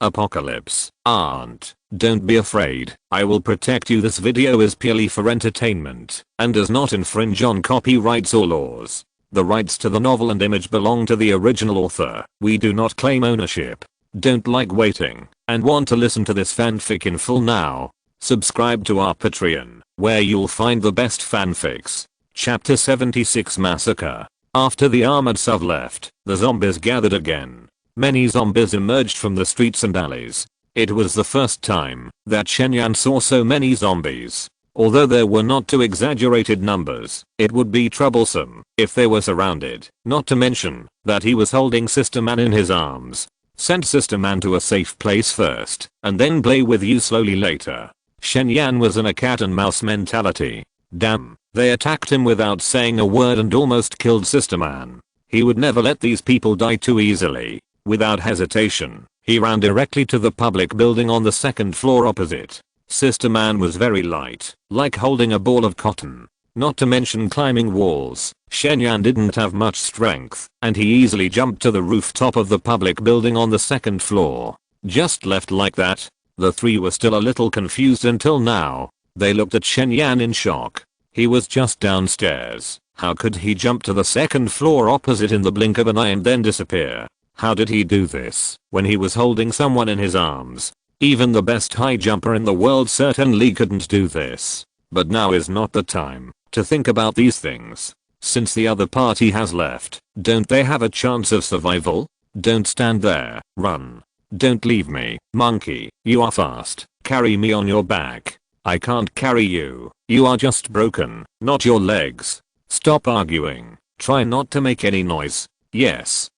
Apocalypse. Don't be afraid, I will protect you. This video is purely for entertainment and does not infringe on copyrights or laws. The rights to the novel and image belong to the original author. We do not claim ownership. Don't like waiting and want to listen to this fanfic in full now? Subscribe to our Patreon, where you'll find the best fanfics. Chapter 76 Massacre. After the armored Suv left, the zombies gathered again. Many zombies emerged from the streets and alleys. It was the first time that Shen saw so many zombies. Although there were not too exaggerated numbers, it would be troublesome if they were surrounded, not to mention that he was holding Sister Man in his arms. Send Sister Man to a safe place first, and then play with you slowly later. Shen was in a cat and mouse mentality. Damn, they attacked him without saying a word and almost killed Sister Man. He would never let these people die too easily. Without hesitation, he ran directly to the public building on the second floor opposite. Sister Man was very light, like holding a ball of cotton. Not to mention climbing walls, Shen didn't have much strength, and he easily jumped to the rooftop of the public building on the second floor. Just left like that. The three were still a little confused until now. They looked at Shen in shock. He was just downstairs. How could he jump to the second floor opposite in the blink of an eye and then disappear? How did he do this when he was holding someone in his arms? Even the best high jumper in the world certainly couldn't do this. But now is not the time to think about these things. Since the other party has left, don't they have a chance of survival? Don't stand there, run. Don't leave me, monkey, you are fast, carry me on your back. I can't carry you, you are just broken, not your legs. Stop arguing, try not to make any noise. Yes,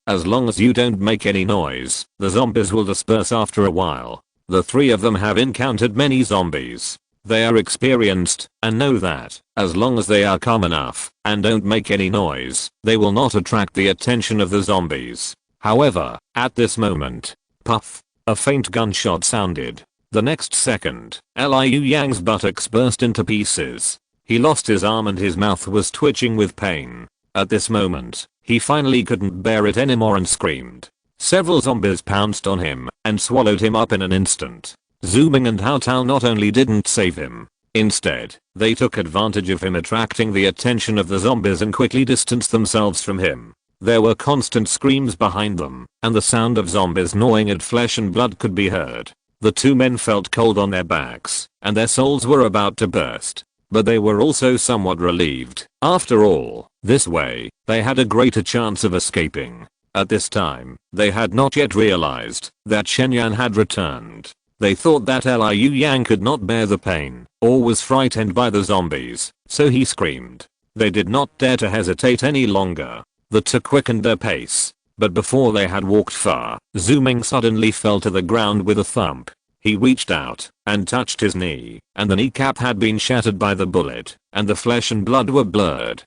as long as you don't make any noise, the zombies will disperse after a while. The three of them have encountered many zombies. They are experienced and know that as long as they are calm enough and don't make any noise, they will not attract the attention of the zombies. However, at this moment, puff, a faint gunshot sounded. The next second, Liu Yang's buttocks burst into pieces. He lost his arm and his mouth was twitching with pain. At this moment, he finally couldn't bear it anymore and screamed. Several zombies pounced on him and swallowed him up in an instant. Zooming and Hao Tao not only didn't save him, instead, they took advantage of him attracting the attention of the zombies and quickly distanced themselves from him. There were constant screams behind them, and the sound of zombies gnawing at flesh and blood could be heard. The two men felt cold on their backs, and their souls were about to burst. But they were also somewhat relieved. After all, this way, they had a greater chance of escaping. At this time, they had not yet realized that Shen had returned. They thought that Liu Yang could not bear the pain, or was frightened by the zombies, so he screamed. They did not dare to hesitate any longer. The two quickened their pace. But before they had walked far, Zooming suddenly fell to the ground with a thump. He reached out and touched his knee, and the kneecap had been shattered by the bullet, and the flesh and blood were blurred.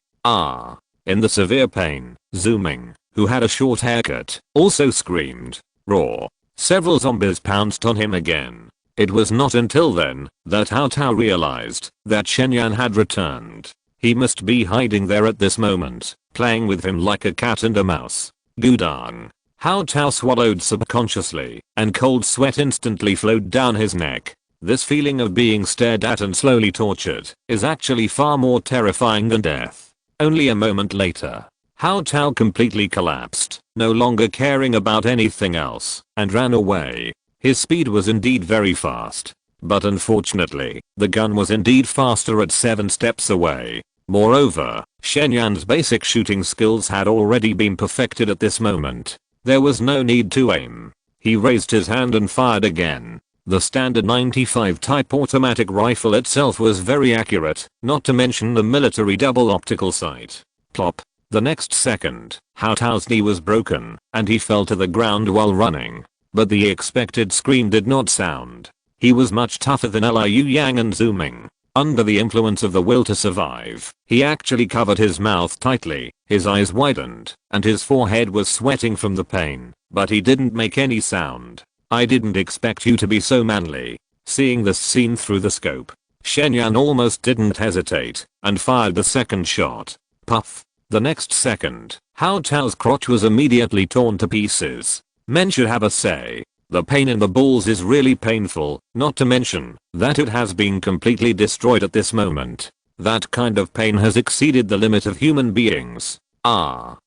In the severe pain, Zooming, who had a short haircut, also screamed. Raw. Several zombies pounced on him again. It was not until then that Hao Tao realized that Shen had returned. He must be hiding there at this moment, playing with him like a cat and a mouse. Gudang. Hao Tao swallowed subconsciously, and cold sweat instantly flowed down his neck. This feeling of being stared at and slowly tortured is actually far more terrifying than death. Only a moment later, Hao Tao completely collapsed, no longer caring about anything else, and ran away. His speed was indeed very fast. But unfortunately, the gun was indeed faster at 7 steps away. Moreover, Shen basic shooting skills had already been perfected at this moment. There was no need to aim. He raised his hand and fired again. The standard 95 type automatic rifle itself was very accurate, not to mention the military double optical sight. Plop. The next second, Hao Tao's knee was broken, and he fell to the ground while running. But the expected scream did not sound. He was much tougher than Liu Yang and Zooming. Under the influence of the will to survive, he actually covered his mouth tightly, his eyes widened, and his forehead was sweating from the pain, but he didn't make any sound. I didn't expect you to be so manly. Seeing this scene through the scope, Shen almost didn't hesitate, and fired the second shot. Puff. The next second, Hao Tao's crotch was immediately torn to pieces. Men should have a say. The pain in the balls is really painful, not to mention that it has been completely destroyed at this moment. That kind of pain has exceeded the limit of human beings. How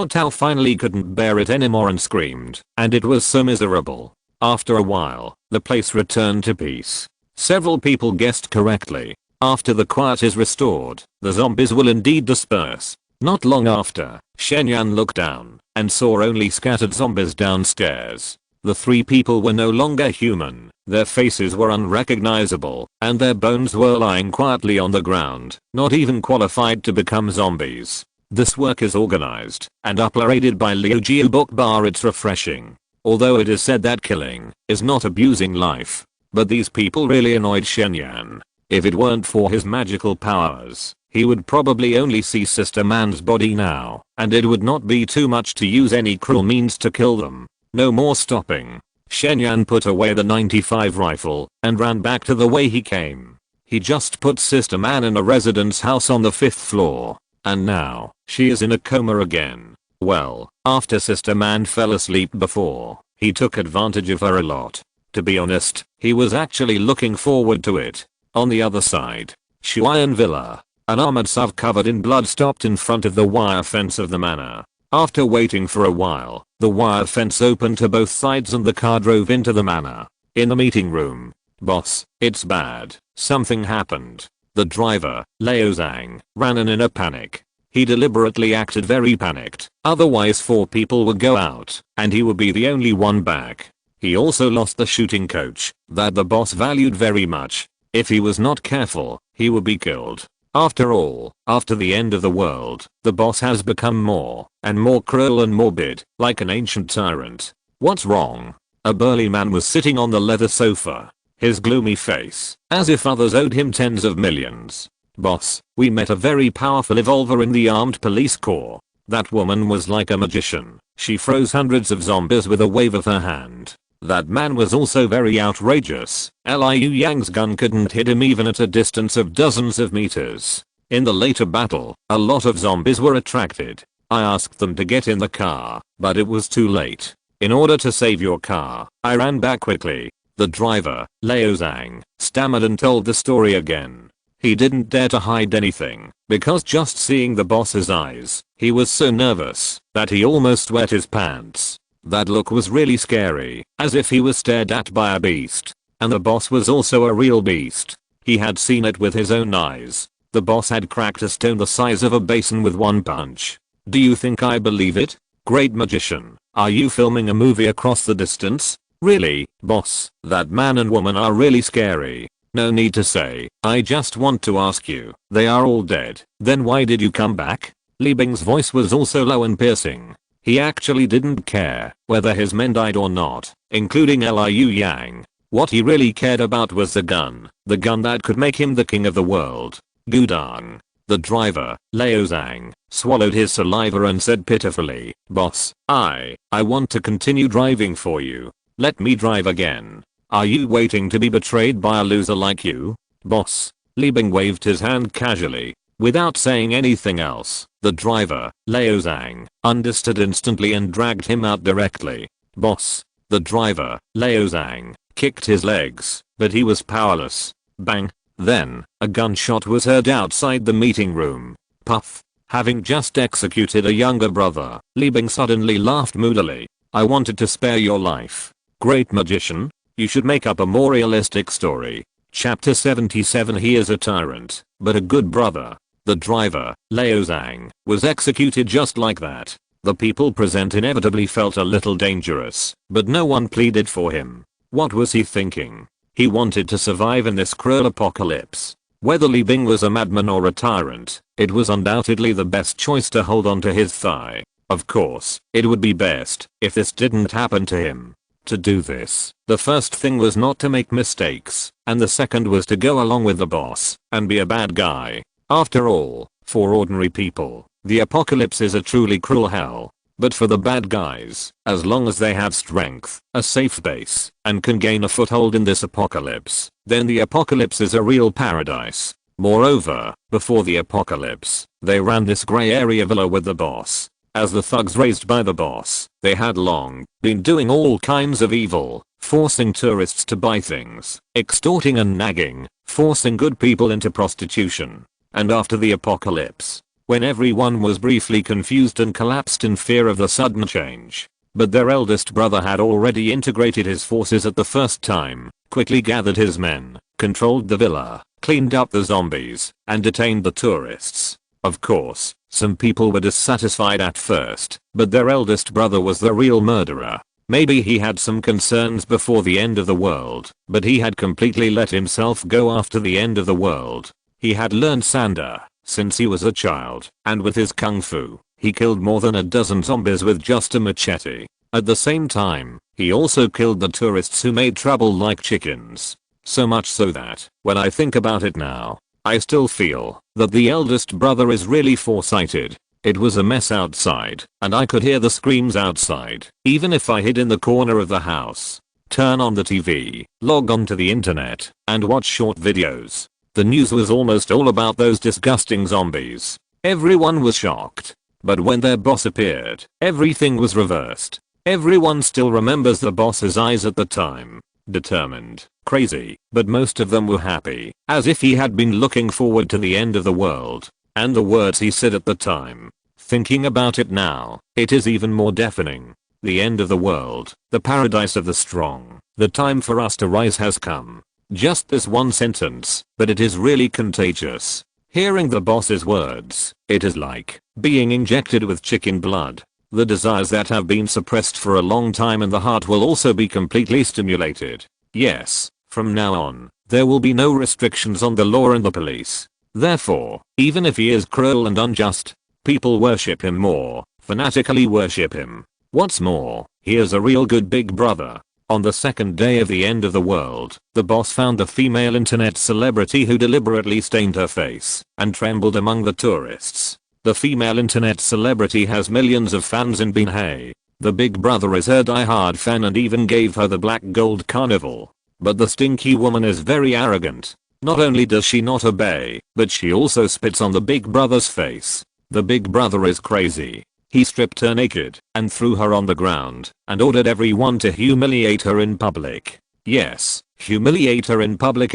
Tao finally couldn't bear it anymore and screamed, and it was so miserable. After a while, the place returned to peace. Several people guessed correctly. After the quiet is restored, the zombies will indeed disperse. Not long after, Shen looked down and saw only scattered zombies downstairs. The 3 people were no longer human, their faces were unrecognizable, and their bones were lying quietly on the ground, not even qualified to become zombies. This work is organized and uploaded by Liu Jiu Book Bar. It's refreshing. Although it is said that killing is not abusing life. But these people really annoyed Shen. If it weren't for his magical powers, he would probably only see Sister Man's body now, and it would not be too much to use any cruel means to kill them. No more stopping. Shen put away the 95 rifle and ran back to the way he came. He just put Sister Man in a residence house on the 5th floor. And now, she is in a coma again. Well, after Sister Man fell asleep before, he took advantage of her a lot. To be honest, he was actually looking forward to it. On the other side, Shuyan Villa, an armored SUV covered in blood stopped in front of the wire fence of the manor. After waiting for a while, the wire fence opened to both sides and the car drove into the manor. In the meeting room. Boss, it's bad. Something happened. The driver, Liu Zhang, ran in a panic. He deliberately acted very panicked, otherwise 4 people would go out, and he would be the only one back. He also lost the shooting coach that the boss valued very much. If he was not careful, he would be killed. After all, after the end of the world, the boss has become more and more cruel and morbid, like an ancient tyrant. What's wrong? A burly man was sitting on the leather sofa, his gloomy face, as if others owed him tens of millions. Boss, we met a very powerful evolver in the armed police corps. That woman was like a magician. She froze hundreds of zombies with a wave of her hand. That man was also very outrageous. Liu Yang's gun couldn't hit him even at a distance of dozens of meters. In the later battle, a lot of zombies were attracted. I asked them to get in the car, but it was too late. In order to save your car, I ran back quickly. The driver, Liu Zhang, stammered and told the story again. He didn't dare to hide anything, because just seeing the boss's eyes, he was so nervous that he almost wet his pants. That look was really scary, as if he was stared at by a beast. And the boss was also a real beast. He had seen it with his own eyes. The boss had cracked a stone the size of a basin with one punch. Do you think I believe it? Great magician, are you filming a movie across the distance? Really, boss, that man and woman are really scary. No need to say, I just want to ask you, they are all dead, then why did you come back? Li Bing's voice was also low and piercing. He actually didn't care whether his men died or not, including Liu Yang. What he really cared about was the gun that could make him the king of the world. Gudang. The driver, Liu Zhang, swallowed his saliva and said pitifully, Boss, I want to continue driving for you. Let me drive again. Are you waiting to be betrayed by a loser like you? Boss. Li Bing waved his hand casually. Without saying anything else, the driver, Liu Zhang, understood instantly and dragged him out directly. Boss. The driver, Liu Zhang, kicked his legs, but he was powerless. Bang. Then, a gunshot was heard outside the meeting room. Puff. Having just executed a younger brother, Li Bing suddenly laughed moodily. I wanted to spare your life. Great magician. You should make up a more realistic story. Chapter 77. He is a tyrant, but a good brother. The driver, Liu Zhang, was executed just like that. The people present inevitably felt a little dangerous, but no one pleaded for him. What was he thinking? He wanted to survive in this cruel apocalypse. Whether Li Bing was a madman or a tyrant, it was undoubtedly the best choice to hold onto his thigh. Of course, it would be best if this didn't happen to him. To do this, the first thing was not to make mistakes, and the second was to go along with the boss and be a bad guy. After all, for ordinary people, the apocalypse is a truly cruel hell. But for the bad guys, as long as they have strength, a safe base, and can gain a foothold in this apocalypse, then the apocalypse is a real paradise. Moreover, before the apocalypse, they ran this gray area villa with the boss. As the thugs raised by the boss, they had long been doing all kinds of evil. forcing tourists to buy things, extorting and nagging, forcing good people into prostitution. And after the apocalypse, when everyone was briefly confused and collapsed in fear of the sudden change, but their eldest brother had already integrated his forces at the first time, quickly gathered his men, controlled the villa, cleaned up the zombies, and detained the tourists. Of course, some people were dissatisfied at first, but their eldest brother was the real murderer. Maybe he had some concerns before the end of the world, but he had completely let himself go after the end of the world. He had learned Sanda since he was a child, and with his kung fu, he killed more than a dozen zombies with just a machete. At the same time, he also killed the tourists who made trouble like chickens. So much so that, when I think about it now, I still feel that the eldest brother is really foresighted. It was a mess outside, and I could hear the screams outside, even if I hid in the corner of the house. Turn on the TV, log on to the internet, and watch short videos. The news was almost all about those disgusting zombies. Everyone was shocked. But when their boss appeared, everything was reversed. Everyone still remembers the boss's eyes at the time. Determined, crazy, but most of them were happy, as if he had been looking forward to the end of the world. And the words he said at the time. Thinking about it now, it is even more deafening. The end of the world, the paradise of the strong, the time for us to rise has come. Just this one sentence, but it is really contagious. Hearing the boss's words, it is like being injected with chicken blood. The desires that have been suppressed for a long time in the heart will also be completely stimulated. Yes, from now on, there will be no restrictions on the law and the police. Therefore, even if he is cruel and unjust, people worship him more, fanatically worship him. What's more, he is a real good big brother. On the second day of the end of the world, the boss found a female internet celebrity who deliberately stained her face and trembled among the tourists. The female internet celebrity has millions of fans in Binhai. The big brother is her die-hard fan and even gave her the black gold carnival. But the stinky woman is very arrogant. Not only does she not obey, but she also spits on the big brother's face. The big brother is crazy. He stripped her naked and threw her on the ground and ordered everyone to humiliate her in public. Yes, humiliate her in public.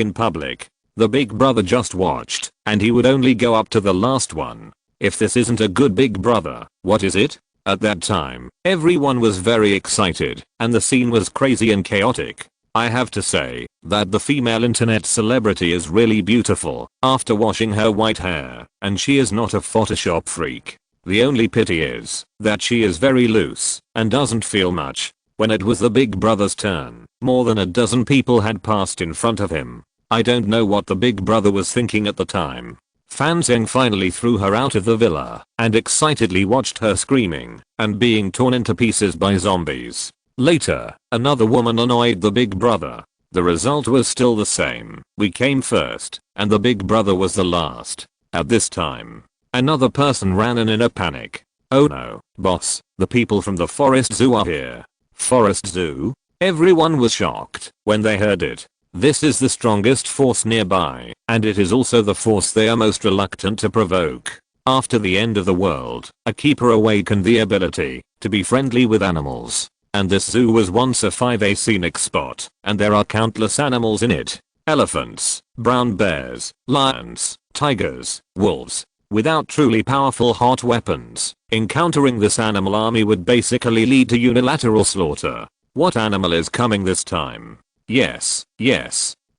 The big brother just watched, and he would only go up to the last one. If this isn't a good big brother, what is it? At that time, everyone was very excited, and the scene was crazy and chaotic. I have to say that the female internet celebrity is really beautiful after washing her white hair, and she is not a Photoshop freak. The only pity is that she is very loose and doesn't feel much. When it was the big brother's turn, more than a dozen people had passed in front of him. I don't know what the big brother was thinking at the time. Fan Zheng finally threw her out of the villa and excitedly watched her screaming and being torn into pieces by zombies. Later, another woman annoyed the big brother. The result was still the same. We came first, and the big brother was the last. At this time, another person ran in a panic. Oh no, boss, the people from the forest zoo are here. Forest zoo? Everyone was shocked when they heard it. This is the strongest force nearby, and it is also the force they are most reluctant to provoke. After the end of the world, a keeper awakened the ability to be friendly with animals. And this zoo was once a 5A scenic spot, and there are countless animals in it. Elephants, brown bears, lions, tigers, wolves. Without truly powerful hot weapons, encountering this animal army would basically lead to unilateral slaughter. What animal is coming this time? Yes.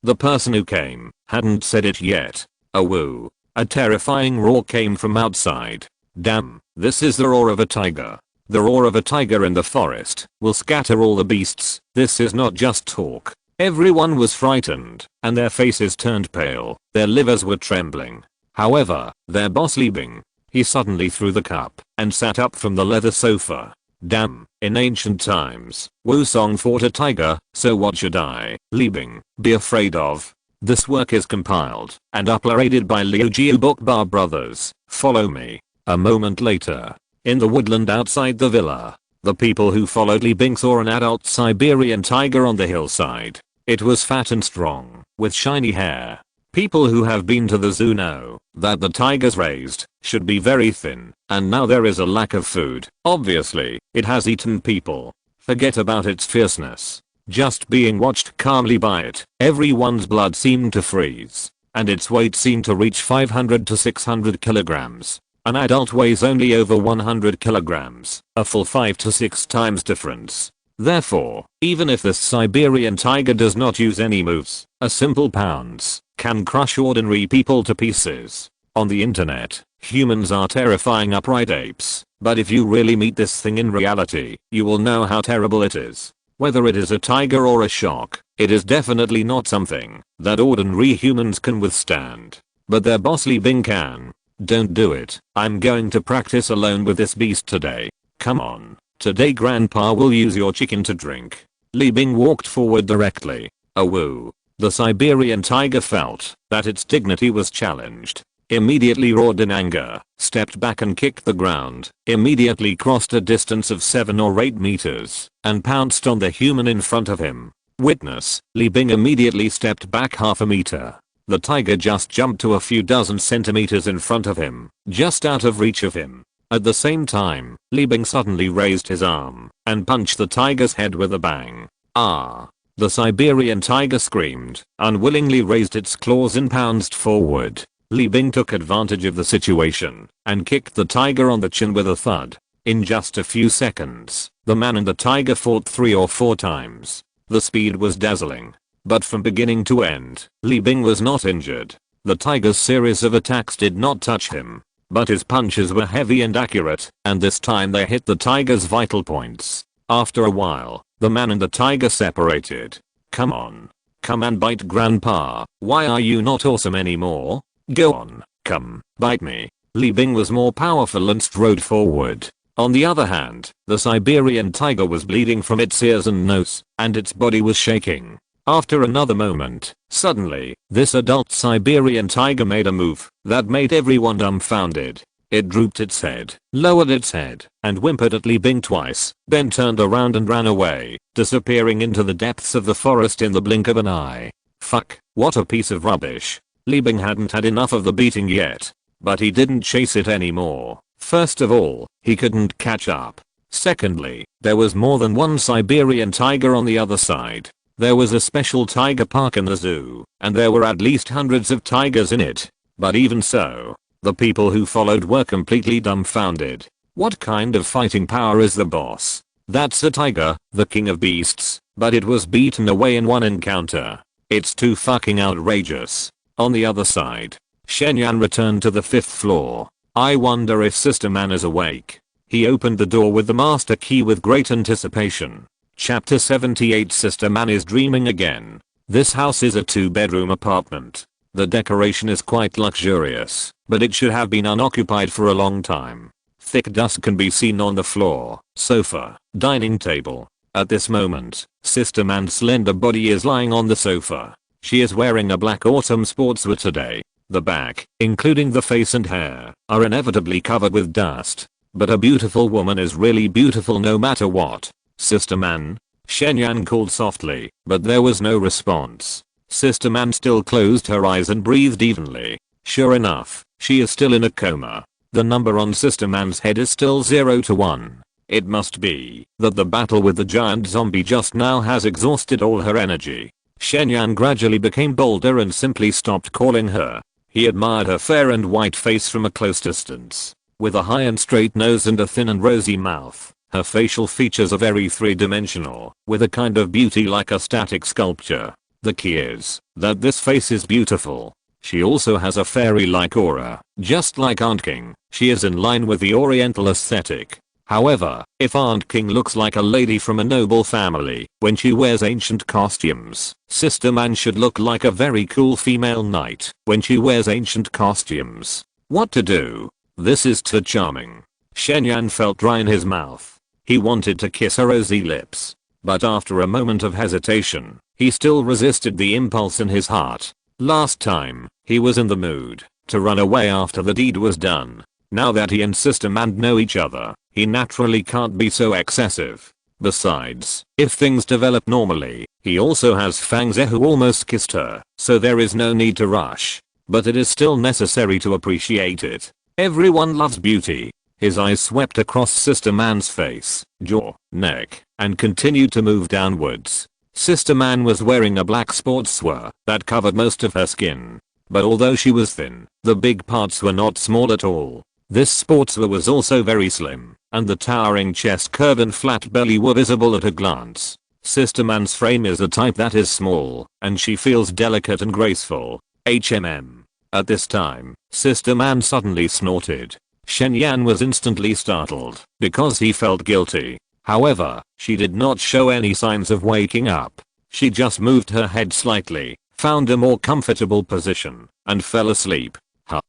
The person who came hadn't said it yet. A woo. A terrifying roar came from outside. Damn, this is the roar of a tiger. The roar of a tiger in the forest will scatter all the beasts. This is not just talk. Everyone was frightened, and their faces turned pale. Their livers were trembling. However, their boss Li Bing, he suddenly threw the cup and sat up from the leather sofa. Damn, in ancient times, Wusong fought a tiger, so what should I, Li Bing, be afraid of? This work is compiled and uploaded by Liu Jiu Bokbar Brothers. Follow me. A moment later, in the woodland outside the villa, the people who followed Li Bing saw an adult Siberian tiger on the hillside. It was fat and strong, with shiny hair. People who have been to the zoo know that the tigers raised should be very thin, and now there is a lack of food. Obviously, it has eaten people. Forget about its fierceness. just being watched calmly by it. Everyone's blood seemed to freeze, and its weight seemed to reach 500 to 600 kilograms. An adult weighs only over 100 kilograms, a full 5 to 6 times difference. Therefore, even if this Siberian tiger does not use any moves, a simple pounce can crush ordinary people to pieces. On the internet, humans are terrifying upright apes, but if you really meet this thing in reality, you will know how terrible it is. Whether it is a tiger or a shark, it is definitely not something that ordinary humans can withstand. But their boss Li Bing can. Don't do it. I'm going to practice alone with this beast today. Come on. Today grandpa will use your chicken to drink. Li Bing walked forward directly. Woo. The Siberian tiger felt that its dignity was challenged. Immediately roared in anger, stepped back and kicked the ground, immediately crossed a distance of 7 or 8 meters, and pounced on the human in front of him. Witness, Li Bing immediately stepped back half a meter. The tiger just jumped to a few dozen centimeters in front of him, just out of reach of him. At the same time, Li Bing suddenly raised his arm and punched the tiger's head with a bang. Ah! The Siberian tiger screamed, unwillingly raised its claws and pounced forward. Li Bing took advantage of the situation and kicked the tiger on the chin with a thud. In just a few seconds, the man and the tiger fought 3 or 4 times. The speed was dazzling. But from beginning to end, Li Bing was not injured. The tiger's series of attacks did not touch him. But his punches were heavy and accurate, and this time they hit the tiger's vital points. After a while, the man and the tiger separated. Come on. Come and bite grandpa. Why are you not awesome anymore? Go on. Come, bite me. Li Bing was more powerful and strode forward. On the other hand, the Siberian tiger was bleeding from its ears and nose, and its body was shaking. After another moment, suddenly, this adult Siberian tiger made a move that made everyone dumbfounded. It drooped its head, lowered its head, and whimpered at Li Bing twice, then turned around and ran away, disappearing into the depths of the forest in the blink of an eye. Fuck, what a piece of rubbish. Li Bing hadn't had enough of the beating yet, but he didn't chase it anymore. First of all, he couldn't catch up. Secondly, there was more than one Siberian tiger on the other side. There was a special tiger park in the zoo, and there were at least hundreds of tigers in it. But even so, the people who followed were completely dumbfounded. What kind of fighting power is the boss? That's a tiger, the king of beasts, but it was beaten away in one encounter. It's too fucking outrageous. On the other side, Shen returned to the 5th floor. I wonder if Sister Man is awake. He opened the door with the master key with great anticipation. Chapter 78 Sister Man is dreaming again. This house is a 2-bedroom apartment. The decoration is quite luxurious, but it should have been unoccupied for a long time. Thick dust can be seen on the floor, sofa, dining table. At this moment, Sister Man's slender body is lying on the sofa. She is wearing a black autumn sportswear today. The back, including the face and hair, are inevitably covered with dust. But a beautiful woman is really beautiful no matter what. Sister Man? Shen called softly, but there was no response. Sister Man still closed her eyes and breathed evenly. Sure enough, she is still in a coma. The number on Sister Man's head is still 0 to 1. It must be that the battle with the giant zombie just now has exhausted all her energy. Shen gradually became bolder and simply stopped calling her. He admired her fair and white face from a close distance. With a high and straight nose and a thin and rosy mouth, her facial features are very 3-dimensional, with a kind of beauty like a static sculpture. The key is that this face is beautiful. She also has a fairy-like aura. Just like Aunt King, she is in line with the Oriental aesthetic. However, if Aunt King looks like a lady from a noble family when she wears ancient costumes, Sister Man should look like a very cool female knight when she wears ancient costumes. What to do? This is too charming. Shen felt dry in his mouth. He wanted to kiss her rosy lips. But after a moment of hesitation, he still resisted the impulse in his heart. Last time, he was in the mood to run away after the deed was done. Now that he and Sister Man know each other, he naturally can't be so excessive. Besides, if things develop normally, he also has Fang Ze who almost kissed her, so there is no need to rush. But it is still necessary to appreciate it. Everyone loves beauty. His eyes swept across Sister Man's face, jaw, neck, and continued to move downwards. Sister Man was wearing a black sportswear that covered most of her skin. But although she was thin, the big parts were not small at all. This sportswear was also very slim, and the towering chest curve and flat belly were visible at a glance. Sister Man's frame is a type that is small, and she feels delicate and graceful. HMM. At this time, Sister Man suddenly snorted. Shen Yan was instantly startled, because he felt guilty. However, she did not show any signs of waking up. She just moved her head slightly, found a more comfortable position, and fell asleep.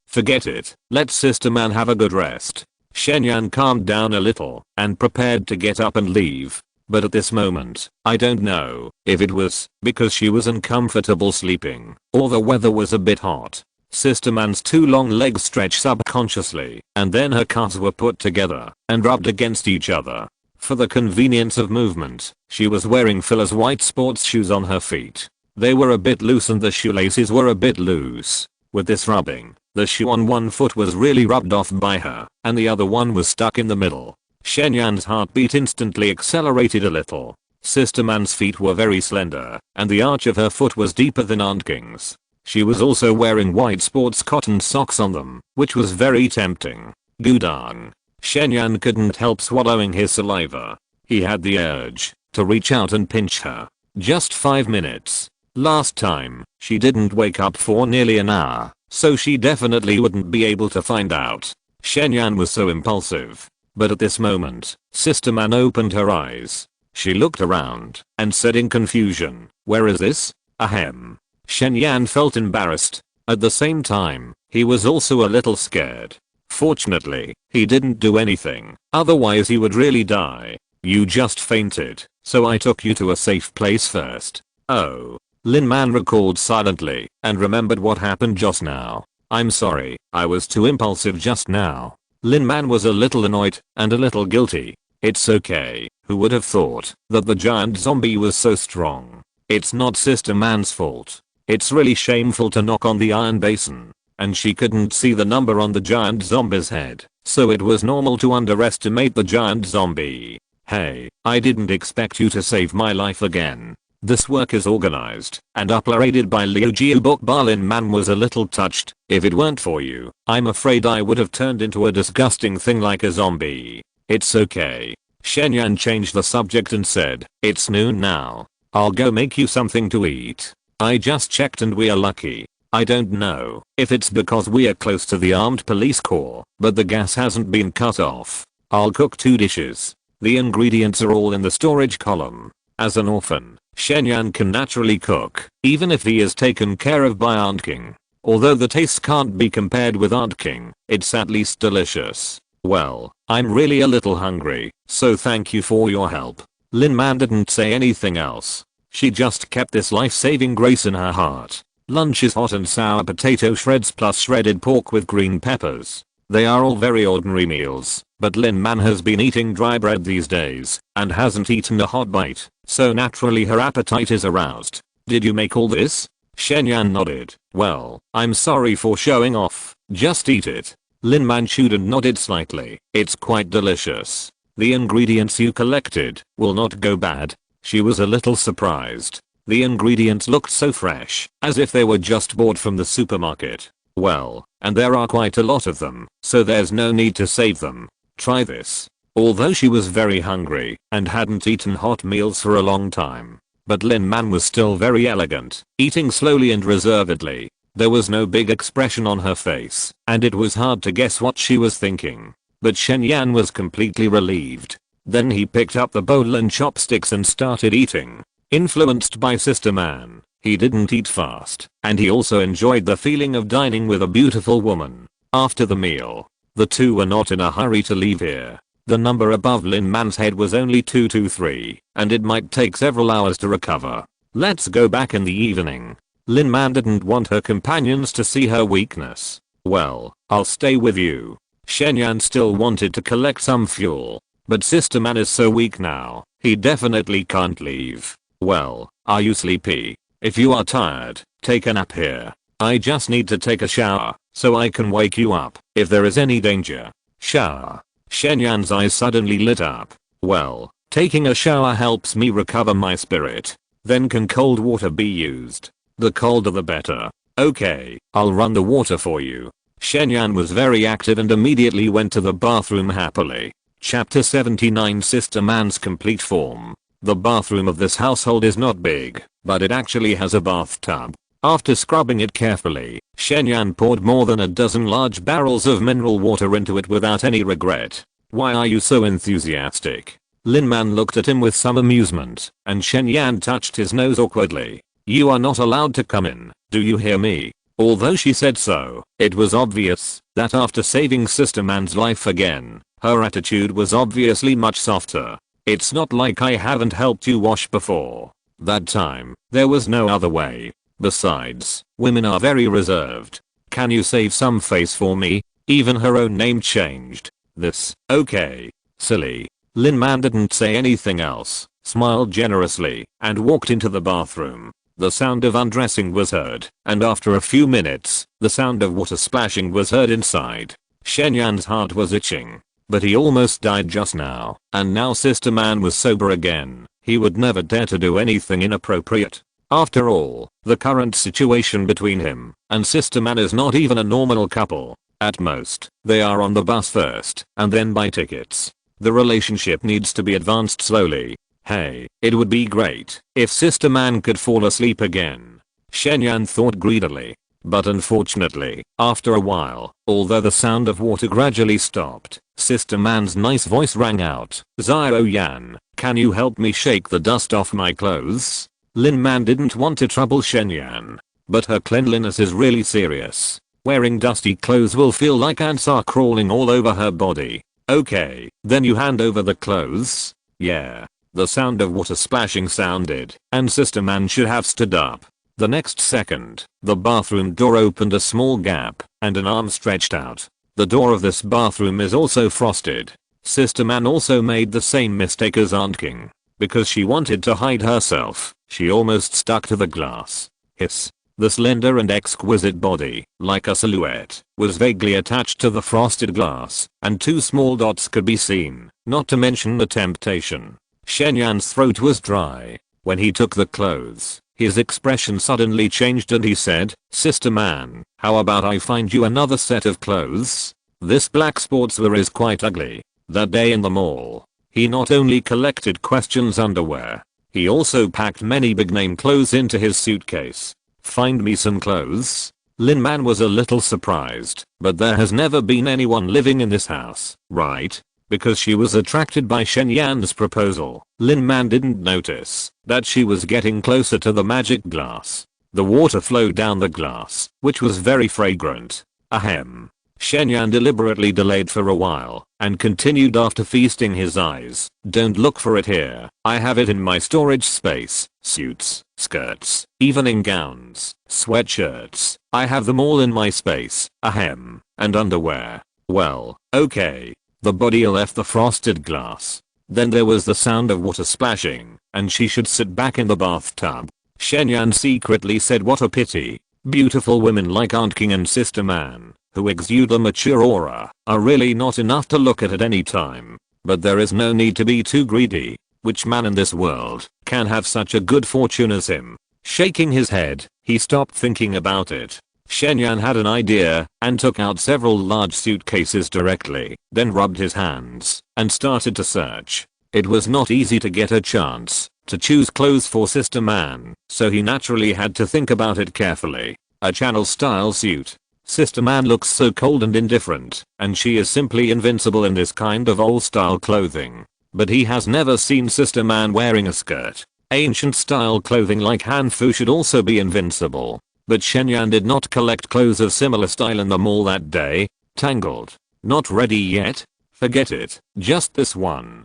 Forget it, let Sister Man have a good rest. Shen Yan calmed down a little, and prepared to get up and leave. But at this moment, I don't know if it was because she was uncomfortable sleeping, or the weather was a bit hot. Sister Man's two long legs stretched subconsciously, and then her calves were put together, and rubbed against each other. For the convenience of movement, she was wearing Phila's white sports shoes on her feet. They were a bit loose and the shoelaces were a bit loose. With this rubbing, the shoe on one foot was really rubbed off by her, and the other one was stuck in the middle. Shen Yan's heartbeat instantly accelerated a little. Sister Man's feet were very slender, and the arch of her foot was deeper than Aunt King's. She was also wearing white sports cotton socks on them, which was very tempting. Gudang. Shen Yan couldn't help swallowing his saliva. He had the urge to reach out and pinch her. Just 5 minutes. Last time, she didn't wake up for nearly an hour, so she definitely wouldn't be able to find out. Shen Yan was so impulsive. But at this moment, Sister Man opened her eyes. She looked around and said in confusion, "Where is this?" Ahem. Shen Yan felt embarrassed. At the same time, he was also a little scared. Fortunately, he didn't do anything, otherwise he would really die. "You just fainted, so I took you to a safe place first." Oh. Lin Man recalled silently and remembered what happened just now. "I'm sorry, I was too impulsive just now." Lin Man was a little annoyed and a little guilty. It's okay, who would have thought that the giant zombie was so strong? It's not Sister Man's fault. It's really shameful to knock on the iron basin. And she couldn't see the number on the giant zombie's head, so it was normal to underestimate the giant zombie. "Hey, I didn't expect you to save my life again. This work is organized and uploaded by Liu Jiubok." Lin Man was a little touched. "If it weren't for you, I'm afraid I would have turned into a disgusting thing like a zombie." "It's okay." Shen Yan changed the subject and said, "It's noon now. I'll go make you something to eat. I just checked and we are lucky. I don't know if it's because we are close to the armed police corps, but the gas hasn't been cut off. I'll cook 2 dishes. The ingredients are all in the storage column." As an orphan, Shen Yan can naturally cook, even if he is taken care of by Aunt King. Although the taste can't be compared with Aunt King, it's at least delicious. "Well, I'm really a little hungry, so thank you for your help." Lin Man didn't say anything else. She just kept this life-saving grace in her heart. Lunch is hot and sour potato shreds plus shredded pork with green peppers. They are all very ordinary meals, but Lin Man has been eating dry bread these days and hasn't eaten a hot bite, so naturally her appetite is aroused. "Did you make all this?" Shen Yan nodded. "Well, I'm sorry for showing off. Just eat it." Lin Man chewed and nodded slightly. "It's quite delicious. The ingredients you collected will not go bad." She was a little surprised. The ingredients looked so fresh, as if they were just bought from the supermarket. "Well, and there are quite a lot of them, so there's no need to save them. Try this." Although she was very hungry and hadn't eaten hot meals for a long time, but Lin Man was still very elegant, eating slowly and reservedly. There was no big expression on her face, and it was hard to guess what she was thinking. But Shen Yan was completely relieved. Then he picked up the bowl and chopsticks and started eating. Influenced by Sister Man, he didn't eat fast, and he also enjoyed the feeling of dining with a beautiful woman. After the meal, the two were not in a hurry to leave here. The number above Lin Man's head was only 223, and it might take several hours to recover. "Let's go back in the evening." Lin Man didn't want her companions to see her weakness. "Well, I'll stay with you." Shen Yan still wanted to collect some fuel, but Sister Man is so weak now, he definitely can't leave. "Well, are you sleepy? If you are tired, take a nap here. I just need to take a shower, so I can wake you up if there is any danger." "Shower?" Shen Yan's eyes suddenly lit up. "Well, taking a shower helps me recover my spirit. Then can cold water be used? The colder the better. Okay, I'll run the water for you. Shen was very active and immediately went to the bathroom happily. Chapter 79 Sister Man's complete form. The bathroom of this household is not big, but it actually has a bathtub. After scrubbing it carefully, Shen poured more than a dozen large barrels of mineral water into it without any regret. Why are you so enthusiastic? Lin Man looked at him with some amusement, and Shen touched his nose awkwardly. You are not allowed to come in, do you hear me? Although she said so, it was obvious that after saving Sister Man's life again, her attitude was obviously much softer. It's not like I haven't helped you wash before. That time, there was no other way. Besides, women are very reserved. Can you save some face for me? Even her own name changed. This, okay. Silly. Lin Man didn't say anything else, smiled generously, and walked into the bathroom. The sound of undressing was heard, and after a few minutes, the sound of water splashing was heard inside. Shen heart was itching, but he almost died just now, and now Sister Man was sober again. He would never dare to do anything inappropriate. After all, the current situation between him and Sister Man is not even a normal couple. At most, they are on the bus first, and then buy tickets. The relationship needs to be advanced slowly. Hey, it would be great if Sister Man could fall asleep again. Shen thought greedily. But unfortunately, after a while, although the sound of water gradually stopped, Sister Man's nice voice rang out. Xiao Yan, can you help me shake the dust off my clothes? Lin Man didn't want to trouble Shen, but her cleanliness is really serious. Wearing dusty clothes will feel like ants are crawling all over her body. Okay, then you hand over the clothes? Yeah. The sound of water splashing sounded, and Sister Man should have stood up. The next second, the bathroom door opened a small gap, and an arm stretched out. The door of this bathroom is also frosted. Sister Man also made the same mistake as Wanqing. Because she wanted to hide herself, she almost stuck to the glass. Hiss. The slender and exquisite body, like a silhouette, was vaguely attached to the frosted glass, and two small dots could be seen, not to mention the temptation. Shenyan's throat was dry. When he took the clothes, his expression suddenly changed and he said, Sister Man, how about I find you another set of clothes? This black sportswear is quite ugly. That day in the mall, he not only collected Question's underwear, he also packed many big name clothes into his suitcase. Find me some clothes? Lin Man was a little surprised, but there has never been anyone living in this house, right? Because she was attracted by Shen Yan's proposal, Lin Man didn't notice that she was getting closer to the magic glass. The water flowed down the glass, which was very fragrant. Ahem. Shen Yan deliberately delayed for a while, and continued after feasting his eyes. Don't look for it here, I have it in my storage space. Suits, skirts, evening gowns, sweatshirts, I have them all in my space. Ahem. And underwear. Well, okay. The body left the frosted glass. Then there was the sound of water splashing, and she should sit back in the bathtub. Shen Yan secretly said what a pity. Beautiful women like Wanqing and Sister Man, who exude a mature aura, are really not enough to look at any time. But there is no need to be too greedy. Which man in this world can have such a good fortune as him? Shaking his head, he stopped thinking about it. Shen Yan had an idea and took out several large suitcases directly, then rubbed his hands and started to search. It was not easy to get a chance to choose clothes for Sister Man, so he naturally had to think about it carefully. A channel style suit. Sister Man looks so cold and indifferent, and she is simply invincible in this kind of old style clothing. But he has never seen Sister Man wearing a skirt. Ancient style clothing like Hanfu should also be invincible. But Shen Yan did not collect clothes of similar style in the mall that day. Tangled. Not ready yet? Forget it. Just this one.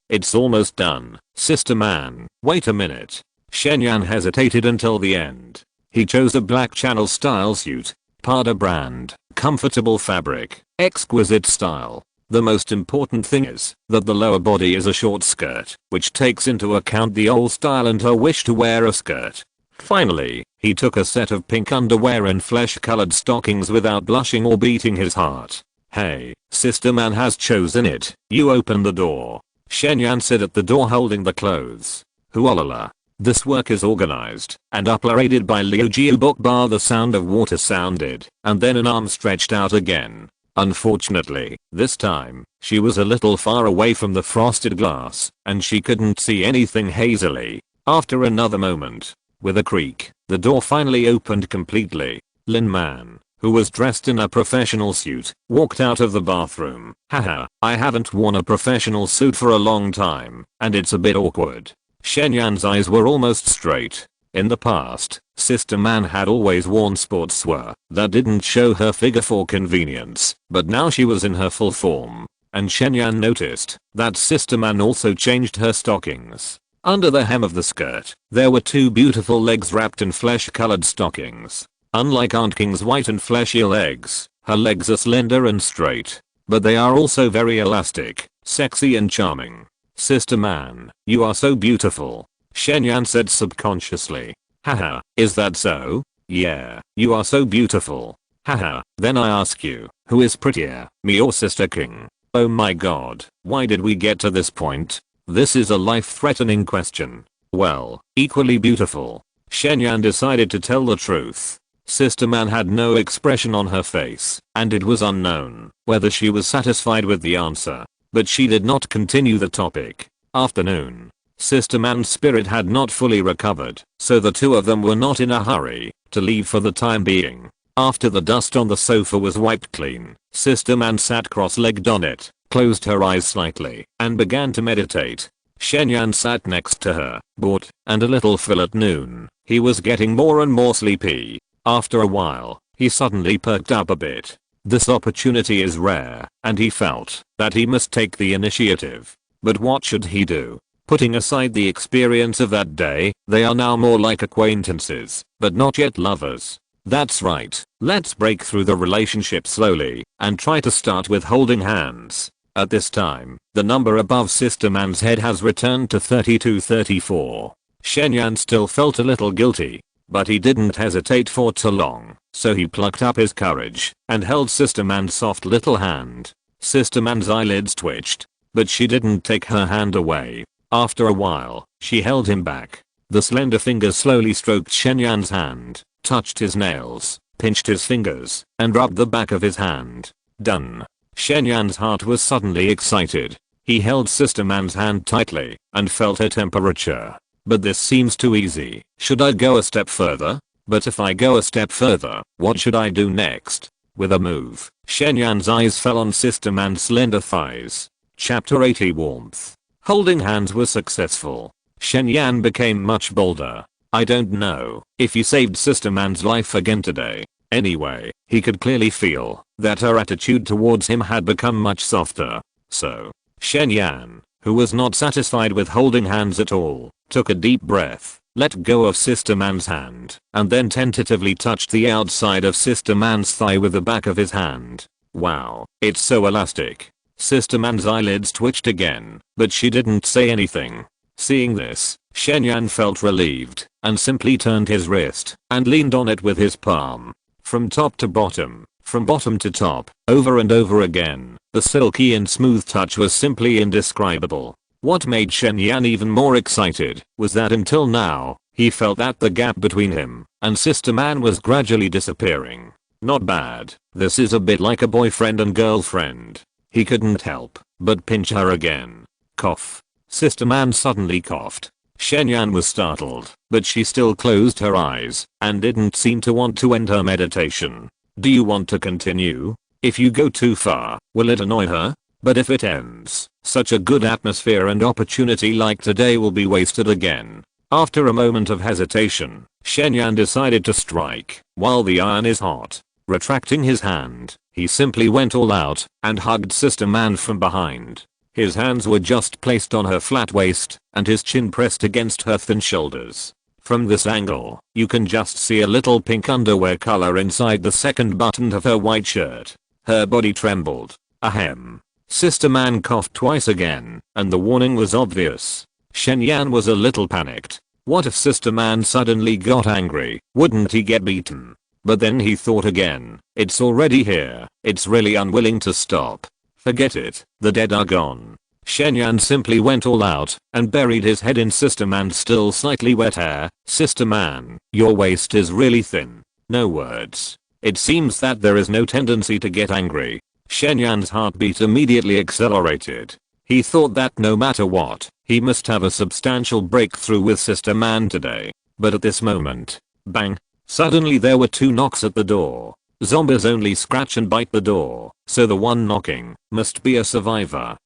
It's almost done. Sister Man, wait a minute. Shen Yan hesitated until the end. He chose a black channel style suit. Prada brand. Comfortable fabric. Exquisite style. The most important thing is that the lower body is a short skirt, which takes into account the old style and her wish to wear a skirt. Finally, he took a set of pink underwear and flesh-colored stockings without blushing or beating his heart. Hey, Sister Man has chosen it. You open the door. Shen Yan said at the door holding the clothes. Huolala. This work is organized and uploaded by Liu Jiu book bar. The sound of water sounded, and then an arm stretched out again. Unfortunately, this time, she was a little far away from the frosted glass, and she couldn't see anything hazily. After another moment, with a creak, the door finally opened completely. Lin Man, who was dressed in a professional suit, walked out of the bathroom. Haha, I haven't worn a professional suit for a long time, and it's a bit awkward. Shen Yan's eyes were almost straight. In the past, Sister Man had always worn sportswear that didn't show her figure for convenience, but now she was in her full form. And Shen Yan noticed that Sister Man also changed her stockings. Under the hem of the skirt, there were two beautiful legs wrapped in flesh-colored stockings. Unlike Aunt King's white and fleshy legs, her legs are slender and straight. But they are also very elastic, sexy and charming. Sister Man, you are so beautiful, Shen Yan said subconsciously. Haha, is that so? Yeah, you are so beautiful. Haha, then I ask you, who is prettier, me or Sister King? Oh my god, why did we get to this point? This is a life-threatening question. Well, equally beautiful. Shen Yan decided to tell the truth. Sister Man had no expression on her face, and it was unknown whether she was satisfied with the answer. But she did not continue the topic. Afternoon. Sister Man's spirit had not fully recovered, so the two of them were not in a hurry to leave for the time being. After the dust on the sofa was wiped clean, Sister Man sat cross-legged on it, closed her eyes slightly, and began to meditate. Shen Yan sat next to her, bored, and a little full at noon. He was getting more and more sleepy. After a while, he suddenly perked up a bit. This opportunity is rare, and he felt that he must take the initiative. But what should he do? Putting aside the experience of that day, they are now more like acquaintances, but not yet lovers. That's right, let's break through the relationship slowly, and try to start with holding hands. At this time, the number above Sister Man's head has returned to 3234. Shen Yan still felt a little guilty, but he didn't hesitate for too long, so he plucked up his courage and held Sister Man's soft little hand. Sister Man's eyelids twitched, but she didn't take her hand away. After a while, she held him back. The slender fingers slowly stroked Shen Yan's hand, touched his nails, pinched his fingers, and rubbed the back of his hand. Done. Shen Yan's heart was suddenly excited. He held Sister Man's hand tightly and felt her temperature. But this seems too easy. Should I go a step further? But if I go a step further, what should I do next? With a move, Shen Yan's eyes fell on Sister Man's slender thighs. Chapter 80 Warmth. Holding hands was successful. Shen Yan became much bolder. I don't know if you saved Sister Man's life again today. Anyway, he could clearly feel that her attitude towards him had become much softer. So, Shen Yan, who was not satisfied with holding hands at all, took a deep breath, let go of Sister Man's hand, and then tentatively touched the outside of Sister Man's thigh with the back of his hand. Wow, it's so elastic. Sister Man's eyelids twitched again, but she didn't say anything. Seeing this, Shen Yan felt relieved, and simply turned his wrist, and leaned on it with his palm. From top to bottom, from bottom to top, over and over again, the silky and smooth touch was simply indescribable. What made Shen Yan even more excited was that until now, he felt that the gap between him and Sister Man was gradually disappearing. Not bad. This is a bit like a boyfriend and girlfriend. He couldn't help but pinch her again. Cough. Sister Man suddenly coughed. Shen Yan was startled, but she still closed her eyes and didn't seem to want to end her meditation. Do you want to continue? If you go too far, will it annoy her? But if it ends, such a good atmosphere and opportunity like today will be wasted again. After a moment of hesitation, Shen Yan decided to strike while the iron is hot. Retracting his hand, he simply went all out and hugged Sister Man from behind. His hands were just placed on her flat waist and his chin pressed against her thin shoulders. From this angle, you can just see a little pink underwear color inside the second button of her white shirt. Her body trembled. Ahem. Sister Man coughed twice again, and the warning was obvious. Shen Yan was a little panicked. What if Sister Man suddenly got angry? Wouldn't he get beaten? But then he thought again, it's already here, it's really unwilling to stop. Forget it, the dead are gone. Shen Yan simply went all out and buried his head in Sister Man's still slightly wet hair. Sister Man, your waist is really thin. No words. It seems that there is no tendency to get angry. Shen Yan's heartbeat immediately accelerated. He thought that no matter what, he must have a substantial breakthrough with Sister Man today. But at this moment, bang, suddenly there were 2 knocks at the door. Zombies only scratch and bite the door, so the one knocking must be a survivor.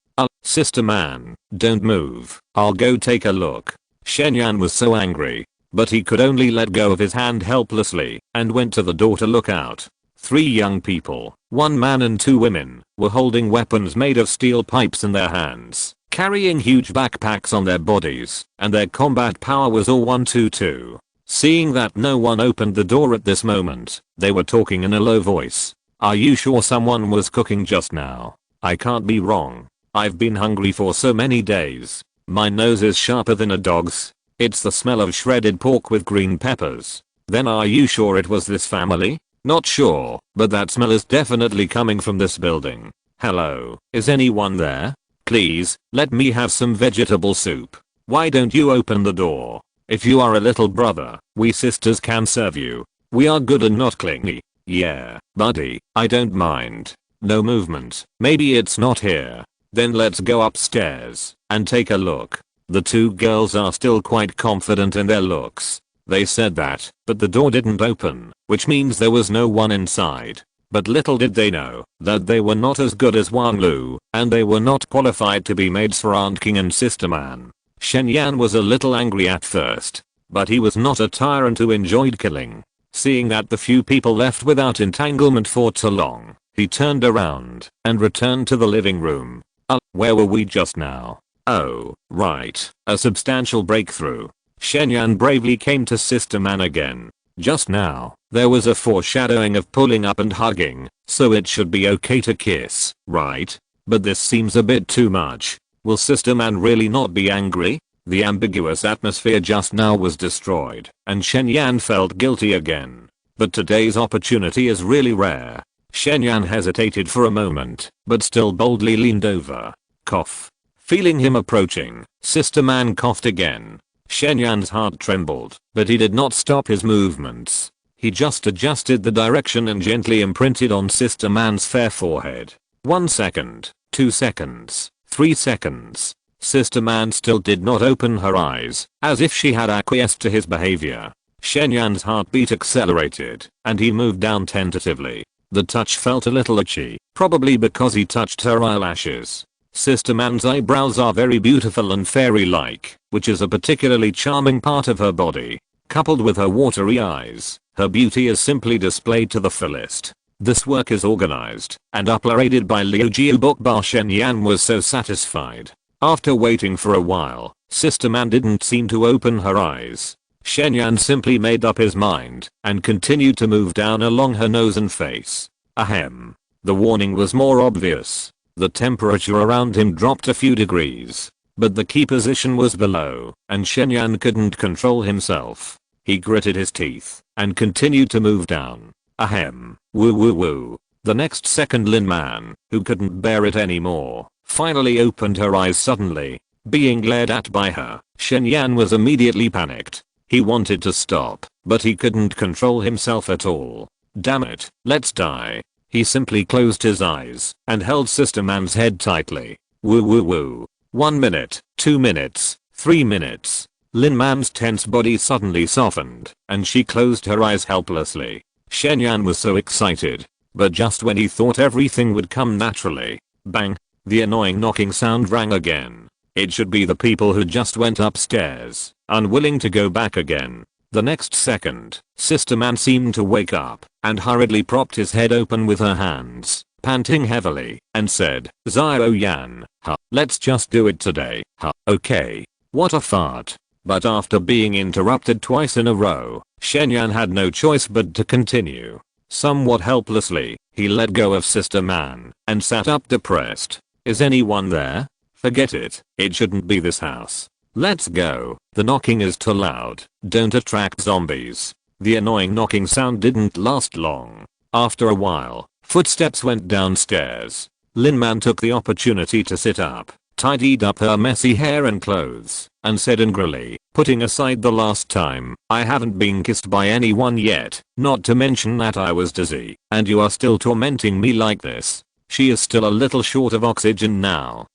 Sister Man, don't move, I'll go take a look. Shen Yan was so angry, but he could only let go of his hand helplessly and went to the door to look out. 3 young people, 1 man and 2 women, were holding weapons made of steel pipes in their hands, carrying huge backpacks on their bodies, and their combat power was all 122. Seeing that no one opened the door at this moment, they were talking in a low voice. Are you sure someone was cooking just now? I can't be wrong. I've been hungry for so many days. My nose is sharper than a dog's. It's the smell of shredded pork with green peppers. Then are you sure it was this family? Not sure, but that smell is definitely coming from this building. Hello, is anyone there? Please, let me have some vegetable soup. Why don't you open the door? If you are a little brother, we sisters can serve you. We are good and not clingy. Yeah, buddy, I don't mind. No movement. Maybe it's not here. Then let's go upstairs and take a look. The 2 girls are still quite confident in their looks. They said that, but the door didn't open, which means there was no one inside. But little did they know that they were not as good as Wang Lu, and they were not qualified to be maids for Aunt King and Sister Man. Shen Yan was a little angry at first, but he was not a tyrant who enjoyed killing. Seeing that the few people left without entanglement fought so long, he turned around and returned to the living room. Where were we just now? Oh, right, a substantial breakthrough. Shen Yan bravely came to Sister Man again. Just now, there was a foreshadowing of pulling up and hugging, so it should be okay to kiss, right? But this seems a bit too much. Will Sister Man really not be angry? The ambiguous atmosphere just now was destroyed, and Shen Yan felt guilty again. But today's opportunity is really rare. Shen Yan hesitated for a moment, but still boldly leaned over. Cough. Feeling him approaching, Sister Man coughed again. Shen Yan's heart trembled, but he did not stop his movements. He just adjusted the direction and gently imprinted on Sister Man's fair forehead. 1 second, 2 seconds, 3 seconds. Sister Man still did not open her eyes, as if she had acquiesced to his behavior. Shen Yan's heartbeat accelerated, and he moved down tentatively. The touch felt a little itchy, probably because he touched her eyelashes. Sister Man's eyebrows are very beautiful and fairy-like, which is a particularly charming part of her body. Coupled with her watery eyes, her beauty is simply displayed to the fullest. This work is organized and uploaded by Liu Jiu. Shen Yan was so satisfied. After waiting for a while, Sister Man didn't seem to open her eyes. Shen Yan simply made up his mind and continued to move down along her nose and face. Ahem. The warning was more obvious. The temperature around him dropped a few degrees, but the key position was below, and Shen Yan couldn't control himself. He gritted his teeth and continued to move down. Ahem. Woo woo woo. The next second Lin Man, who couldn't bear it anymore, finally opened her eyes suddenly. Being glared at by her, Shen Yan was immediately panicked. He wanted to stop, but he couldn't control himself at all. Damn it, let's die. He simply closed his eyes and held Sister Man's head tightly. Woo woo woo. 1 minute, 2 minutes, 3 minutes. Lin Man's tense body suddenly softened, and she closed her eyes helplessly. Shen Yan was so excited, but just when he thought everything would come naturally, bang, the annoying knocking sound rang again. It should be the people who just went upstairs, unwilling to go back again. The next second, Sister Man seemed to wake up and hurriedly propped his head open with her hands, panting heavily, and said, Xiao Yan, let's just do it today, okay. What a fart. But after being interrupted twice in a row, Shen Yan had no choice but to continue. Somewhat helplessly, he let go of Sister Man and sat up depressed. Is anyone there? Forget it, it shouldn't be this house. Let's go. The knocking is too loud. Don't attract zombies. The annoying knocking sound didn't last long. After a while, footsteps went downstairs. Lin Man took the opportunity to sit up, tidied up her messy hair and clothes, and said angrily, putting aside the last time, I haven't been kissed by anyone yet, not to mention that I was dizzy, and you are still tormenting me like this. She is still a little short of oxygen now.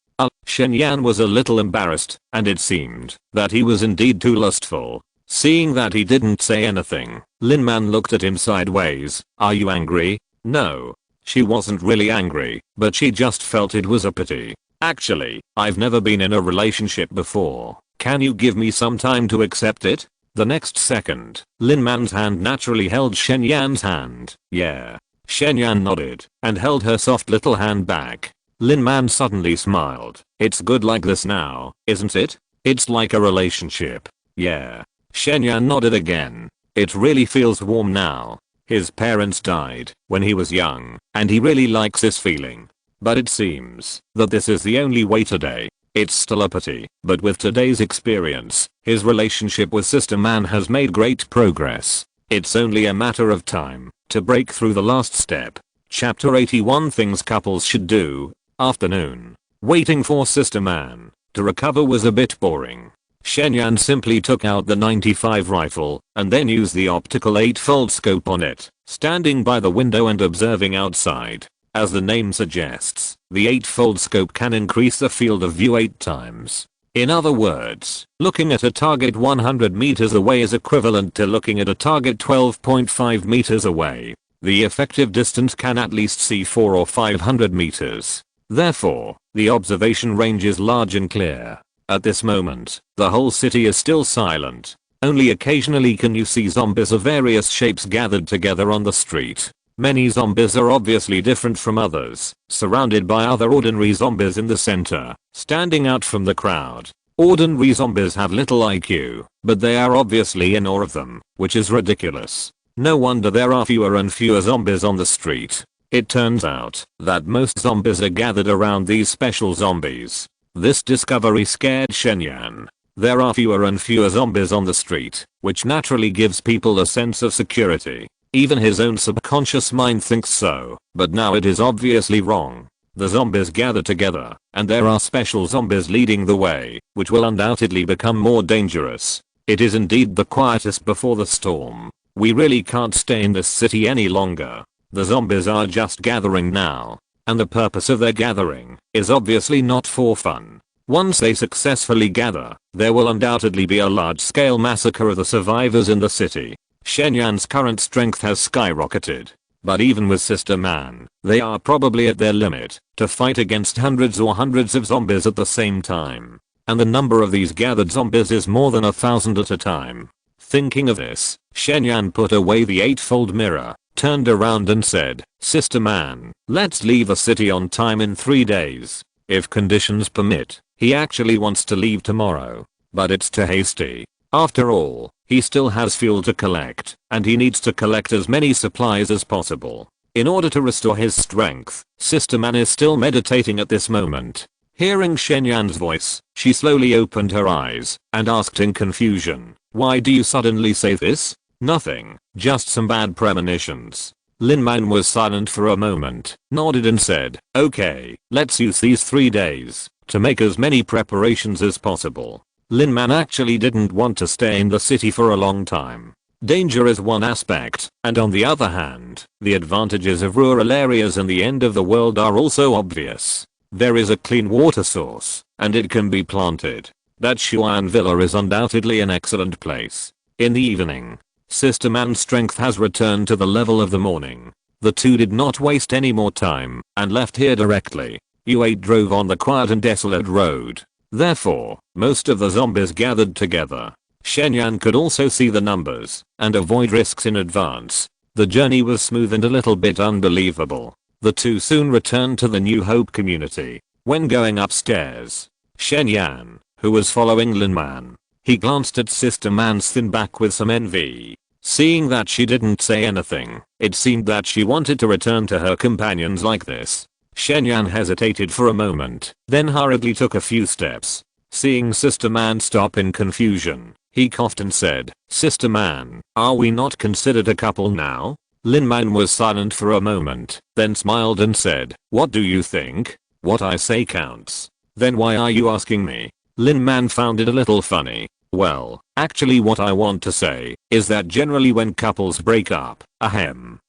Shen Yan was a little embarrassed, and it seemed that he was indeed too lustful. Seeing that he didn't say anything, Lin Man looked at him sideways. Are you angry? No. She wasn't really angry, but she just felt it was a pity. Actually, I've never been in a relationship before. Can you give me some time to accept it? The next second, Lin Man's hand naturally held Shen Yan's hand. Yeah. Shen Yan nodded and held her soft little hand back. Lin Man suddenly smiled. It's good like this now, isn't it? It's like a relationship. Yeah. Shen Yan nodded again. It really feels warm now. His parents died when he was young, and he really likes this feeling. But it seems that this is the only way today. It's still a pity, but with today's experience, his relationship with Sister Man has made great progress. It's only a matter of time to break through the last step. Chapter 81 Things Couples Should Do. Afternoon. Waiting for Sister Man to recover was a bit boring. Shen Yan simply took out the 95 rifle and then used the optical 8-fold scope on it, standing by the window and observing outside. As the name suggests, the 8-fold scope can increase the field of view 8 times. In other words, looking at a target 100 meters away is equivalent to looking at a target 12.5 meters away. The effective distance can at least see 400 or 500 meters. Therefore, the observation range is large and clear. At this moment, the whole city is still silent. Only occasionally can you see zombies of various shapes gathered together on the street. Many zombies are obviously different from others, surrounded by other ordinary zombies in the center, standing out from the crowd. Ordinary zombies have little IQ, but they are obviously in awe of them, which is ridiculous. No wonder there are fewer and fewer zombies on the street. It turns out that most zombies are gathered around these special zombies. This discovery scared Shen Yan. There are fewer and fewer zombies on the street, which naturally gives people a sense of security. Even his own subconscious mind thinks so, but now it is obviously wrong. The zombies gather together, and there are special zombies leading the way, which will undoubtedly become more dangerous. It is indeed the quietest before the storm. We really can't stay in this city any longer. The zombies are just gathering now, and the purpose of their gathering is obviously not for fun. Once they successfully gather, there will undoubtedly be a large-scale massacre of the survivors in the city. Shen Yan's current strength has skyrocketed, but even with Sister Man, they are probably at their limit to fight against hundreds of zombies at the same time. And the number of these gathered zombies is more than 1,000 at a time. Thinking of this, Shen Yan put away the 8-fold mirror, turned around and said, Sister Man, let's leave the city on time in 3 days. If conditions permit, he actually wants to leave tomorrow, but it's too hasty. After all, he still has fuel to collect, and he needs to collect as many supplies as possible. In order to restore his strength, Sister Man is still meditating at this moment. Hearing Shen Yan's voice, she slowly opened her eyes and asked in confusion, why do you suddenly say this? Nothing, just some bad premonitions. Lin Man was silent for a moment, nodded and said, okay, let's use these 3 days to make as many preparations as possible. Lin Man actually didn't want to stay in the city for a long time. Danger is one aspect, and on the other hand, the advantages of rural areas and the end of the world are also obvious. There is a clean water source, and it can be planted. That Xuan Villa is undoubtedly an excellent place. In the evening, Sister Man's strength has returned to the level of the morning. The two did not waste any more time and left here directly. U8 drove on the quiet and desolate road. Therefore, most of the zombies gathered together. Shen Yan could also see the numbers and avoid risks in advance. The journey was smooth and a little bit unbelievable. The two soon returned to the New Hope community. When going upstairs, Shen Yan, who was following Lin Man, he glanced at Sister Man's thin back with some envy. Seeing that she didn't say anything, it seemed that she wanted to return to her companions like this. Shen Yan hesitated for a moment, then hurriedly took a few steps. Seeing Sister Man stop in confusion, he coughed and said, Sister Man, are we not considered a couple now? Lin Man was silent for a moment, then smiled and said, what do you think? What I say counts. Then why are you asking me? Lin Man found it a little funny. Well, actually what I want to say is that generally when couples break up,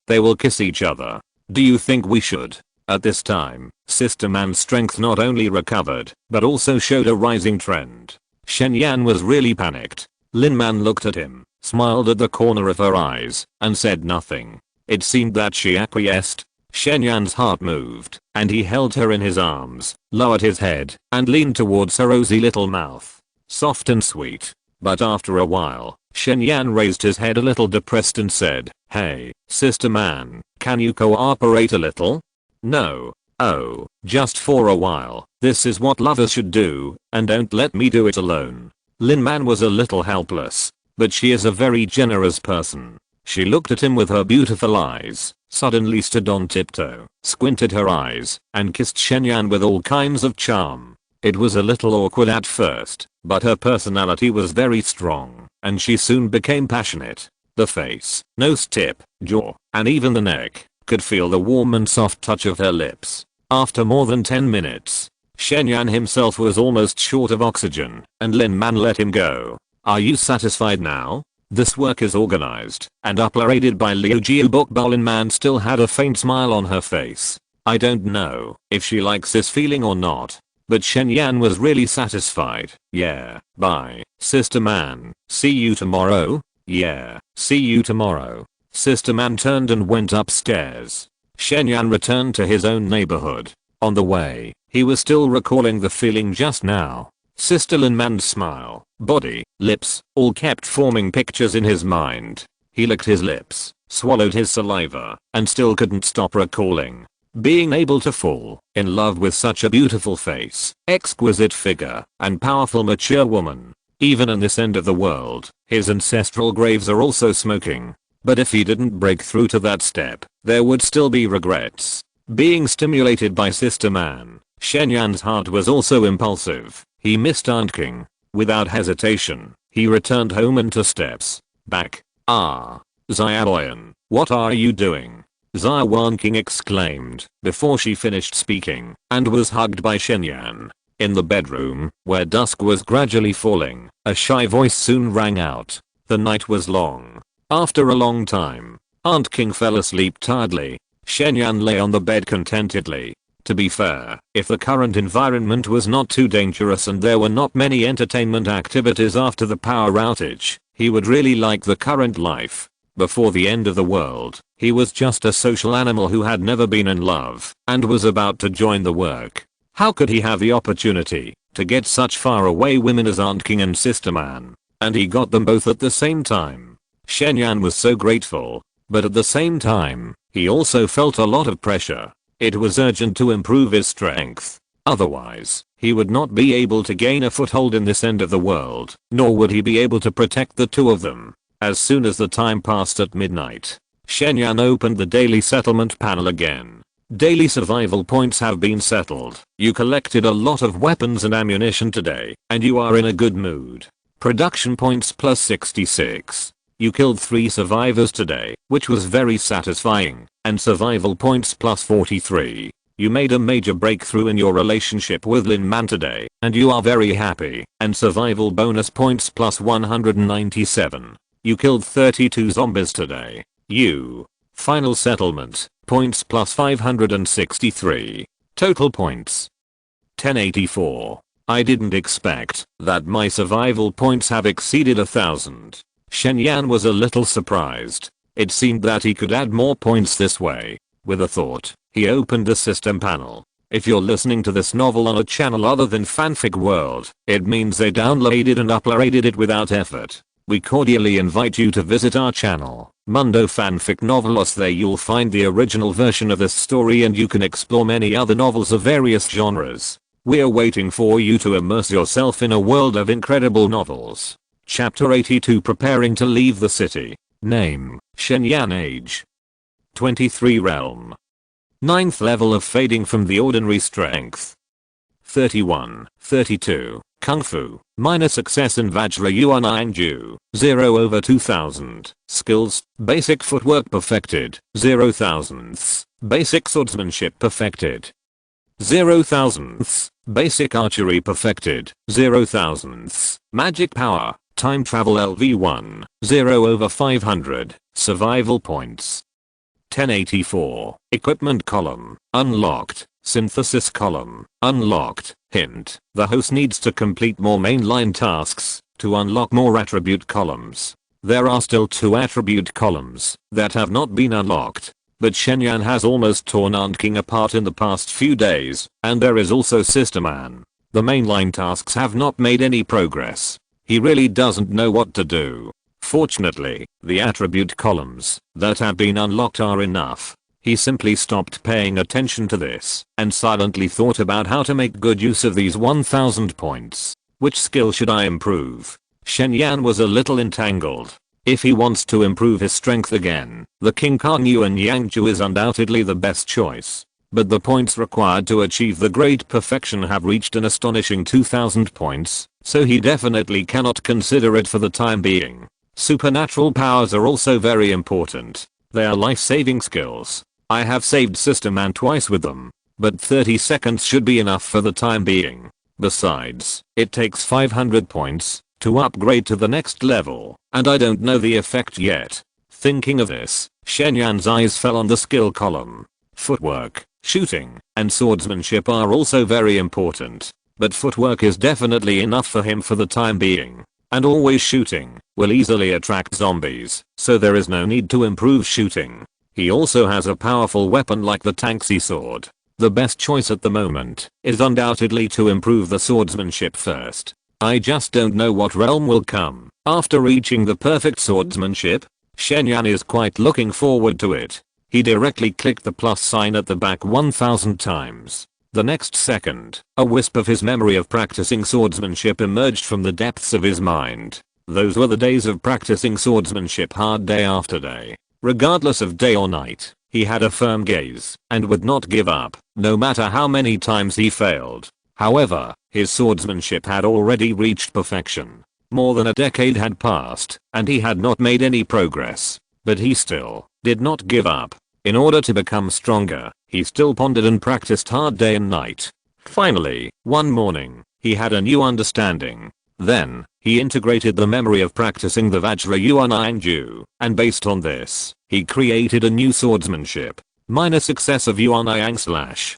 they will kiss each other. Do you think we should? At this time, Sister Man's strength not only recovered, but also showed a rising trend. Shen Yan was really panicked. Lin Man looked at him, smiled at the corner of her eyes, and said nothing. It seemed that she acquiesced. Shen Yan's heart moved, and he held her in his arms, lowered his head, and leaned towards her rosy little mouth. Soft and sweet. But after a while, Shen Yan raised his head a little depressed and said, "Hey, Sister Man, can you cooperate a little?" "No. Oh, just for a while. This is what lovers should do, and don't let me do it alone." Lin Man was a little helpless, but she is a very generous person. She looked at him with her beautiful eyes, suddenly stood on tiptoe, squinted her eyes, and kissed Shen Yan with all kinds of charm. It was a little awkward at first, but her personality was very strong, and she soon became passionate. The face, nose tip, jaw, and even the neck could feel the warm and soft touch of her lips. After more than 10 minutes, Shen Yan himself was almost short of oxygen, and Lin Man let him go. "Are you satisfied now?" This work is organized and uploaded by Liu Jiu Bokbao. Lin Man still had a faint smile on her face. I don't know if she likes this feeling or not, but Shen Yan was really satisfied. "Yeah, bye, Sister Man. See you tomorrow." "Yeah, see you tomorrow." Sister Man turned and went upstairs. Shen Yan returned to his own neighborhood. On the way, he was still recalling the feeling just now. Sister Lin Man's smile, body, lips, all kept forming pictures in his mind. He licked his lips, swallowed his saliva, and still couldn't stop recalling being able to fall in love with such a beautiful face, exquisite figure, and powerful mature woman. Even in this end of the world, his ancestral graves are also smoking. But if he didn't break through to that step, there would still be regrets. Being stimulated by Sister Man, Shen Yan's heart was also impulsive. He missed Aunt King. Without hesitation, he returned home and 2 steps back. "Ah, Xia Wanqing, what are you doing?" Xia Wanqing exclaimed before she finished speaking, and was hugged by Shen Yan. In the bedroom, where dusk was gradually falling, a shy voice soon rang out. The night was long. After a long time, Aunt King fell asleep tiredly. Shen Yan lay on the bed contentedly. To be fair, if the current environment was not too dangerous and there were not many entertainment activities after the power outage, he would really like the current life. Before the end of the world, he was just a social animal who had never been in love and was about to join the work. How could he have the opportunity to get such far away women as Aunt King and Sister Man? And he got them both at the same time. Shen Yan was so grateful, but at the same time, he also felt a lot of pressure. It was urgent to improve his strength. Otherwise, he would not be able to gain a foothold in this end of the world, nor would he be able to protect the 2 of them. As soon as the time passed at midnight, Shen Yan opened the daily settlement panel again. Daily survival points have been settled. You collected a lot of weapons and ammunition today, and you are in a good mood. Production points plus 66. You killed 3 survivors today, which was very satisfying, and survival points plus 43. You made a major breakthrough in your relationship with Lin Man today, and you are very happy, and survival bonus points plus 197. You killed 32 zombies today. You. Final settlement, points plus 563. Total points 1084. I didn't expect that my survival points have exceeded 1000. Shen Yan was a little surprised. It seemed that he could add more points this way. With a thought, he opened the system panel. If you're listening to this novel on a channel other than Fanfic World, it means they downloaded and uploaded it without effort. We cordially invite you to visit our channel, Mundo Fanfic Novelos. There you'll find the original version of this story and you can explore many other novels of various genres. We're waiting for you to immerse yourself in a world of incredible novels. Chapter 82, Preparing to Leave the City. Name, Shen Yan. Age, 23. Realm, 9th level of fading from the ordinary. Strength, 31, 32. Kung Fu, minor success in Vajra Yuan Ju, 0/2000. Skills, basic footwork perfected, 0 thousandths. Basic swordsmanship perfected, 0 thousandths. Basic archery perfected, 0 thousandths. Magic power, time travel LV1, 0 over 500, survival points. 1084, equipment column, unlocked, synthesis column, unlocked. Hint, the host needs to complete more mainline tasks to unlock more attribute columns. There are still 2 attribute columns that have not been unlocked. But Shen has almost torn Wanqing apart in the past few days, and there is also Sister Man. The mainline tasks have not made any progress. He really doesn't know what to do. Fortunately, the attribute columns that have been unlocked are enough. He simply stopped paying attention to this and silently thought about how to make good use of these 1000 points. Which skill should I improve? Shen was a little entangled. If he wants to improve his strength again, the King Khan Yuan Yangju is undoubtedly the best choice. But the points required to achieve the great perfection have reached an astonishing 2000 points, so he definitely cannot consider it for the time being. Supernatural powers are also very important. They are life-saving skills. I have saved Sister Man twice with them, but 30 seconds should be enough for the time being. Besides, it takes 500 points to upgrade to the next level, and I don't know the effect yet. Thinking of this, Shenyan's eyes fell on the skill column. Footwork, shooting, and swordsmanship are also very important, but footwork is definitely enough for him for the time being. And always shooting will easily attract zombies, so there is no need to improve shooting. He also has a powerful weapon like the Taxi sword. The best choice at the moment is undoubtedly to improve the swordsmanship first. I just don't know what realm will come after reaching the perfect swordsmanship. Shenyan is quite looking forward to it. He directly clicked the plus sign at the back 1000 times. The next second, a wisp of his memory of practicing swordsmanship emerged from the depths of his mind. Those were the days of practicing swordsmanship hard day after day. Regardless of day or night, he had a firm gaze and would not give up, no matter how many times he failed. However, his swordsmanship had already reached perfection. More than a decade had passed, and he had not made any progress. But he still did not give up. In order to become stronger, he still pondered and practiced hard day and night. Finally, one morning, he had a new understanding. Then, he integrated the memory of practicing the Vajra Yuan Yangju, and based on this, he created a new swordsmanship. Minor success of Yuan Yang slash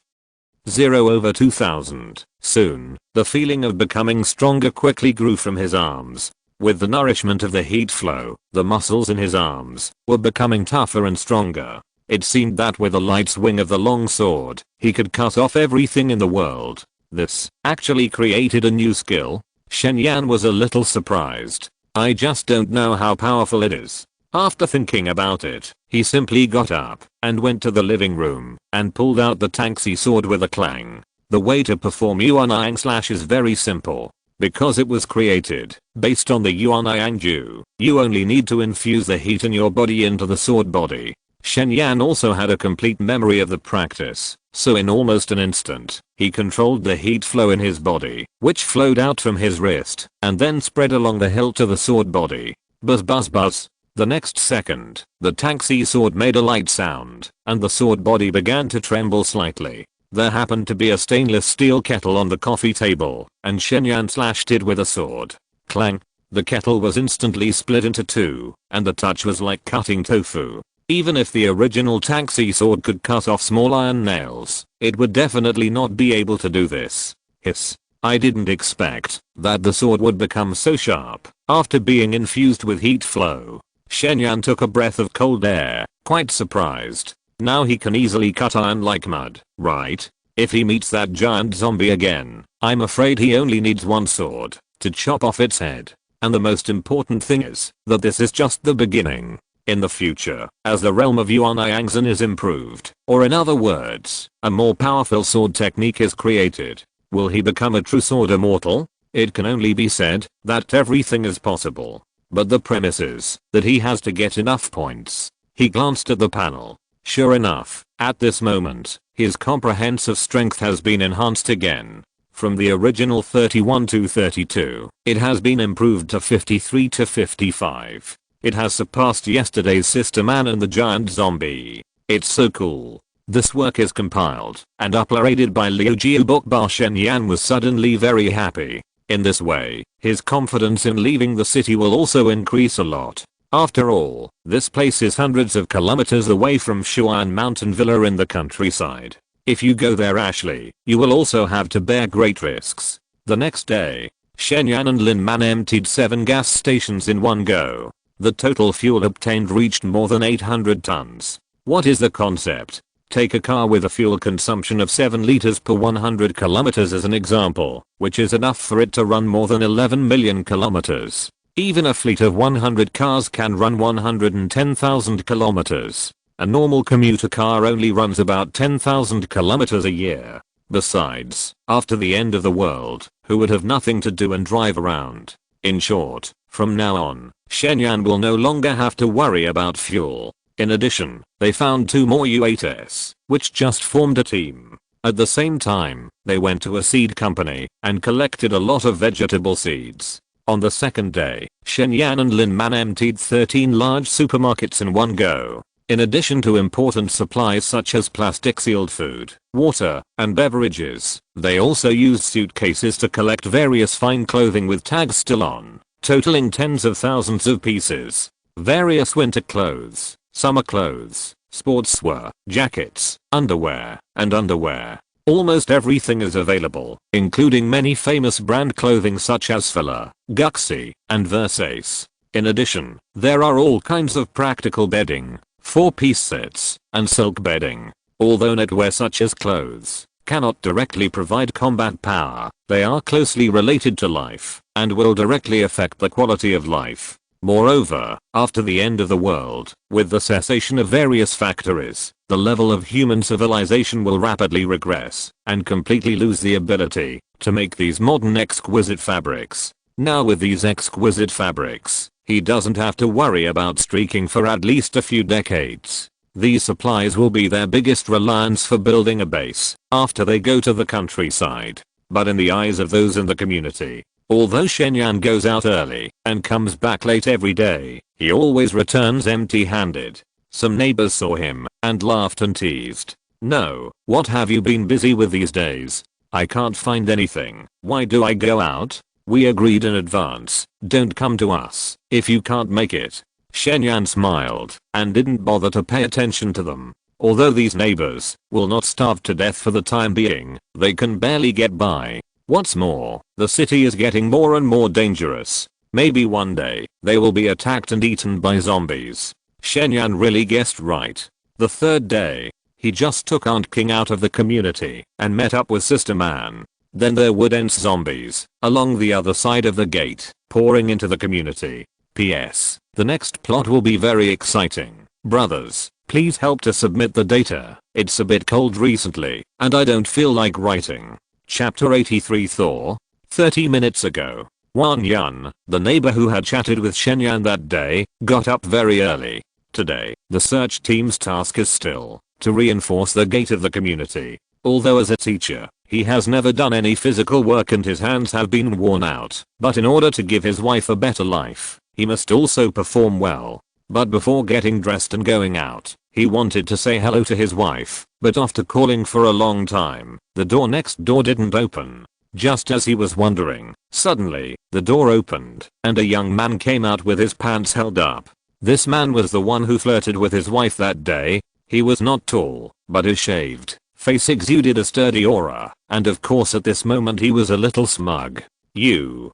0 over 2000. Soon, the feeling of becoming stronger quickly grew from his arms. With the nourishment of the heat flow, the muscles in his arms were becoming tougher and stronger. It seemed that with a light swing of the long sword, he could cut off everything in the world. This actually created a new skill. Shenyan was a little surprised. I just don't know how powerful it is. After thinking about it, he simply got up and went to the living room and pulled out the Taxi sword with a clang. The way to perform Yuan Yang slash is very simple. Because it was created based on the Yuan Yangju, you only need to infuse the heat in your body into the sword body. Shenyan also had a complete memory of the practice, so in almost an instant, he controlled the heat flow in his body, which flowed out from his wrist and then spread along the hilt to the sword body. Buzz buzz buzz. The next second, the Taxi sword made a light sound, and the sword body began to tremble slightly. There happened to be a stainless steel kettle on the coffee table, and Shenyan slashed it with a sword. Clang! The kettle was instantly split into two, and the touch was like cutting tofu. Even if the original Taxi sword could cut off small iron nails, it would definitely not be able to do this. Hiss. I didn't expect that the sword would become so sharp after being infused with heat flow. Shenyan took a breath of cold air, quite surprised. Now he can easily cut iron like mud, right? If he meets that giant zombie again, I'm afraid he only needs one sword to chop off its head. And the most important thing is that this is just the beginning. In the future, as the realm of Yuan Yangzhen is improved, or in other words, a more powerful sword technique is created, will he become a true sword immortal? It can only be said that everything is possible. But the premise is that he has to get enough points. He glanced at the panel. Sure enough, at this moment, his comprehensive strength has been enhanced again. From the original 31 to 32, it has been improved to 53 to 55. It has surpassed yesterday's Sister Man and the giant zombie. It's so cool. This work is compiled and uploaded by Liu Jiu. Shen Yan was suddenly very happy. In this way, his confidence in leaving the city will also increase a lot. After all, this place is hundreds of kilometers away from Shuan Mountain Villa in the countryside. If you go there Ashley, you will also have to bear great risks. The next day, Shen Yan and Lin Man emptied 7 gas stations in one go. The total fuel obtained reached more than 800 tons. What is the concept? Take a car with a fuel consumption of 7 liters per 100 kilometers as an example, which is enough for it to run more than 11 million kilometers. Even a fleet of 100 cars can run 110,000 kilometers. A normal commuter car only runs about 10,000 kilometers a year. Besides, after the end of the world, who would have nothing to do and drive around? In short, from now on, Shen Yan will no longer have to worry about fuel. In addition, they found 2 more U8s, which just formed a team. At the same time, they went to a seed company and collected a lot of vegetable seeds. On the second day, Shen Yan and Lin Man emptied 13 large supermarkets in one go. In addition to important supplies such as plastic sealed food, water, and beverages, they also used suitcases to collect various fine clothing with tags still on, totaling tens of thousands of pieces. Various winter clothes, summer clothes, sportswear, jackets, underwear, and underwear. Almost everything is available, including many famous brand clothing such as Fila, Guxi, and Versace. In addition, there are all kinds of practical bedding, 4-piece sets, and silk bedding. Although knitwear such as clothes cannot directly provide combat power, they are closely related to life and will directly affect the quality of life. Moreover, after the end of the world, with the cessation of various factories, the level of human civilization will rapidly regress and completely lose the ability to make these modern exquisite fabrics. Now with these exquisite fabrics, he doesn't have to worry about streaking for at least a few decades. These supplies will be their biggest reliance for building a base after they go to the countryside. But in the eyes of those in the community, although Shen Yan goes out early and comes back late every day, he always returns empty-handed. Some neighbors saw him and laughed and teased. "No, what have you been busy with these days? I can't find anything. Why do I go out?" We agreed in advance, don't come to us if you can't make it. Shen Yan smiled and didn't bother to pay attention to them. Although these neighbors will not starve to death for the time being, they can barely get by. What's more, the city is getting more and more dangerous. Maybe one day, they will be attacked and eaten by zombies. Shen Yan really guessed right. The third day, he just took Aunt King out of the community and met up with Sister Man. Then there were dense zombies along the other side of the gate, pouring into the community. P.S. The next plot will be very exciting. Brothers, please help to submit the data. It's a bit cold recently, and I don't feel like writing. Chapter 83 Thor. 30 minutes ago, Wang Yun, the neighbor who had chatted with Shen Yan that day, got up very early. Today, the search team's task is still to reinforce the gate of the community. Although as a teacher, he has never done any physical work and his hands have been worn out. But in order to give his wife a better life, he must also perform well. But before getting dressed and going out, he wanted to say hello to his wife. But after calling for a long time, the door next door didn't open. Just as he was wondering, suddenly, the door opened, and a young man came out with his pants held up. This man was the one who flirted with his wife that day. He was not tall, but his shaved face exuded a sturdy aura, and of course at this moment he was a little smug. You.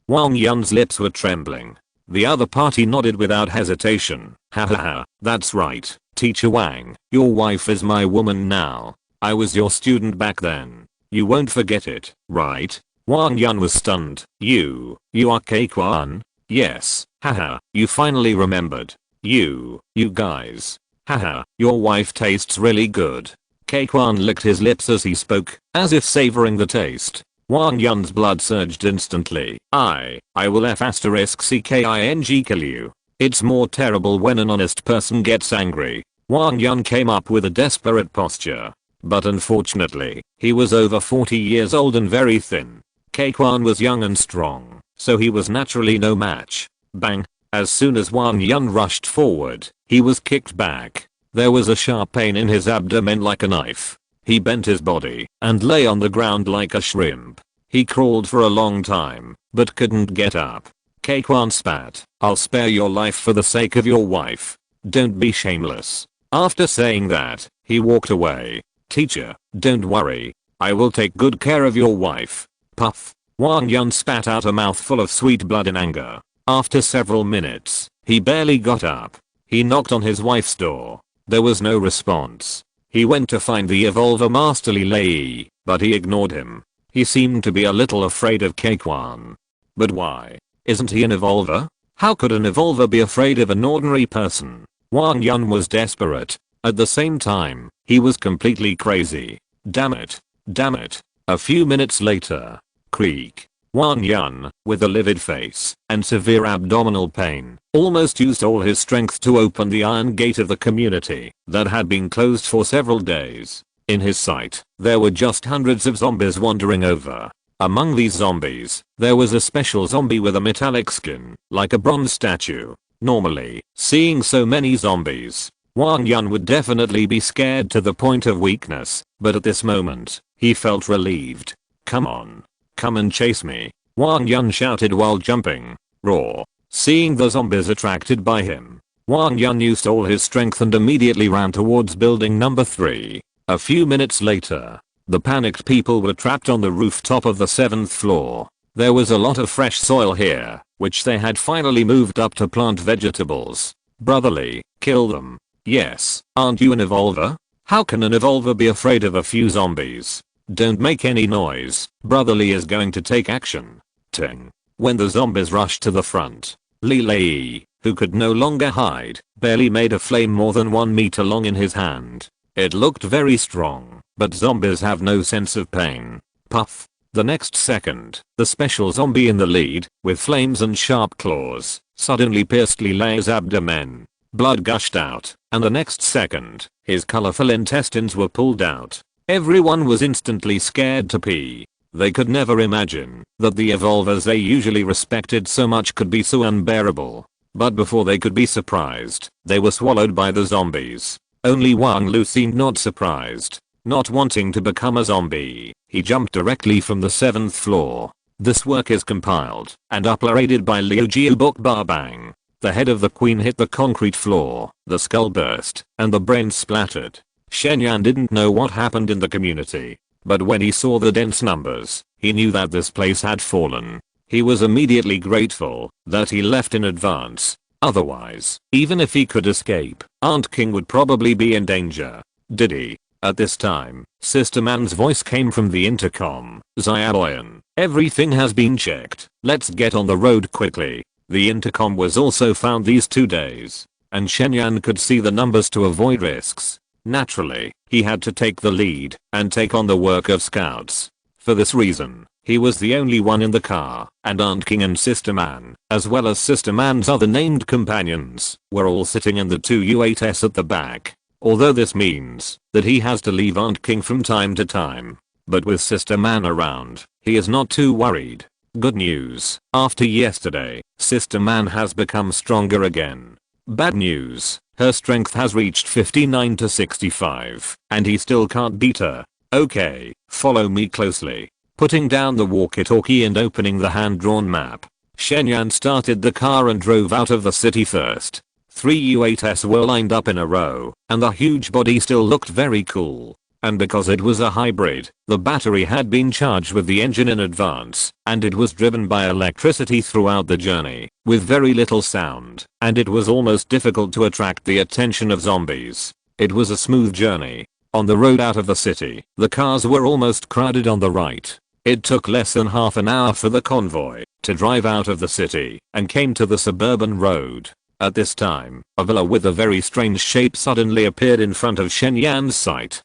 Wang Yun's lips were trembling. The other party nodded without hesitation. Hahaha, that's right, Teacher Wang, your wife is my woman now. I was your student back then. You won't forget it, right? Wang Yun was stunned. You are K-Kwan? Yes, haha, you finally remembered. You guys. Haha, your wife tastes really good. K-Kwan licked his lips as he spoke, as if savoring the taste. Wang Yun's blood surged instantly. I will F***ing kill you. It's more terrible when an honest person gets angry. Wang Yun came up with a desperate posture. But unfortunately, he was over 40 years old and very thin. K-Kwan was young and strong, so he was naturally no match. Bang! As soon as Wang Yun rushed forward, he was kicked back. There was a sharp pain in his abdomen like a knife. He bent his body and lay on the ground like a shrimp. He crawled for a long time, but couldn't get up. Kwan spat, "I'll spare your life for the sake of your wife. Don't be shameless." After saying that, he walked away. "Teacher, don't worry. I will take good care of your wife." Puff. Wang Yun spat out a mouthful of sweet blood in anger. After several minutes, he barely got up. He knocked on his wife's door. There was no response. He went to find the Evolver Master Li Lei, but he ignored him. He seemed to be a little afraid of Kwan. But why? Isn't he an Evolver? How could an Evolver be afraid of an ordinary person? Wang Yun was desperate. At the same time, he was completely crazy. Damn it. Damn it. A few minutes later. Creak. Wang Yun, with a livid face and severe abdominal pain, almost used all his strength to open the iron gate of the community that had been closed for several days. In his sight, there were just hundreds of zombies wandering over. Among these zombies, there was a special zombie with a metallic skin, like a bronze statue. Normally, seeing so many zombies, Wang Yun would definitely be scared to the point of weakness, but at this moment, he felt relieved. "Come on. Come and chase me," Wang Yun shouted while jumping. Roar. Seeing the zombies attracted by him, Wang Yun used all his strength and immediately ran towards building number 3. A few minutes later, the panicked people were trapped on the rooftop of the 7th floor. There was a lot of fresh soil here, which they had finally moved up to plant vegetables. "Brotherly, kill them." "Yes, aren't you an Evolver? How can an Evolver be afraid of a few zombies?" "Don't make any noise, Brotherly is going to take action." Ting. When the zombies rushed to the front, Li Lei, who could no longer hide, barely made a flame more than 1 meter long in his hand. It looked very strong, but zombies have no sense of pain. Puff. The next second, the special zombie in the lead, with flames and sharp claws, suddenly pierced Li Lei's abdomen. Blood gushed out, and the next second, his colorful intestines were pulled out. Everyone was instantly scared to pee. They could never imagine that the Evolvers they usually respected so much could be so unbearable. But before they could be surprised, they were swallowed by the zombies. Only Wang Lu seemed not surprised. Not wanting to become a zombie, he jumped directly from the 7th floor. This work is compiled and uploaded by Liu Jiu Bok Bar Bang. The head of the queen hit the concrete floor, the skull burst, and the brains splattered. Shen Yan didn't know what happened in the community, but when he saw the dense numbers, he knew that this place had fallen. He was immediately grateful that he left in advance. Otherwise, even if he could escape, Aunt King would probably be in danger. Did he? At this time, Sister Man's voice came from the intercom. "Xia Wanqing, everything has been checked. Let's get on the road quickly." The intercom was also found these 2 days, and Shen Yan could see the numbers to avoid risks. Naturally, he had to take the lead and take on the work of scouts. For this reason, he was the only one in the car, and Aunt King and Sister Man, as well as Sister Man's other named companions, were all sitting in the 2 U8s at the back. Although this means that he has to leave Aunt King from time to time. But with Sister Man around, he is not too worried. Good news, after yesterday, Sister Man has become stronger again. Bad news, her strength has reached 59 to 65, and he still can't beat her. "Okay, follow me closely." Putting down the walkie-talkie and opening the hand-drawn map, Shen Yan started the car and drove out of the city first. 3 U8s were lined up in a row, and the huge body still looked very cool. And because it was a hybrid, the battery had been charged with the engine in advance, and it was driven by electricity throughout the journey, with very little sound, and it was almost difficult to attract the attention of zombies. It was a smooth journey. On the road out of the city, the cars were almost crowded on the right. It took less than half an hour for the convoy to drive out of the city and came to the suburban road. At this time, a villa with a very strange shape suddenly appeared in front of Shen Yan's sight.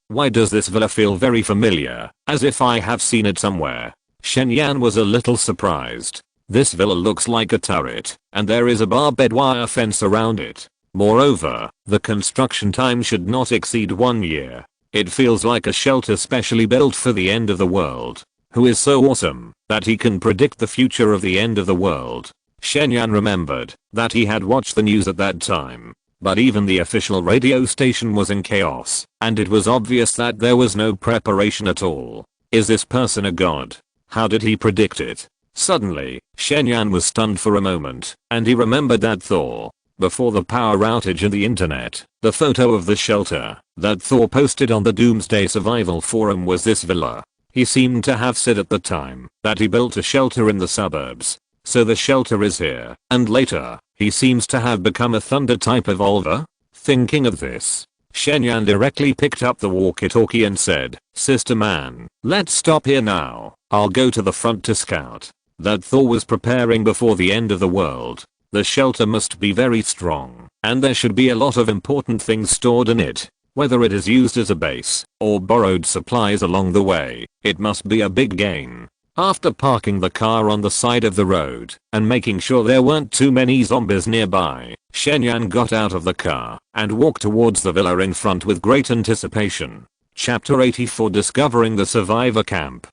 Why does this villa feel very familiar, as if I have seen it somewhere? Shen Yan was a little surprised. This villa looks like a turret, and there is a barbed wire fence around it. Moreover, the construction time should not exceed 1 year. It feels like a shelter specially built for the end of the world. Who is so awesome that he can predict the future of the end of the world? Shen Yan remembered that he had watched the news at that time. but even the official radio station was in chaos, and it was obvious that there was no preparation at all. Is this person a god? How did he predict it? Suddenly, Shen Yan was stunned for a moment, and he remembered that before the power outage and the internet, the photo of the shelter that Thor posted on the Doomsday Survival Forum was this villa. He seemed to have said at the time that he built a shelter in the suburbs. So the shelter is here, and later, he seems to have become a thunder type evolver? Thinking of this, Shen Yan directly picked up the walkie-talkie and said, "Sister man, let's stop here now. I'll go to the front to scout." That Thor was preparing before the end of the world. The shelter must be very strong, and there should be a lot of important things stored in it. Whether it is used as a base, or borrowed supplies along the way, it must be a big gain. After parking the car on the side of the road, and making sure there weren't too many zombies nearby, Shen Yan got out of the car, and walked towards the villa in front with great anticipation. Chapter 84 Discovering the Survivor Camp.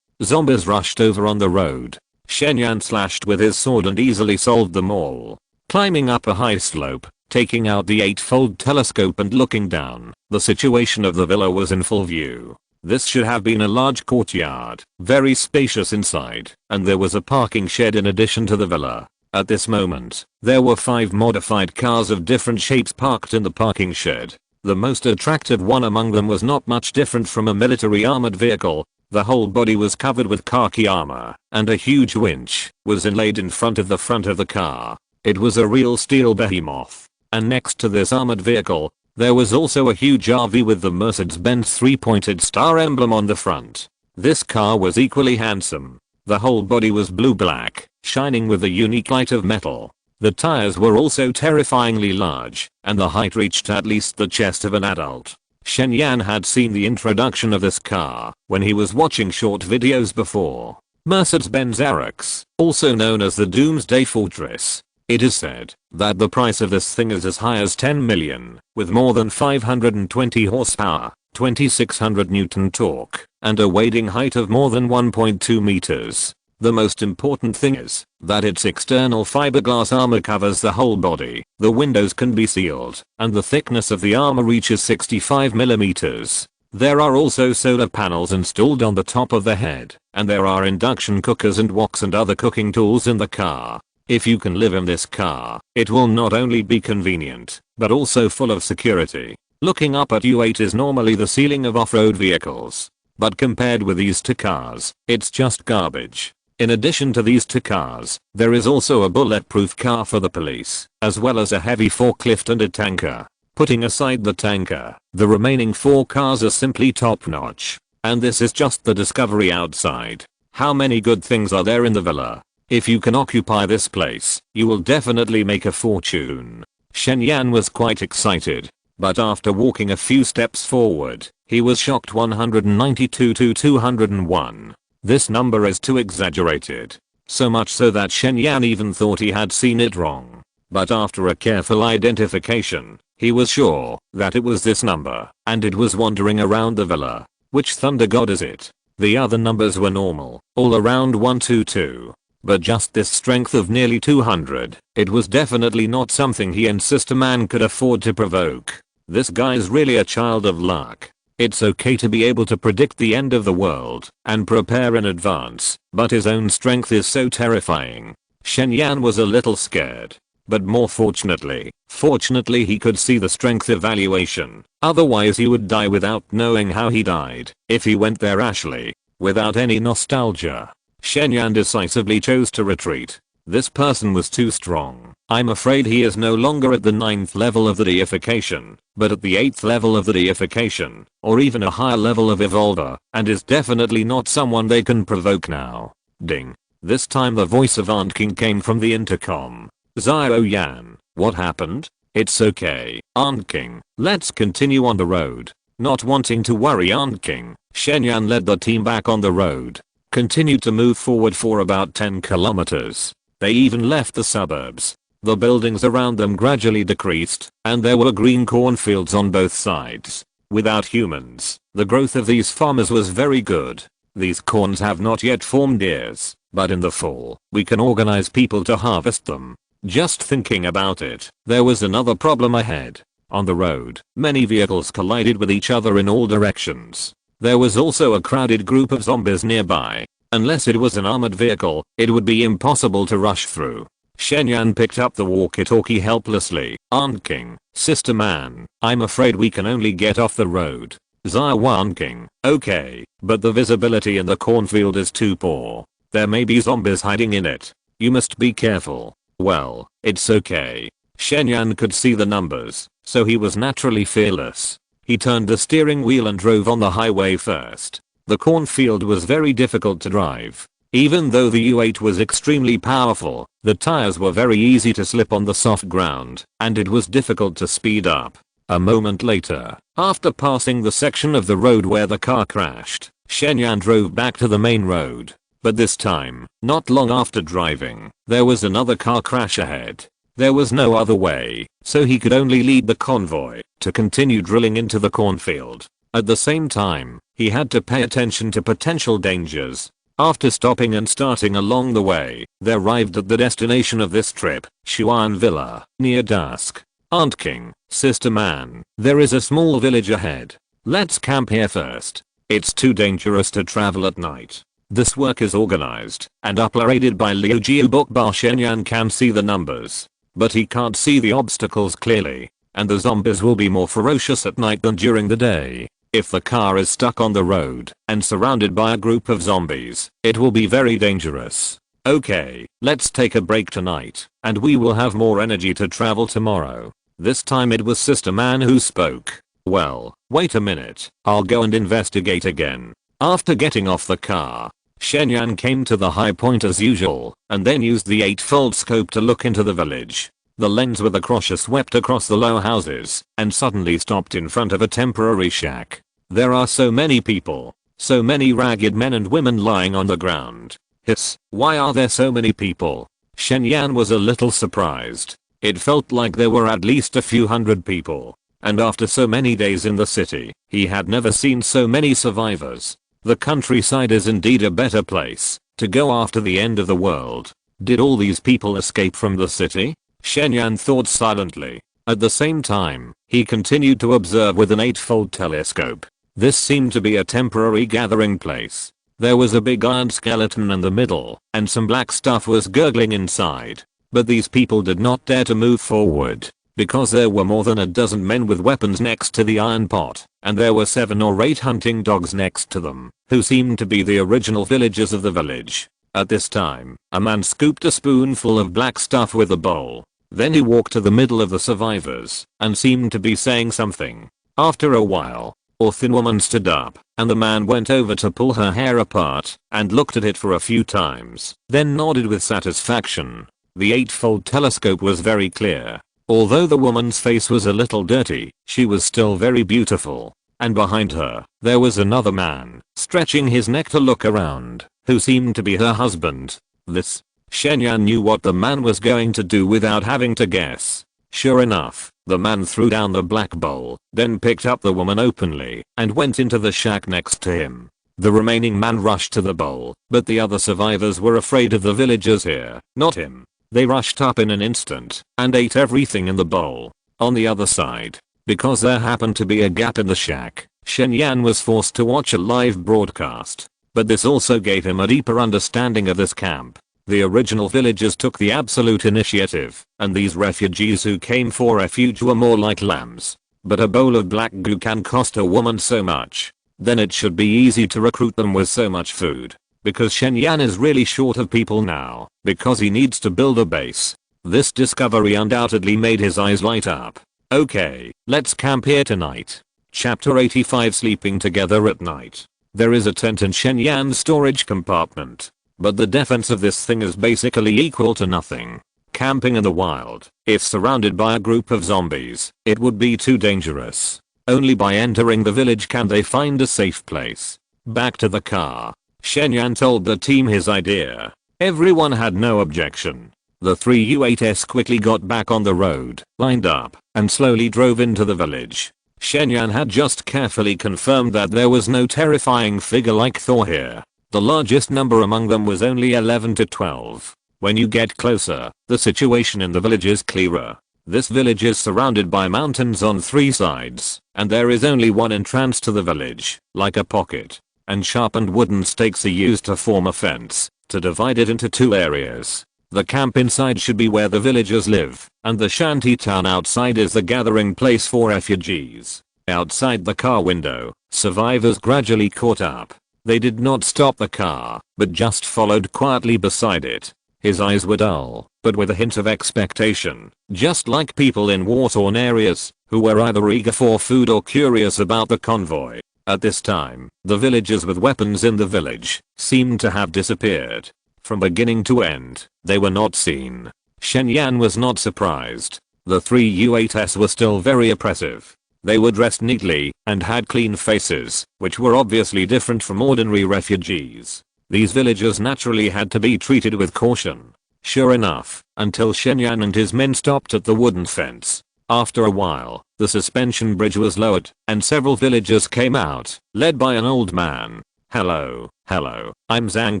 Zombies rushed over on the road. Shen Yan slashed with his sword and easily solved them all. Climbing up a high slope, taking out the 8-fold telescope and looking down, the situation of the villa was in full view. This should have been a large courtyard, very spacious inside, and there was a parking shed in addition to the villa. At this moment, there were 5 modified cars of different shapes parked in the parking shed. The most attractive one among them was not much different from a military armored vehicle. The whole body was covered with khaki armor, and a huge winch was inlaid in front of the car. It was a real steel behemoth. And next to this armored vehicle, there was also a huge RV with the Mercedes-Benz 3-pointed star emblem on the front. This car was equally handsome. The whole body was blue-black, shining with a unique light of metal. The tires were also terrifyingly large, and the height reached at least the chest of an adult. Shen Yan had seen the introduction of this car when he was watching short videos before. Mercedes-Benz erupts, also known as the Doomsday Fortress. It is said that the price of this thing is as high as 10 million, with more than 520 horsepower, 2600 Newton torque, and a wading height of more than 1.2 meters. The most important thing is that its external fiberglass armor covers the whole body, the windows can be sealed, and the thickness of the armor reaches 65 millimeters. There are also solar panels installed on the top of the head, and there are induction cookers and woks and other cooking tools in the car. If you can live in this car, it will not only be convenient, but also full of security. Looking up at U8 is normally the ceiling of off-road vehicles. But compared with these 2 cars, it's just garbage. In addition to these 2 cars, there is also a bulletproof car for the police, as well as a heavy forklift and a tanker. Putting aside the tanker, the remaining 4 cars are simply top-notch. And this is just the discovery outside. How many good things are there in the villa? If you can occupy this place, you will definitely make a fortune. Shen Yan was quite excited, but after walking a few steps forward, he was shocked. 192 to 201. This number is too exaggerated. So much so that Shen Yan even thought he had seen it wrong. But after a careful identification, he was sure that it was this number, and it was wandering around the villa. Which thunder god is it? The other numbers were normal, all around 122. But just this strength of nearly 200, it was definitely not something he and Sister Man could afford to provoke. This guy's really a child of luck. It's okay to be able to predict the end of the world and prepare in advance, but his own strength is so terrifying. Shen Yan was a little scared. But more fortunately he could see the strength evaluation. Otherwise he would die without knowing how he died if he went there rashly, without any nostalgia. Shen Yan decisively chose to retreat. This person was too strong. I'm afraid he is no longer at the 9th level of the deification, but at the 8th level of the deification, or even a higher level of evolver, and is definitely not someone they can provoke now. Ding. This time the voice of Aunt King came from the intercom. Xia Yan, what happened? It's okay, Aunt King, let's continue on the road. Not wanting to worry Aunt King, Shen Yan led the team back on the road. Continued to move forward for about 10 kilometers. They even left the suburbs. The buildings around them gradually decreased, and there were green cornfields on both sides. Without humans, the growth of these farmers was very good. These corns have not yet formed ears, but in the fall, we can organize people to harvest them. Just thinking about it, there was another problem ahead. On the road, many vehicles collided with each other in all directions. There was also a crowded group of zombies nearby. Unless it was an armored vehicle, it would be impossible to rush through. Shen picked up the walkie-talkie helplessly. Aunt King, Sister Man, I'm afraid we can only get off the road. Xia Wanqing, okay, but the visibility in the cornfield is too poor. There may be zombies hiding in it. You must be careful. Well, it's okay. Shen could see the numbers, so he was naturally fearless. He turned the steering wheel and drove on the highway first. The cornfield was very difficult to drive. Even though the U8 was extremely powerful, the tires were very easy to slip on the soft ground, and it was difficult to speed up. A moment later, after passing the section of the road where the car crashed, Shen drove back to the main road. But this time, not long after driving, there was another car crash ahead. There was no other way, so he could only lead the convoy to continue drilling into the cornfield. At the same time, he had to pay attention to potential dangers. After stopping and starting along the way, they arrived at the destination of this trip, Xuan Villa, near dusk. Aunt King, Sister Man, there is a small village ahead. Let's camp here first. It's too dangerous to travel at night. This work is organized and operated by Liu Jiu. Shen can see the numbers, but he can't see the obstacles clearly, and the zombies will be more ferocious at night than during the day. If the car is stuck on the road and surrounded by a group of zombies, it will be very dangerous. Okay, let's take a break tonight, and we will have more energy to travel tomorrow. This time it was Sister Man who spoke. Well, wait a minute, I'll go and investigate again. After getting off the car, Shen came to the high point as usual, and then used the 8-fold scope to look into the village. The lens with a crusher swept across the low houses, and suddenly stopped in front of a temporary shack. There are so many people, so many ragged men and women lying on the ground. Hiss, why are there so many people? Shen was a little surprised. It felt like there were at least a few hundred people, and after so many days in the city, he had never seen so many survivors. The countryside is indeed a better place to go after the end of the world. Did all these people escape from the city? Shen thought silently. At the same time, he continued to observe with an 8-fold telescope. This seemed to be a temporary gathering place. There was a big iron skeleton in the middle, and some black stuff was gurgling inside. But these people did not dare to move forward, because there were more than a dozen men with weapons next to the iron pot, and there were 7 or 8 hunting dogs next to them, who seemed to be the original villagers of the village. At this time, a man scooped a spoonful of black stuff with a bowl. Then he walked to the middle of the survivors, and seemed to be saying something. After a while, a thin woman stood up, and the man went over to pull her hair apart, and looked at it for a few times, then nodded with satisfaction. The 8-fold telescope was very clear. Although the woman's face was a little dirty, she was still very beautiful. And behind her, there was another man, stretching his neck to look around, who seemed to be her husband. This, Shen knew what the man was going to do without having to guess. Sure enough, the man threw down the black bowl, then picked up the woman openly, and went into the shack next to him. The remaining man rushed to the bowl, but the other survivors were afraid of the villagers here, not him. They rushed up in an instant, and ate everything in the bowl. On the other side, because there happened to be a gap in the shack, Shen was forced to watch a live broadcast. But this also gave him a deeper understanding of this camp. The original villagers took the absolute initiative, and these refugees who came for refuge were more like lambs. But a bowl of black goo can cost a woman so much. Then it should be easy to recruit them with so much food. Because Shen is really short of people now, because he needs to build a base. This discovery undoubtedly made his eyes light up. Okay, let's camp here tonight. Chapter 85 Sleeping Together at Night. There is a tent in Shen storage compartment. But the defense of this thing is basically equal to nothing. Camping in the wild, if surrounded by a group of zombies, it would be too dangerous. Only by entering the village can they find a safe place. Back to the car. Shen told the team his idea. Everyone had no objection. The 3 U8s quickly got back on the road, lined up, and slowly drove into the village. Shen had just carefully confirmed that there was no terrifying figure like Thor here. The largest number among them was only 11 to 12. When you get closer, the situation in the village is clearer. This village is surrounded by mountains on 3 sides, and there is only one entrance to the village, like a pocket. And sharpened wooden stakes are used to form a fence, to divide it into 2 areas. The camp inside should be where the villagers live, and the shanty town outside is the gathering place for refugees. Outside the car window, survivors gradually caught up. They did not stop the car, but just followed quietly beside it. His eyes were dull, but with a hint of expectation, just like people in war-torn areas, who were either eager for food or curious about the convoy. At this time, the villagers with weapons in the village seemed to have disappeared. From beginning to end, they were not seen. Shen Yan was not surprised. The 3 U-8s were still very oppressive. They were dressed neatly and had clean faces, which were obviously different from ordinary refugees. These villagers naturally had to be treated with caution. Sure enough, until Shen Yan and his men stopped at the wooden fence. After a while, the suspension bridge was lowered, and several villagers came out, led by an old man. Hello, I'm Xia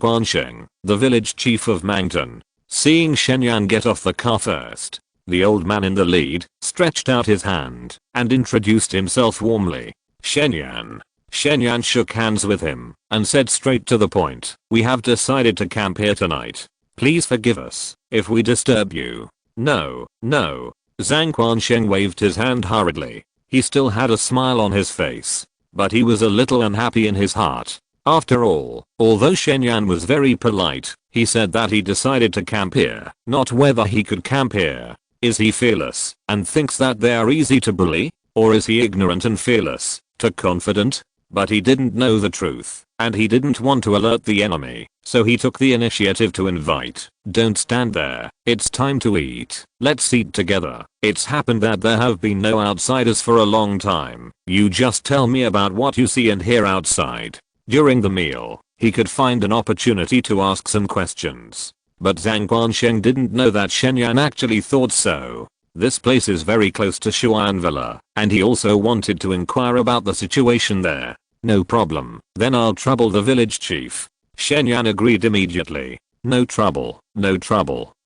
Wanqing, the village chief of Mangtan. Seeing Shen Yan get off the car first, the old man in the lead stretched out his hand and introduced himself warmly. Shen Yan. Shen Yan shook hands with him and said straight to the point, "We have decided to camp here tonight. Please forgive us if we disturb you." No. Xia Wanqing waved his hand hurriedly. He still had a smile on his face, but he was a little unhappy in his heart. After all, although Shen Yan was very polite, he said that he decided to camp here, not whether he could camp here. Is he fearless and thinks that they are easy to bully? Or is he ignorant and fearless, too confident? But he didn't know the truth, and he didn't want to alert the enemy, so he took the initiative to invite. Don't stand there, it's time to eat. Let's eat together. It's happened that there have been no outsiders for a long time. You just tell me about what you see and hear outside. During the meal, he could find an opportunity to ask some questions. But Xia Wanqing didn't know that Shen Yan actually thought so. This place is very close to Xuan Villa, and he also wanted to inquire about the situation there. No problem, then I'll trouble the village chief. Shen Yan agreed immediately. No trouble,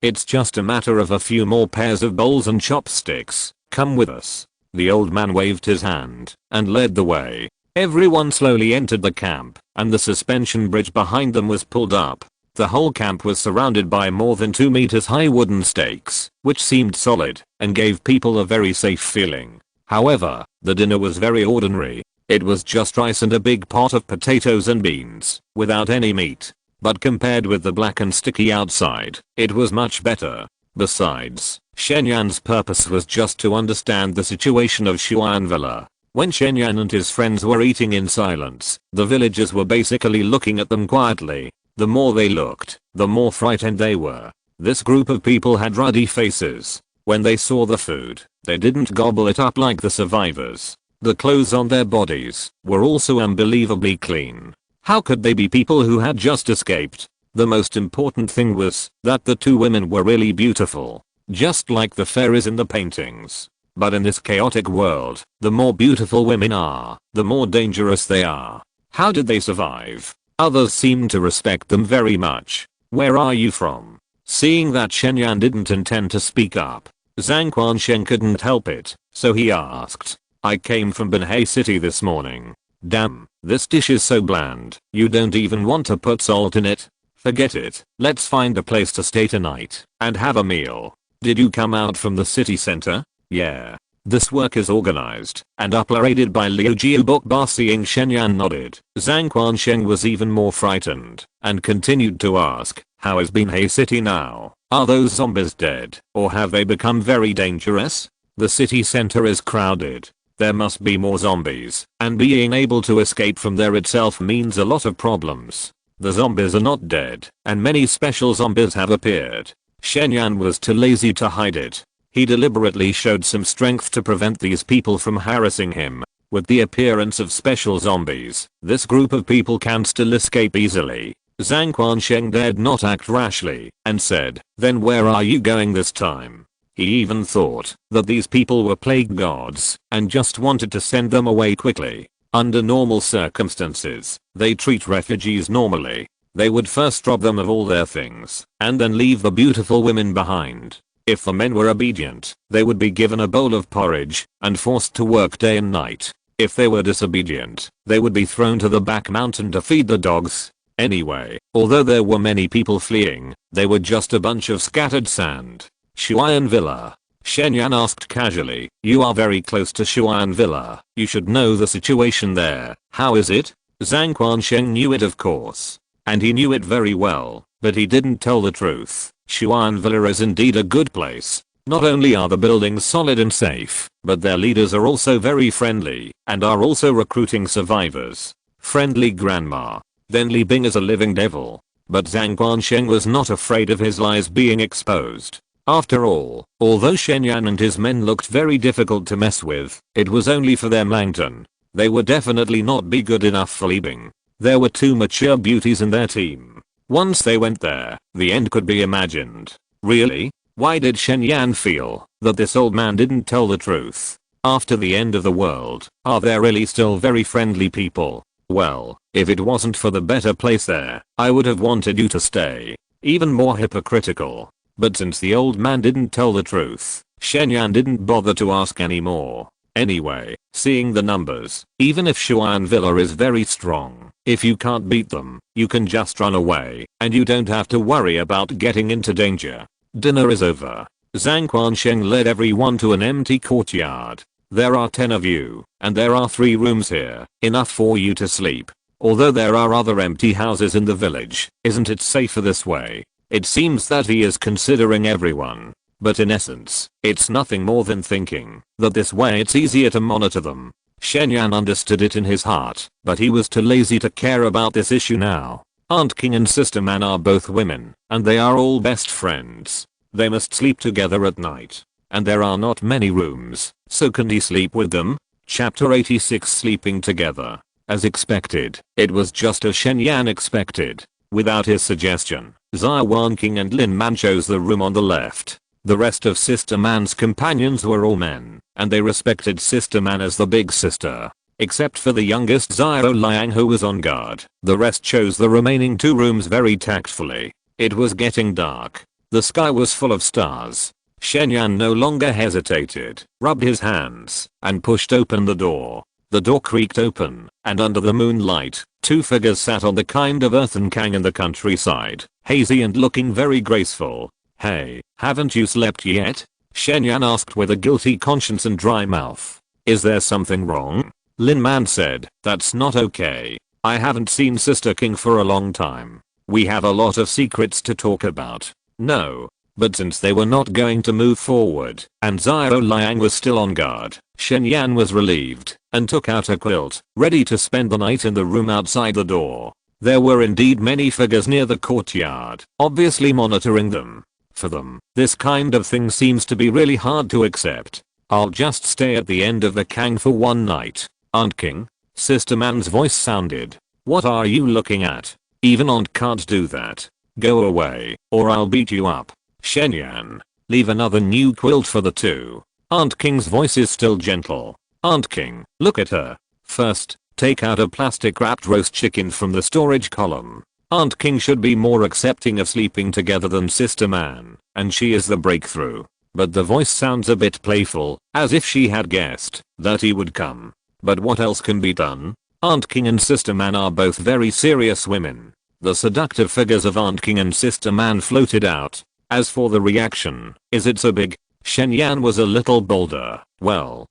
it's just a matter of a few more pairs of bowls and chopsticks. Come with us. The old man waved his hand and led the way. Everyone slowly entered the camp, and the suspension bridge behind them was pulled up. The whole camp was surrounded by more than 2 meters high wooden stakes, which seemed solid and gave people a very safe feeling. However, the dinner was very ordinary. It was just rice and a big pot of potatoes and beans, without any meat. But compared with the black and sticky outside, it was much better. Besides, Shen Yan's purpose was just to understand the situation of Xuan Villa. When Shen Yan and his friends were eating in silence, the villagers were basically looking at them quietly. The more they looked, the more frightened they were. This group of people had ruddy faces. When they saw the food, they didn't gobble it up like the survivors. The clothes on their bodies were also unbelievably clean. How could they be people who had just escaped? The most important thing was that the 2 women were really beautiful, just like the fairies in the paintings. But in this chaotic world, the more beautiful women are, the more dangerous they are. How did they survive? Others seemed to respect them very much. Where are you from? Seeing that Shen Yan didn't intend to speak up, Xia Wanqing couldn't help it, so he asked. I came from Banhai City this morning. Damn, this dish is so bland, you don't even want to put salt in it? Forget it, let's find a place to stay tonight and have a meal. Did you come out from the city center? Yeah. This work is organized and uploaded by Liu Jiubokba. Seeing Shen Yan nodded, Xia Wanqing was even more frightened and continued to ask, how is Banhai City now? Are those zombies dead, or have they become very dangerous? The city center is crowded. There must be more zombies, and being able to escape from there itself means a lot of problems. The zombies are not dead, and many special zombies have appeared. Shen Yan was too lazy to hide it. He deliberately showed some strength to prevent these people from harassing him. With the appearance of special zombies, this group of people can still escape easily. Xia Wanqing dared not act rashly, and said, then where are you going this time? He even thought that these people were plague gods and just wanted to send them away quickly. Under normal circumstances, they treat refugees normally. They would first rob them of all their things, and then leave the beautiful women behind. If the men were obedient, they would be given a bowl of porridge, and forced to work day and night. If they were disobedient, they would be thrown to the back mountain to feed the dogs. Anyway, although there were many people fleeing, they were just a bunch of scattered sand. Shuyan Villa. Shen Yan asked casually, "You are very close to Shuyan Villa. You should know the situation there. How is it?" Zhang Quansheng knew it, of course. And he knew it very well, but he didn't tell the truth. Shuyan Villa is indeed a good place. Not only are the buildings solid and safe, but their leaders are also very friendly, and are also recruiting survivors. Friendly grandma. Then Li Bing is a living devil. But Zhang Guansheng was not afraid of his lies being exposed. After all, although Shen Yan and his men looked very difficult to mess with, it was only for their Langton. They would definitely not be good enough for Li Bing. There were 2 mature beauties in their team. Once they went there, the end could be imagined. Really? Why did Shen Yan feel that this old man didn't tell the truth? After the end of the world, are there really still very friendly people? Well, if it wasn't for the better place there, I would have wanted you to stay. Even more hypocritical. But since the old man didn't tell the truth, Shen Yan didn't bother to ask anymore. Anyway, seeing the numbers, even if Shuyan Villa is very strong, if you can't beat them, you can just run away, and you don't have to worry about getting into danger. Dinner is over. Zhang Quansheng led everyone to an empty courtyard. There are 10 of you, and there are 3 rooms here, enough for you to sleep. Although there are other empty houses in the village, isn't it safer this way? It seems that he is considering everyone. But in essence, it's nothing more than thinking that this way it's easier to monitor them. Shen Yan understood it in his heart, but he was too lazy to care about this issue now. Aunt King and Sister Man are both women, and they are all best friends. They must sleep together at night. And there are not many rooms, so can he sleep with them? Chapter 86 Sleeping Together. As expected, it was just as Shen Yan expected. Without his suggestion, Xia Wanqing and Lin Man chose the room on the left. The rest of Sister Man's companions were all men, and they respected Sister Man as the big sister. Except for the youngest Xia Liang who was on guard, the rest chose the remaining 2 rooms very tactfully. It was getting dark. The sky was full of stars. Shen Yan no longer hesitated, rubbed his hands, and pushed open the door. The door creaked open, and under the moonlight, 2 figures sat on the kind of earthen kang in the countryside, hazy and looking very graceful. "Hey, haven't you slept yet?" Shen Yan asked with a guilty conscience and dry mouth. "Is there something wrong?" Lin Man said, "That's not okay. I haven't seen Sister King for a long time. We have a lot of secrets to talk about." No. But since they were not going to move forward, and Xia Liang was still on guard, Shen Yan was relieved, and took out a quilt, ready to spend the night in the room outside the door. There were indeed many figures near the courtyard, obviously monitoring them. For them, this kind of thing seems to be really hard to accept. "I'll just stay at the end of the kang for one night, Aunt King." Sister Man's voice sounded. "What are you looking at? Even Aunt can't do that. Go away, or I'll beat you up." Shen Yan, leave another new quilt for the 2. Aunt King's voice is still gentle. "Aunt King, look at her. First, take out a plastic wrapped roast chicken from the storage column." Aunt King should be more accepting of sleeping together than Sister Man, and she is the breakthrough. But the voice sounds a bit playful, as if she had guessed that he would come. But what else can be done? Aunt King and Sister Man are both very serious women. The seductive figures of Aunt King and Sister Man floated out. As for the reaction, is it so big? Shen Yan was a little bolder. "Well,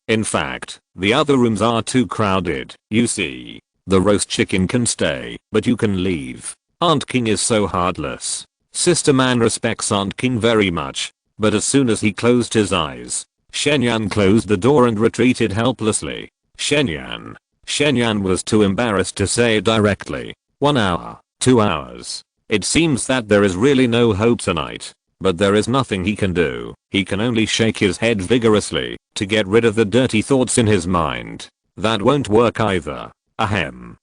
in fact, the other rooms are too crowded, you see. The roast chicken can stay, but you can leave. Aunt King is so heartless." Sister Man respects Aunt King very much. But as soon as he closed his eyes, Shen Yan closed the door and retreated helplessly. Shen Yan was too embarrassed to say it directly. 1 hour, 2 hours. It seems that there is really no hope tonight. But there is nothing he can do. He can only shake his head vigorously to get rid of the dirty thoughts in his mind. That won't work either. Ahem.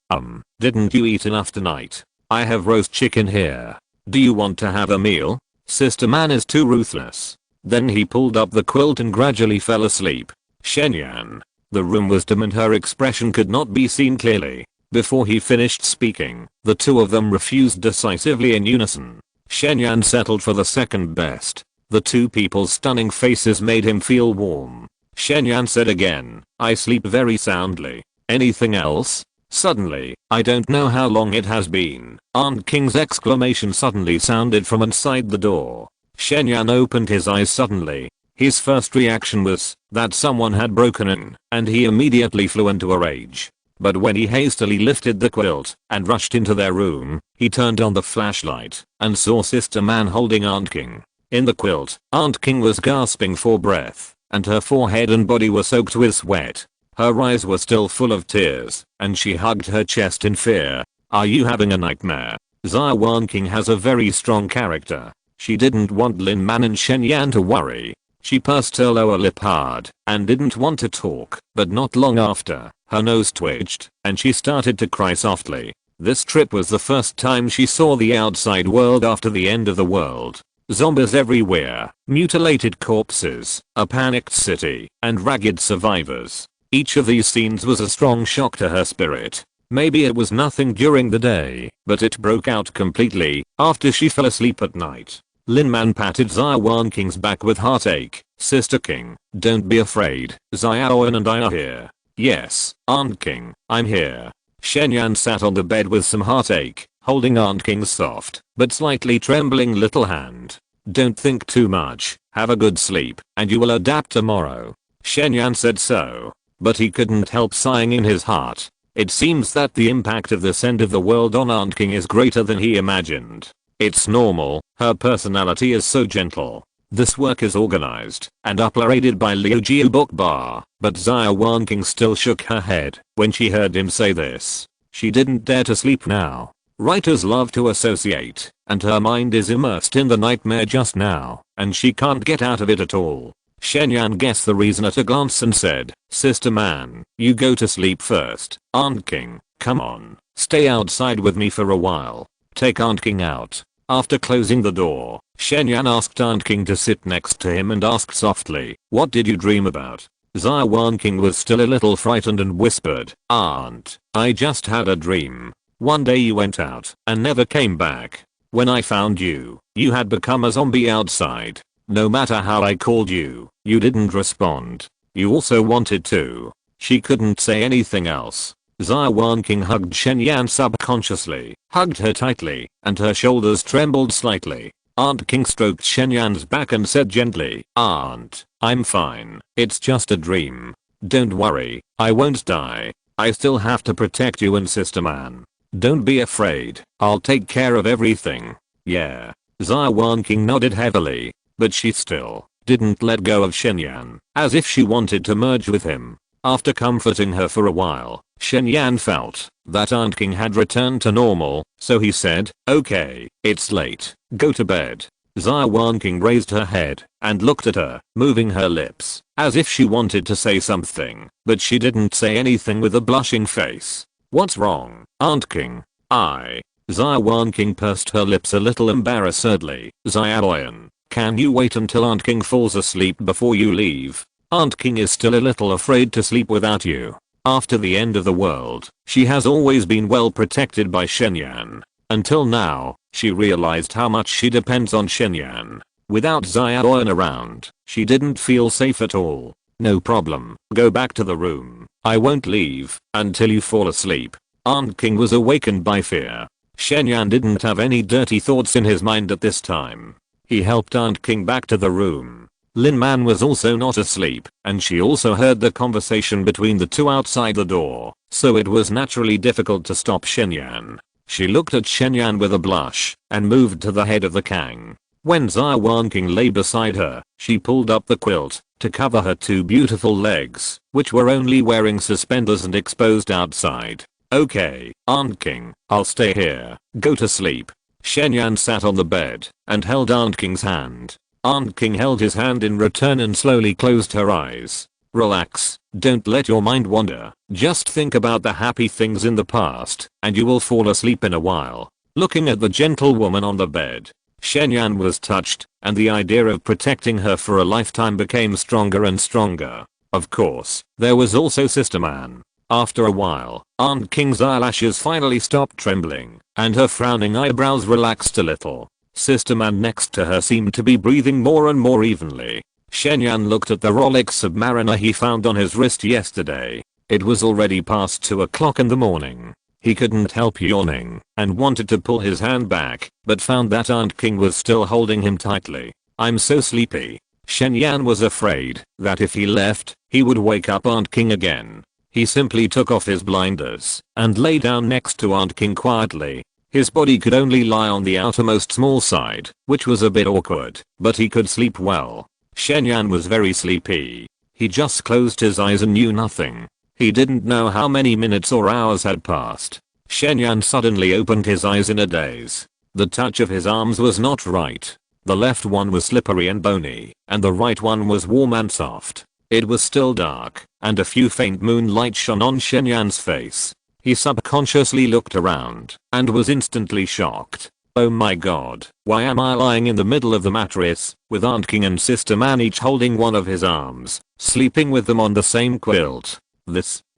Didn't you eat enough tonight? I have roast chicken here. Do you want to have a meal? Sister Man is too ruthless. Then he pulled up the quilt and gradually fell asleep. Shen Yan. The room was dim and her expression could not be seen clearly. Before he finished speaking, the two of them refused decisively in unison. Shen Yan settled for the second best. The two people's stunning faces made him feel warm. Shen Yan said again, I sleep very soundly. Anything else? Suddenly, I don't know how long it has been. Aunt King's exclamation suddenly sounded from inside the door. Shen Yan opened his eyes suddenly. His first reaction was that someone had broken in, and he immediately flew into a rage. But when he hastily lifted the quilt and rushed into their room, he turned on the flashlight and saw Sister Man holding Aunt King. In the quilt, Aunt King was gasping for breath, and her forehead and body were soaked with sweat. Her eyes were still full of tears, and she hugged her chest in fear. Are you having a nightmare? Xia Wanqing has a very strong character. She didn't want Lin Man and Shen Yan to worry. She pursed her lower lip hard and didn't want to talk, but not long after, her nose twitched and she started to cry softly. This trip was the first time she saw the outside world after the end of the world. Zombies everywhere, mutilated corpses, a panicked city, and ragged survivors. Each of these scenes was a strong shock to her spirit. Maybe it was nothing during the day, but it broke out completely after she fell asleep at night. Lin Man patted Xia Wanqing's back with heartache. Sister King, don't be afraid. Xiaoan and I are here. Yes, Aunt King, I'm here. Shen Yan sat on the bed with some heartache, holding Aunt King's soft, but slightly trembling little hand. Don't think too much, have a good sleep, and you will adapt tomorrow. Shen Yan said so, but he couldn't help sighing in his heart. It seems that the impact of this end of the world on Aunt King is greater than he imagined. It's normal, her personality is so gentle. This work is organized and uploaded by Liu Jiu Book Bar, but Xia Wanqing still shook her head when she heard him say this. She didn't dare to sleep now. Writers love to associate, and her mind is immersed in the nightmare just now, and she can't get out of it at all. Shen Yan guessed the reason at a glance and said, Sister Man, you go to sleep first. Aunt King, come on, stay outside with me for a while. Take Aunt King out. After closing the door, Shen Yan asked Aunt King to sit next to him and asked softly, what did you dream about? Xia Wanqing was still a little frightened and whispered, Aunt, I just had a dream. One day you went out and never came back. When I found you, you had become a zombie outside. No matter how I called you, you didn't respond. You also wanted to. She couldn't say anything else. Xia Wanqing hugged Shen Yan subconsciously, hugged her tightly, and her shoulders trembled slightly. Aunt King stroked Shen Yan's back and said gently, Aunt, I'm fine. It's just a dream. Don't worry, I won't die. I still have to protect you and Sister Man. Don't be afraid, I'll take care of everything. Yeah. Xia Wanqing nodded heavily, but she still didn't let go of Shen Yan, as if she wanted to merge with him. After comforting her for a while, Shen Yan felt that Aunt King had returned to normal, so he said, okay, it's late, go to bed. Xia Wanqing raised her head and looked at her, moving her lips, as if she wanted to say something, but she didn't say anything with a blushing face. What's wrong, Aunt King? Xia Wanqing pursed her lips a little embarrassedly. Xiaoyan, can you wait until Aunt King falls asleep before you leave? Aunt King is still a little afraid to sleep without you. After the end of the world, she has always been well protected by Shen Yan. Until now, she realized how much she depends on Shen Yan. Without Xiaoyan around, she didn't feel safe at all. No problem, go back to the room. I won't leave until you fall asleep. Aunt King was awakened by fear. Shen Yan didn't have any dirty thoughts in his mind at this time. He helped Aunt King back to the room. Lin Man was also not asleep, and she also heard the conversation between the two outside the door, so it was naturally difficult to stop Shen Yan. She looked at Shen Yan with a blush, and moved to the head of the Kang. When Xia Wanqing lay beside her, she pulled up the quilt to cover her two beautiful legs, which were only wearing suspenders and exposed outside. Okay, Aunt King, I'll stay here. Go to sleep. Shen Yan sat on the bed and held Aunt King's hand. Aunt King held his hand in return and slowly closed her eyes. Relax, don't let your mind wander. Just think about the happy things in the past, and you will fall asleep in a while. Looking at the gentle woman on the bed, Shen Yan was touched, and the idea of protecting her for a lifetime became stronger and stronger. Of course, there was also Sister Man. After a while, Aunt King's eyelashes finally stopped trembling, and her frowning eyebrows relaxed a little. Sister Man next to her seemed to be breathing more and more evenly. Shen Yan looked at the Rolex Submariner he found on his wrist yesterday. It was already past 2 o'clock in the morning. He couldn't help yawning and wanted to pull his hand back, but found that Aunt King was still holding him tightly. "I'm so sleepy." Shen Yan was afraid that if he left, he would wake up Aunt King again. He simply took off his blinders and lay down next to Aunt King quietly. His body could only lie on the outermost small side, which was a bit awkward, but he could sleep well. Shen Yan was very sleepy. He just closed his eyes and knew nothing. He didn't know how many minutes or hours had passed. Shen Yan suddenly opened his eyes in a daze. The touch of his arms was not right. The left one was slippery and bony, and the right one was warm and soft. It was still dark, and a few faint moonlight shone on Shen Yan's face. He subconsciously looked around, and was instantly shocked. Oh my god, why am I lying in the middle of the mattress, with Aunt King and Sister Man each holding one of his arms, sleeping with them on the same quilt?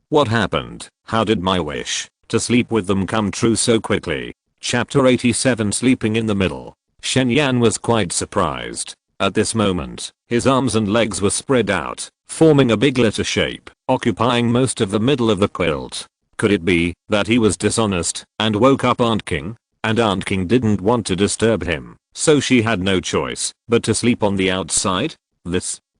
What happened? How did my wish to sleep with them come true so quickly? Chapter 87 Sleeping in the Middle. Shen Yan was quite surprised. At this moment, his arms and legs were spread out, forming a big letter shape, occupying most of the middle of the quilt. Could it be that he was dishonest and woke up Aunt King? And Aunt King didn't want to disturb him, so she had no choice but to sleep on the outside?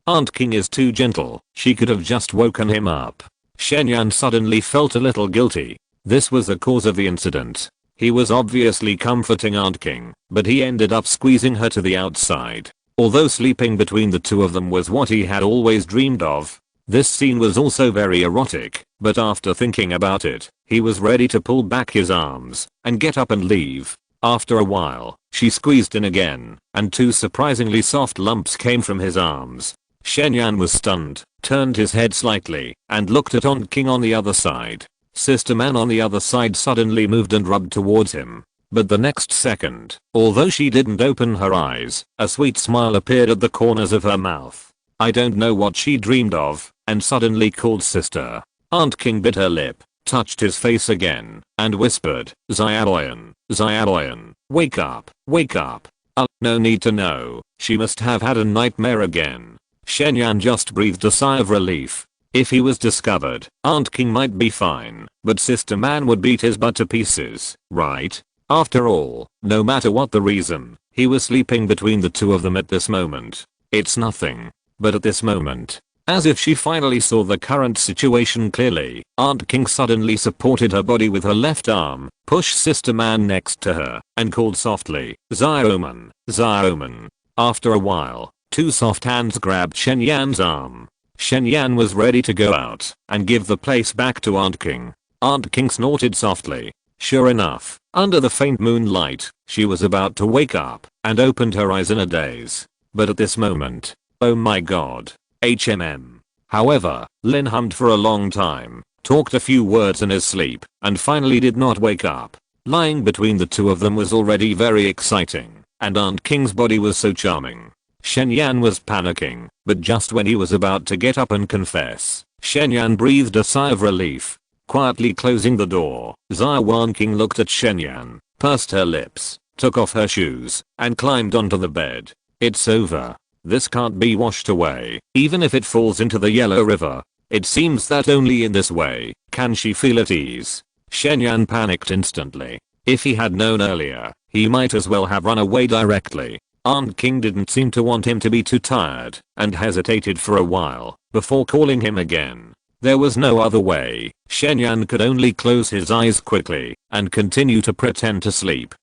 Aunt King is too gentle, she could have just woken him up. Shen Yan suddenly felt a little guilty. This was the cause of the incident. He was obviously comforting Aunt King, but he ended up squeezing her to the outside. Although sleeping between the two of them was what he had always dreamed of, this scene was also very erotic, but after thinking about it, he was ready to pull back his arms and get up and leave. After a while, she squeezed in again, and 2 surprisingly soft lumps came from his arms. Shen Yan was stunned, turned his head slightly, and looked at Aunt King on the other side. Sister Man on the other side suddenly moved and rubbed towards him. But the next second, although she didn't open her eyes, a sweet smile appeared at the corners of her mouth. I don't know what she dreamed of, and suddenly called sister. Aunt King bit her lip, touched his face again, and whispered, "Xia Wanqing, wake up, wake up." No need to know, she must have had a nightmare again. Shen Yan just breathed a sigh of relief. If he was discovered, Aunt King might be fine, but Sister Man would beat his butt to pieces, right? After all, no matter what the reason, he was sleeping between the two of them at this moment. It's nothing. But at this moment, as if she finally saw the current situation clearly, Aunt King suddenly supported her body with her left arm, pushed Sister Man next to her, and called softly, "Xia Wanqing." After a while, 2 soft hands grabbed Shen Yan's arm. Shen Yan was ready to go out and give the place back to Aunt King. Aunt King snorted softly. Sure enough, under the faint moonlight, she was about to wake up and opened her eyes in a daze. But at this moment, oh my god. However, Lin hummed for a long time, talked a few words in his sleep, and finally did not wake up. Lying between the two of them was already very exciting, and Aunt King's body was so charming. Shen Yan was panicking, but just when he was about to get up and confess, Shen Yan breathed a sigh of relief. Quietly closing the door, Xia Wanqing looked at Shen Yan, pursed her lips, took off her shoes, and climbed onto the bed. It's over. This can't be washed away, even if it falls into the Yellow River. It seems that only in this way can she feel at ease. Shen Yan panicked instantly. If he had known earlier, he might as well have run away directly. Aunt King didn't seem to want him to be too tired, and hesitated for a while before calling him again. There was no other way. Shen Yan could only close his eyes quickly and continue to pretend to sleep.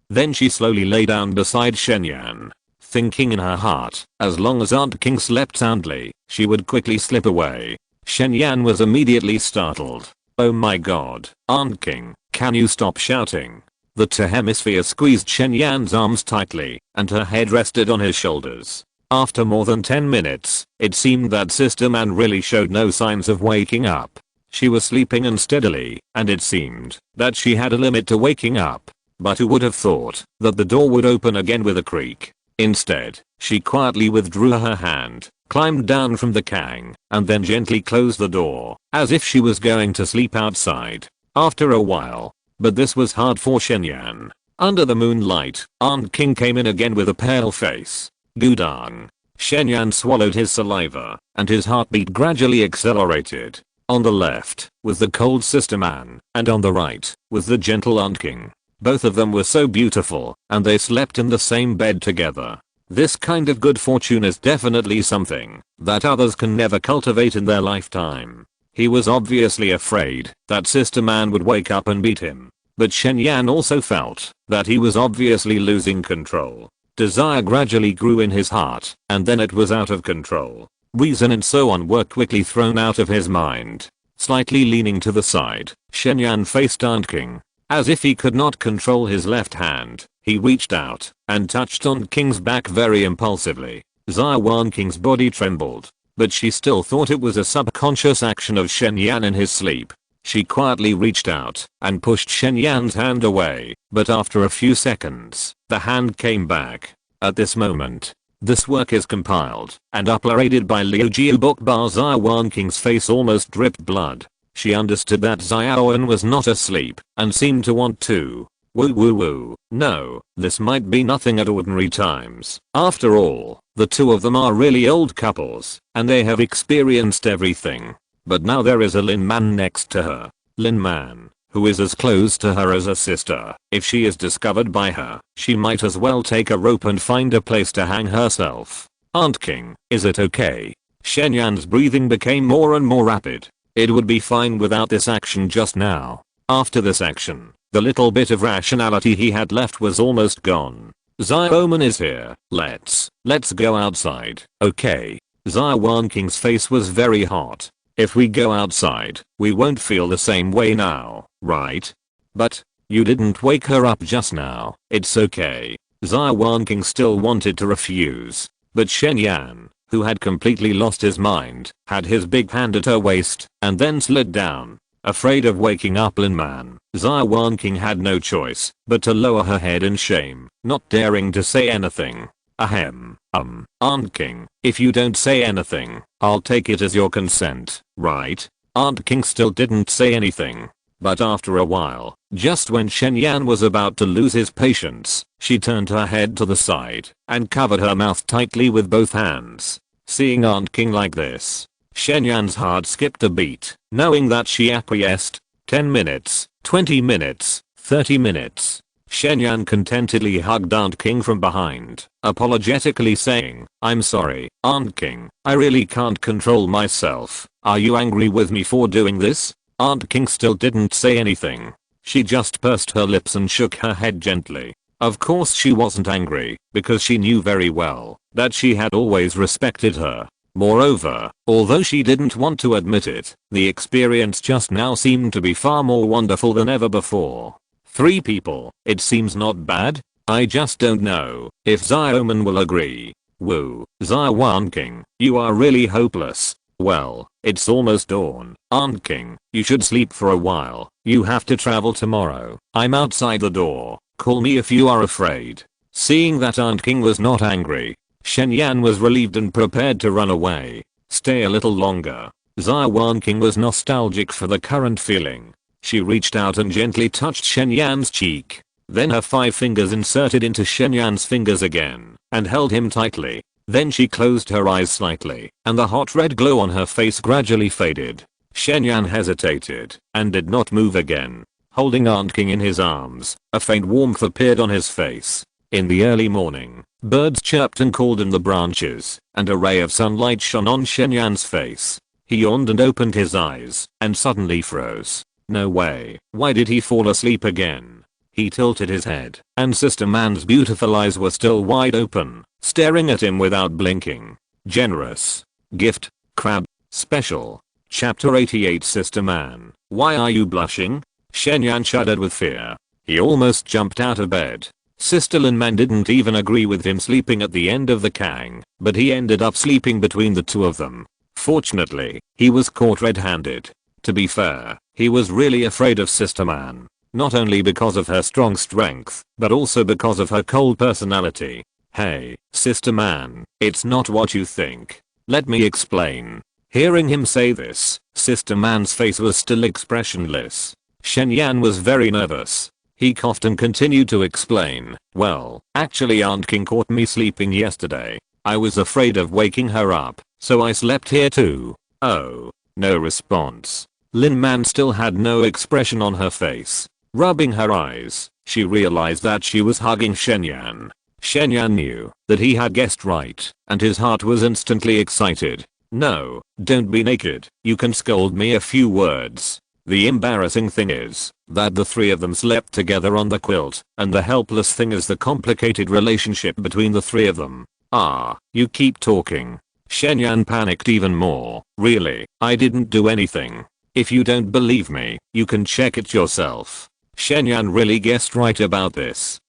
Then she slowly lay down beside Shen Yan, thinking in her heart, as long as Aunt King slept soundly, she would quickly slip away. Shen Yan was immediately startled. Oh my god, Aunt King, can you stop shouting? The 2 hemispheres squeezed Shen Yan's arms tightly, and her head rested on his shoulders. After more than 10 minutes, it seemed that Sister Man really showed no signs of waking up. She was sleeping unsteadily, and it seemed that she had a limit to waking up. But who would have thought that the door would open again with a creak? Instead, she quietly withdrew her hand, climbed down from the kang, and then gently closed the door, as if she was going to sleep outside. After a while. But this was hard for Shenyan. Under the moonlight, Aunt King came in again with a pale face. Gudang. Shenyan swallowed his saliva, and his heartbeat gradually accelerated. On the left was the cold sister man, and on the right was the gentle Aunt King. Both of them were so beautiful, and they slept in the same bed together. This kind of good fortune is definitely something that others can never cultivate in their lifetime. He was obviously afraid that Sister Man would wake up and beat him. But Shen Yan also felt that he was obviously losing control. Desire gradually grew in his heart, and then it was out of control. Reason and so on were quickly thrown out of his mind. Slightly leaning to the side, Shen Yan faced Aunt King. As if he could not control his left hand, he reached out and touched Aunt King's back very impulsively. Xia Wanqing's body trembled, but she still thought it was a subconscious action of Shen Yan in his sleep. She quietly reached out and pushed Shen Yan's hand away, but after a few seconds, the hand came back. At this moment, this work is compiled and uploaded by Liu Jiu Bokbar. Xia Wanqing's face almost dripped blood. She understood that Xiaoan was not asleep and seemed to want to. Woo woo woo. No, this might be nothing at ordinary times. After all, the two of them are really old couples, and they have experienced everything. But now there is a Lin Man next to her. Lin Man, who is as close to her as a sister. If she is discovered by her, she might as well take a rope and find a place to hang herself. Aunt King, is it okay? Shen Yan's breathing became more and more rapid. It would be fine without this action just now. After this action, the little bit of rationality he had left was almost gone. Xiaoman is here. Let's go outside. Okay. Xia Wanqing's face was very hot. If we go outside, we won't feel the same way now, right? But you didn't wake her up just now. It's okay. Xia Wanqing still wanted to refuse, but Shen Yan, who had completely lost his mind, had his big hand at her waist and then slid down. Afraid of waking up Lin Man, Xia Wanqing had no choice but to lower her head in shame, not daring to say anything. Ahem. Aunt King, if you don't say anything, I'll take it as your consent, right? Aunt King still didn't say anything. But after a while, just when Shen Yan was about to lose his patience, she turned her head to the side and covered her mouth tightly with both hands. Seeing Aunt King like this, Shen Yan's heart skipped a beat, knowing that she acquiesced. 10 minutes, 20 minutes, 30 minutes. Shen Yan contentedly hugged Aunt King from behind, apologetically saying, I'm sorry, Aunt King, I really can't control myself. Are you angry with me for doing this? Aunt King still didn't say anything. She just pursed her lips and shook her head gently. Of course she wasn't angry, because she knew very well that she had always respected her. Moreover, although she didn't want to admit it, the experience just now seemed to be far more wonderful than ever before. 3 people, it seems not bad. I just don't know if Xiaoman will agree. Woo, Xia Wanqing, you are really hopeless. Well, it's almost dawn. Aunt King, you should sleep for a while. You have to travel tomorrow. I'm outside the door. Call me if you are afraid. Seeing that Aunt King was not angry, Shen Yan was relieved and prepared to run away. Stay a little longer. Xia Wanqing was nostalgic for the current feeling. She reached out and gently touched Shen Yan's cheek. Then her 5 fingers inserted into Shen Yan's fingers again and held him tightly. Then she closed her eyes slightly, and the hot red glow on her face gradually faded. Shen Yan hesitated and did not move again. Holding Aunt King in his arms, a faint warmth appeared on his face. In the early morning, birds chirped and called in the branches, and a ray of sunlight shone on Shen Yan's face. He yawned and opened his eyes, and suddenly froze. No way. Why did he fall asleep again? He tilted his head, and Sister Man's beautiful eyes were still wide open, staring at him without blinking. Generous. Gift. Crab. Special. Chapter 88. Sister Man, why are you blushing? Shen Yan shuddered with fear. He almost jumped out of bed. Sister Lin Man didn't even agree with him sleeping at the end of the kang, but he ended up sleeping between the two of them. Fortunately, he was caught red-handed. To be fair, he was really afraid of Sister Man, not only because of her strong strength, but also because of her cold personality. Hey, Sister Man, it's not what you think. let me explain. Hearing him say this, Sister Man's face was still expressionless. Shen Yan was very nervous. He coughed and continued to explain. Well, actually Aunt King caught me sleeping yesterday. I was afraid of waking her up, so I slept here too. Oh. No response. Lin Man still had no expression on her face. Rubbing her eyes, she realized that she was hugging Shen Yan. Shen Yan knew that he had guessed right, and his heart was instantly excited. No, don't be naked. You can scold me a few words. The embarrassing thing is that the three of them slept together on the quilt, and the helpless thing is the complicated relationship between the three of them. Ah, you keep talking. Shen Yan panicked even more. Really, I didn't do anything. If you don't believe me, you can check it yourself. Shen Yan really guessed right about this.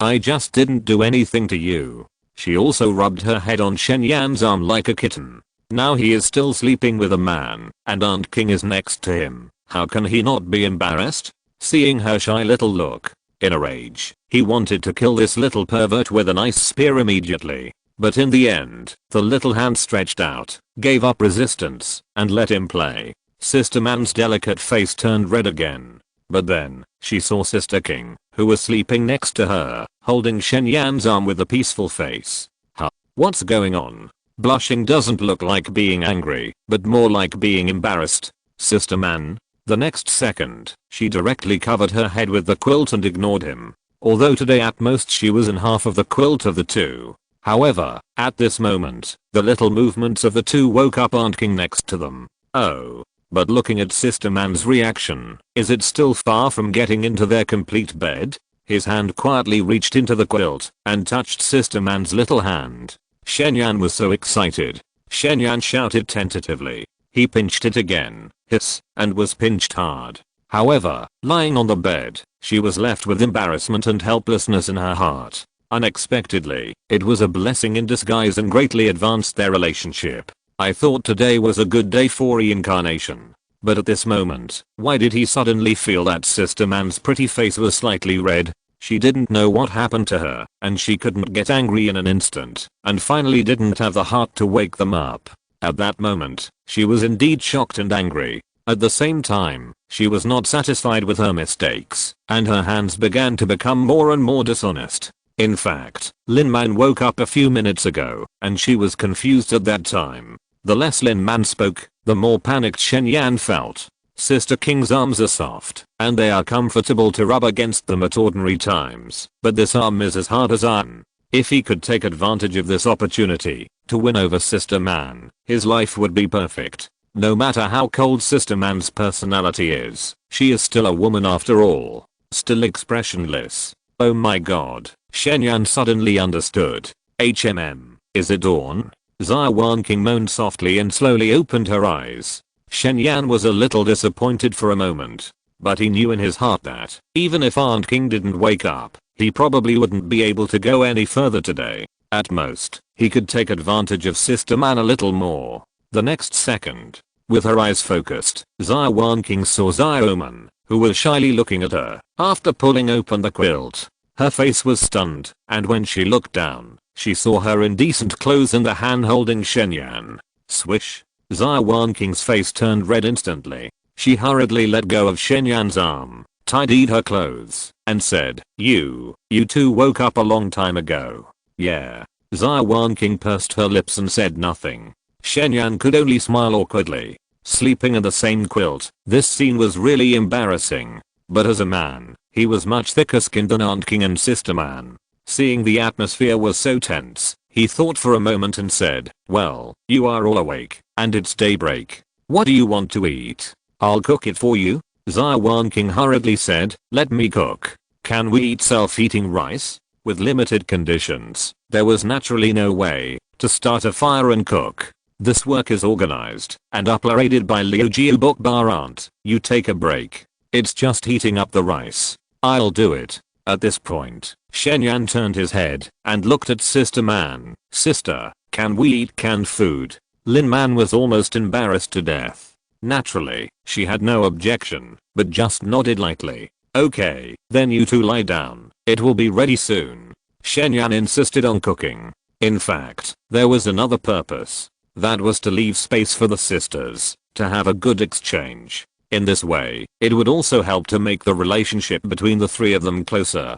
I just didn't do anything to you. She also rubbed her head on Shen Yan's arm like a kitten. Now he is still sleeping with a man, and Aunt King is next to him. How can he not be embarrassed? Seeing her shy little look, in a rage, he wanted to kill this little pervert with an ice spear immediately. But in the end, the little hand stretched out, gave up resistance, and let him play. Sister Man's delicate face turned red again. But then, she saw Sister King, who was sleeping next to her, holding Shen Yan's arm with a peaceful face. Huh? What's going on? Blushing doesn't look like being angry, but more like being embarrassed. Sister Man. The next second, she directly covered her head with the quilt and ignored him. Although today at most she was in half of the quilt of the two. However, at this moment, the little movements of the two woke up Aunt King next to them. Oh. But looking at Sister Man's reaction, is it still far from getting into their complete bed? His hand quietly reached into the quilt and touched Sister Man's little hand. Shen Yan was so excited. Shen Yan shouted tentatively. He pinched it again, hiss, and was pinched hard. However, lying on the bed, she was left with embarrassment and helplessness in her heart. Unexpectedly, it was a blessing in disguise and greatly advanced their relationship. I thought today was a good day for reincarnation. But at this moment, why did he suddenly feel that Sister Man's pretty face was slightly red? She didn't know what happened to her, and she couldn't get angry in an instant, and finally didn't have the heart to wake them up. At that moment, she was indeed shocked and angry. At the same time, she was not satisfied with her mistakes, and her hands began to become more and more dishonest. In fact, Lin Man woke up a few minutes ago, and she was confused at that time. The less Lin Man spoke, the more panicked Shen Yan felt. Sister King's arms are soft, and they are comfortable to rub against them at ordinary times, but this arm is as hard as iron. If he could take advantage of this opportunity to win over Sister Man, his life would be perfect. No matter how cold Sister Man's personality is, she is still a woman after all. Still expressionless. Oh my god, Shen Yan suddenly understood. Is it dawn? Xia Wanqing moaned softly and slowly opened her eyes. Shen Yan was a little disappointed for a moment, but he knew in his heart that, even if Aunt King didn't wake up, he probably wouldn't be able to go any further today. At most, he could take advantage of Sister Man a little more. The next second, with her eyes focused, Xia Wanqing saw Xia Man, who was shyly looking at her. After pulling open the quilt, her face was stunned, and when she looked down, she saw her in decent clothes and the hand holding Shen Yan. Swish. Xia Wanqing's face turned red instantly. She hurriedly let go of Shen Yan's arm, tidied her clothes, and said, You two woke up a long time ago. Yeah. Xia Wanqing pursed her lips and said nothing. Shen Yan could only smile awkwardly. Sleeping in the same quilt, this scene was really embarrassing. But as a man, he was much thicker skinned than Aunt King and Sister Man. Seeing the atmosphere was so tense, he thought for a moment and said, Well, you are all awake, and it's daybreak. What do you want to eat? I'll cook it for you. Xia Wanqing hurriedly said, Let me cook. Can we eat self-eating rice? With limited conditions, there was naturally no way to start a fire and cook. This work is organized and operated by Liu Jiu Bokbar Aunt. You take a break. It's just heating up the rice. I'll do it. At this point, Shen Yan turned his head and looked at Sister Man. Sister, can we eat canned food? Lin Man was almost embarrassed to death. Naturally, she had no objection, but just nodded lightly. Okay, then you two lie down. It will be ready soon. Shen Yan insisted on cooking. In fact, there was another purpose. That was to leave space for the sisters to have a good exchange. In this way, it would also help to make the relationship between the three of them closer.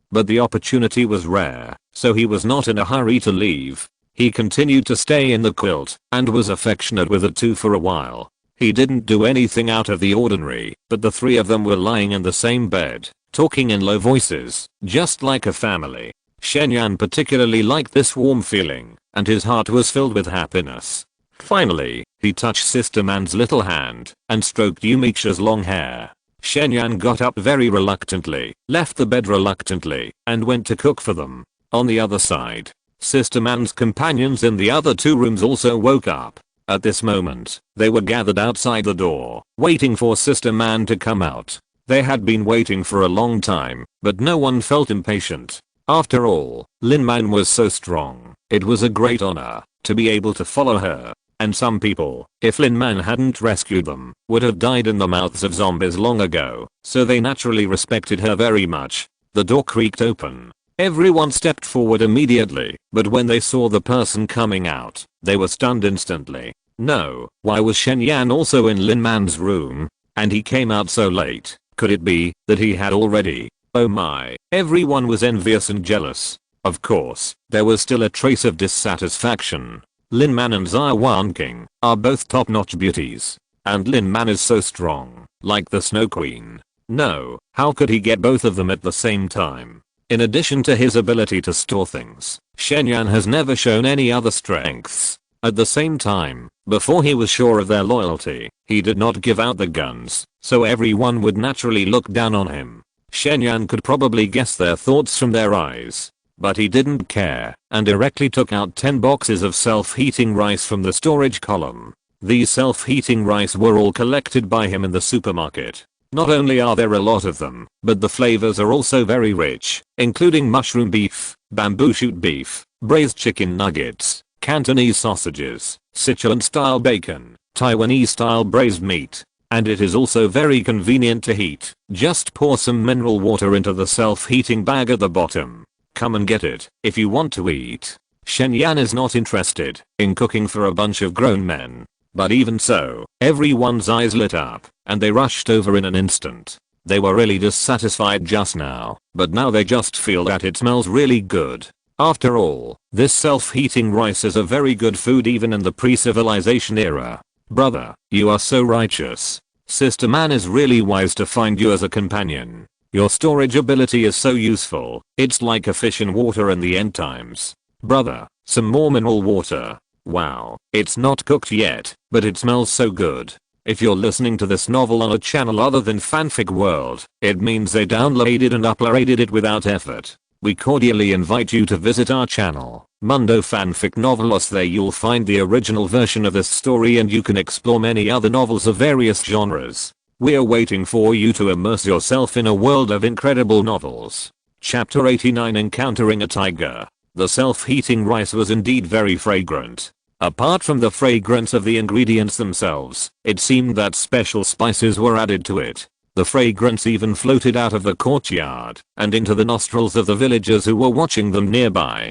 But the opportunity was rare, so he was not in a hurry to leave. He continued to stay in the quilt and was affectionate with the two for a while. He didn't do anything out of the ordinary, but the three of them were lying in the same bed, talking in low voices, just like a family. Shen Yan particularly liked this warm feeling, and his heart was filled with happiness. Finally, he touched Sister Man's little hand and stroked Yumicha's long hair. Shen Yan got up very reluctantly, left the bed reluctantly, and went to cook for them. On the other side, Sister Man's companions in the other two rooms also woke up. At this moment, they were gathered outside the door, waiting for Sister Man to come out. They had been waiting for a long time, but no one felt impatient. After all, Lin Man was so strong. It was a great honor to be able to follow her. And some people, if Lin Man hadn't rescued them, would have died in the mouths of zombies long ago, so they naturally respected her very much. The door creaked open. Everyone stepped forward immediately, but when they saw the person coming out, they were stunned instantly. No, why was Shen Yan also in Lin Man's room? And he came out so late. Could it be that he had already? Oh my, everyone was envious and jealous. Of course, there was still a trace of dissatisfaction. Lin Man and Xia Wanqing are both top-notch beauties. And Lin Man is so strong, like the Snow Queen. No, how could he get both of them at the same time? In addition to his ability to store things, Shen Yan has never shown any other strengths. At the same time, before he was sure of their loyalty, he did not give out the guns, so everyone would naturally look down on him. Shen Yan could probably guess their thoughts from their eyes. But he didn't care, and directly took out 10 boxes of self-heating rice from the storage column. These self-heating rice were all collected by him in the supermarket. Not only are there a lot of them, but the flavors are also very rich, including mushroom beef, bamboo shoot beef, braised chicken nuggets, Cantonese sausages, Sichuan-style bacon, Taiwanese-style braised meat. And it is also very convenient to heat. Just pour some mineral water into the self-heating bag at the bottom. Come and get it if you want to eat. Shen Yan is not interested in cooking for a bunch of grown men. But even so, everyone's eyes lit up, and they rushed over in an instant. They were really dissatisfied just now, but now they just feel that it smells really good. After all, this self-heating rice is a very good food even in the pre-civilization era. Brother, you are so righteous. Sister Man is really wise to find you as a companion. Your storage ability is so useful, it's like a fish in water in the end times. Brother, some more mineral water. Wow, it's not cooked yet, but it smells so good. If you're listening to this novel on a channel other than Fanfic World, it means they downloaded and uploaded it without effort. We cordially invite you to visit our channel, Mundo Fanfic Novelos. There you'll find the original version of this story and you can explore many other novels of various genres. We're waiting for you to immerse yourself in a world of incredible novels. Chapter 89 Encountering a Tiger. The self-heating rice was indeed very fragrant. Apart from the fragrance of the ingredients themselves, it seemed that special spices were added to it. The fragrance even floated out of the courtyard and into the nostrils of the villagers who were watching them nearby.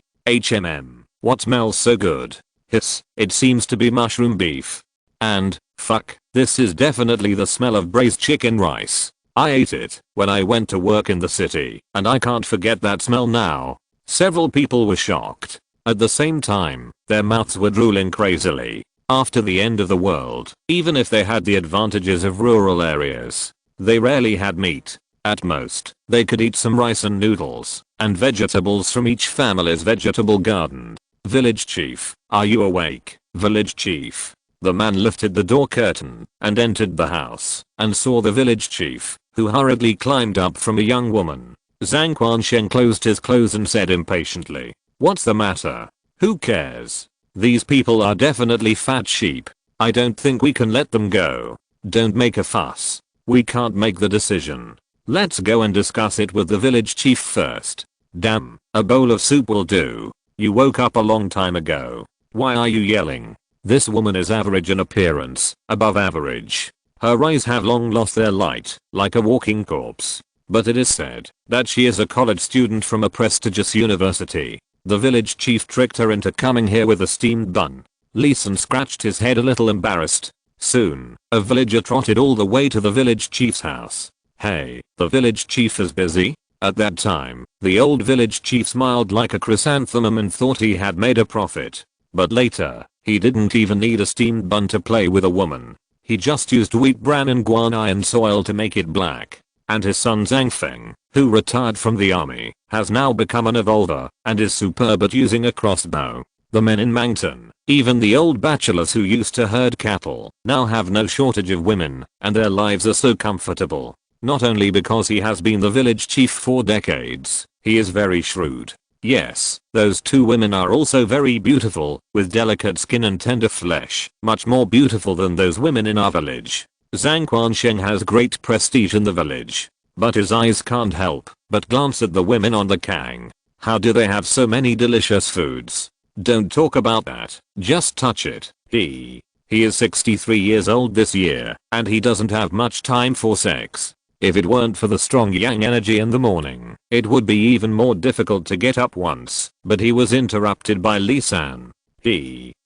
What smells so good? Hiss, it seems to be mushroom beef. And, fuck, this is definitely the smell of braised chicken rice. I ate it when I went to work in the city, and I can't forget that smell now. Several people were shocked. At the same time, their mouths were drooling crazily. After the end of the world, even if they had the advantages of rural areas, they rarely had meat. At most, they could eat some rice and noodles, and vegetables from each family's vegetable garden. Village Chief, are you awake? Village Chief. The man lifted the door curtain and entered the house and saw the village chief, who hurriedly climbed up from a young woman. Zhang Quanshen closed his clothes and said impatiently, "What's the matter? Who cares? These people are definitely fat sheep. I don't think we can let them go. Don't make a fuss. We can't make the decision. Let's go and discuss it with the village chief first." "Damn, a bowl of soup will do. You woke up a long time ago. Why are you yelling?" This woman is average in appearance, above average. Her eyes have long lost their light, like a walking corpse. But it is said that she is a college student from a prestigious university. The village chief tricked her into coming here with a steamed bun. Lee Sin scratched his head a little embarrassed. Soon, a villager trotted all the way to the village chief's house. Hey, the village chief is busy? At that time, the old village chief smiled like a chrysanthemum and thought he had made a profit. But later, he didn't even need a steamed bun to play with a woman. He just used wheat bran and guan soil to make it black. And his son Zhangfeng, who retired from the army, has now become an evolver and is superb at using a crossbow. The men in Mangton, even the old bachelors who used to herd cattle, now have no shortage of women, and their lives are so comfortable. Not only because he has been the village chief for decades, he is very shrewd. Yes, those two women are also very beautiful, with delicate skin and tender flesh, much more beautiful than those women in our village. Zhang Wanqing has great prestige in the village, but his eyes can't help but glance at the women on the kang. How do they have so many delicious foods? Don't talk about that, just touch it. He is 63 years old this year, and he doesn't have much time for sex. If it weren't for the strong yang energy in the morning, it would be even more difficult to get up once, but he was interrupted by Lee San.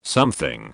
Something.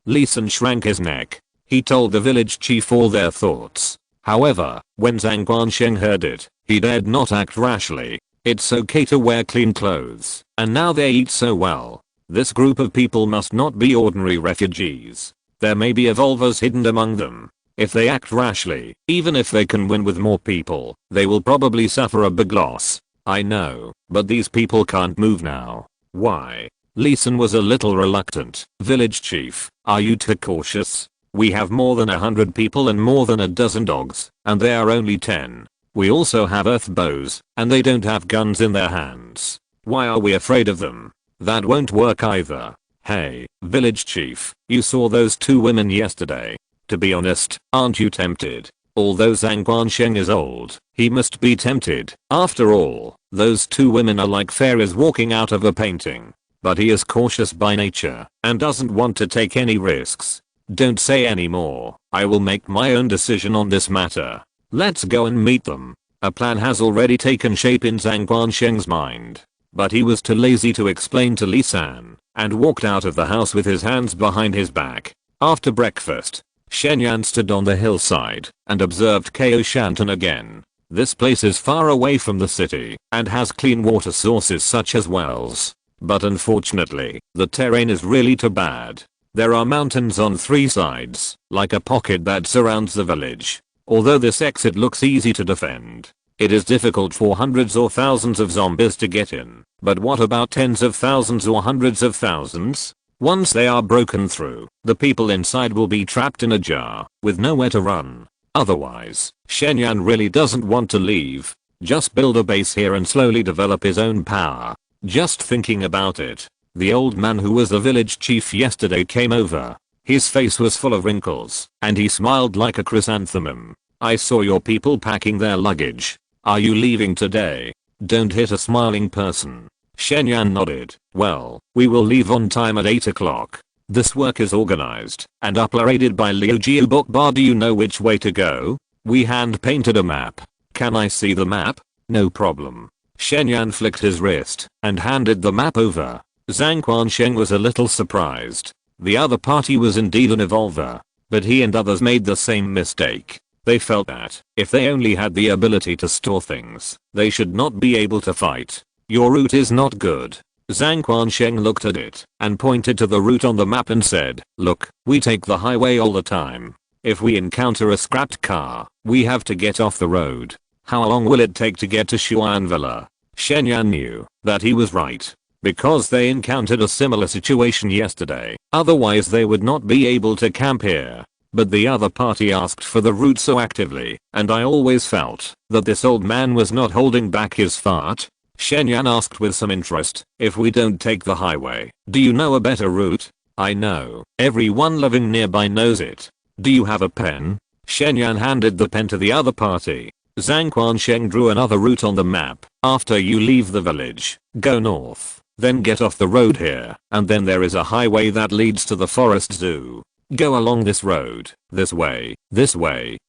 Lee San shrank his neck. He told the village chief all their thoughts. However, when Zhang Wanqing heard it, he dared not act rashly. It's okay to wear clean clothes, and now they eat so well. This group of people must not be ordinary refugees. There may be evolvers hidden among them. If they act rashly, even if they can win with more people, they will probably suffer a big loss. I know, but these people can't move now. Why? Lee Sin was a little reluctant. Village chief, are you too cautious? We have more than 100 people and more than a dozen dogs, and they are only 10. We also have earth bows, and they don't have guns in their hands. Why are we afraid of them? That won't work either. Hey, village chief, you saw those two women yesterday. To be honest, aren't you tempted? Although Zhang Wanqing is old, he must be tempted. After all, those two women are like fairies walking out of a painting. But he is cautious by nature, and doesn't want to take any risks. Don't say any more. I will make my own decision on this matter. Let's go and meet them. A plan has already taken shape in Zhang Wanqing's mind. But he was too lazy to explain to Lee San, and walked out of the house with his hands behind his back. After breakfast, Shen stood on the hillside and observed Kao Shanton again. This place is far away from the city and has clean water sources such as wells. But unfortunately, the terrain is really too bad. There are mountains on 3 sides, like a pocket that surrounds the village. Although this exit looks easy to defend, it is difficult for hundreds or thousands of zombies to get in. But what about tens of thousands or hundreds of thousands? Once they are broken through, the people inside will be trapped in a jar, with nowhere to run. Otherwise, Shen really doesn't want to leave. Just build a base here and slowly develop his own power. Just thinking about it, the old man who was the village chief yesterday came over. His face was full of wrinkles, and he smiled like a chrysanthemum. I saw your people packing their luggage. Are you leaving today? Don't hit a smiling person. Shen nodded. Well, we will leave on time at 8 o'clock. This work is organized and uploaded by Liu Jiu Bokbar. Do you know which way to go? We hand painted a map. Can I see the map? No problem. Shen flicked his wrist and handed the map over. Zhang Wanqing was a little surprised. The other party was indeed an evolver, but he and others made the same mistake. They felt that, if they only had the ability to store things, they should not be able to fight. Your route is not good. Zhang Wanqing looked at it and pointed to the route on the map and said, look, we take the highway all the time. If we encounter a scrapped car, we have to get off the road. How long will it take to get to Xuan Villa? Shen knew that he was right, because they encountered a similar situation yesterday. Otherwise they would not be able to camp here. But the other party asked for the route so actively, and I always felt that this old man was not holding back his fart. Shen asked with some interest, if we don't take the highway, do you know a better route? I know, everyone living nearby knows it. Do you have a pen? Shen handed the pen to the other party. Zhang Wanqing drew another route on the map. After you leave the village, go north, then get off the road here, and then there is a highway that leads to the forest zoo. Go along this road, this way,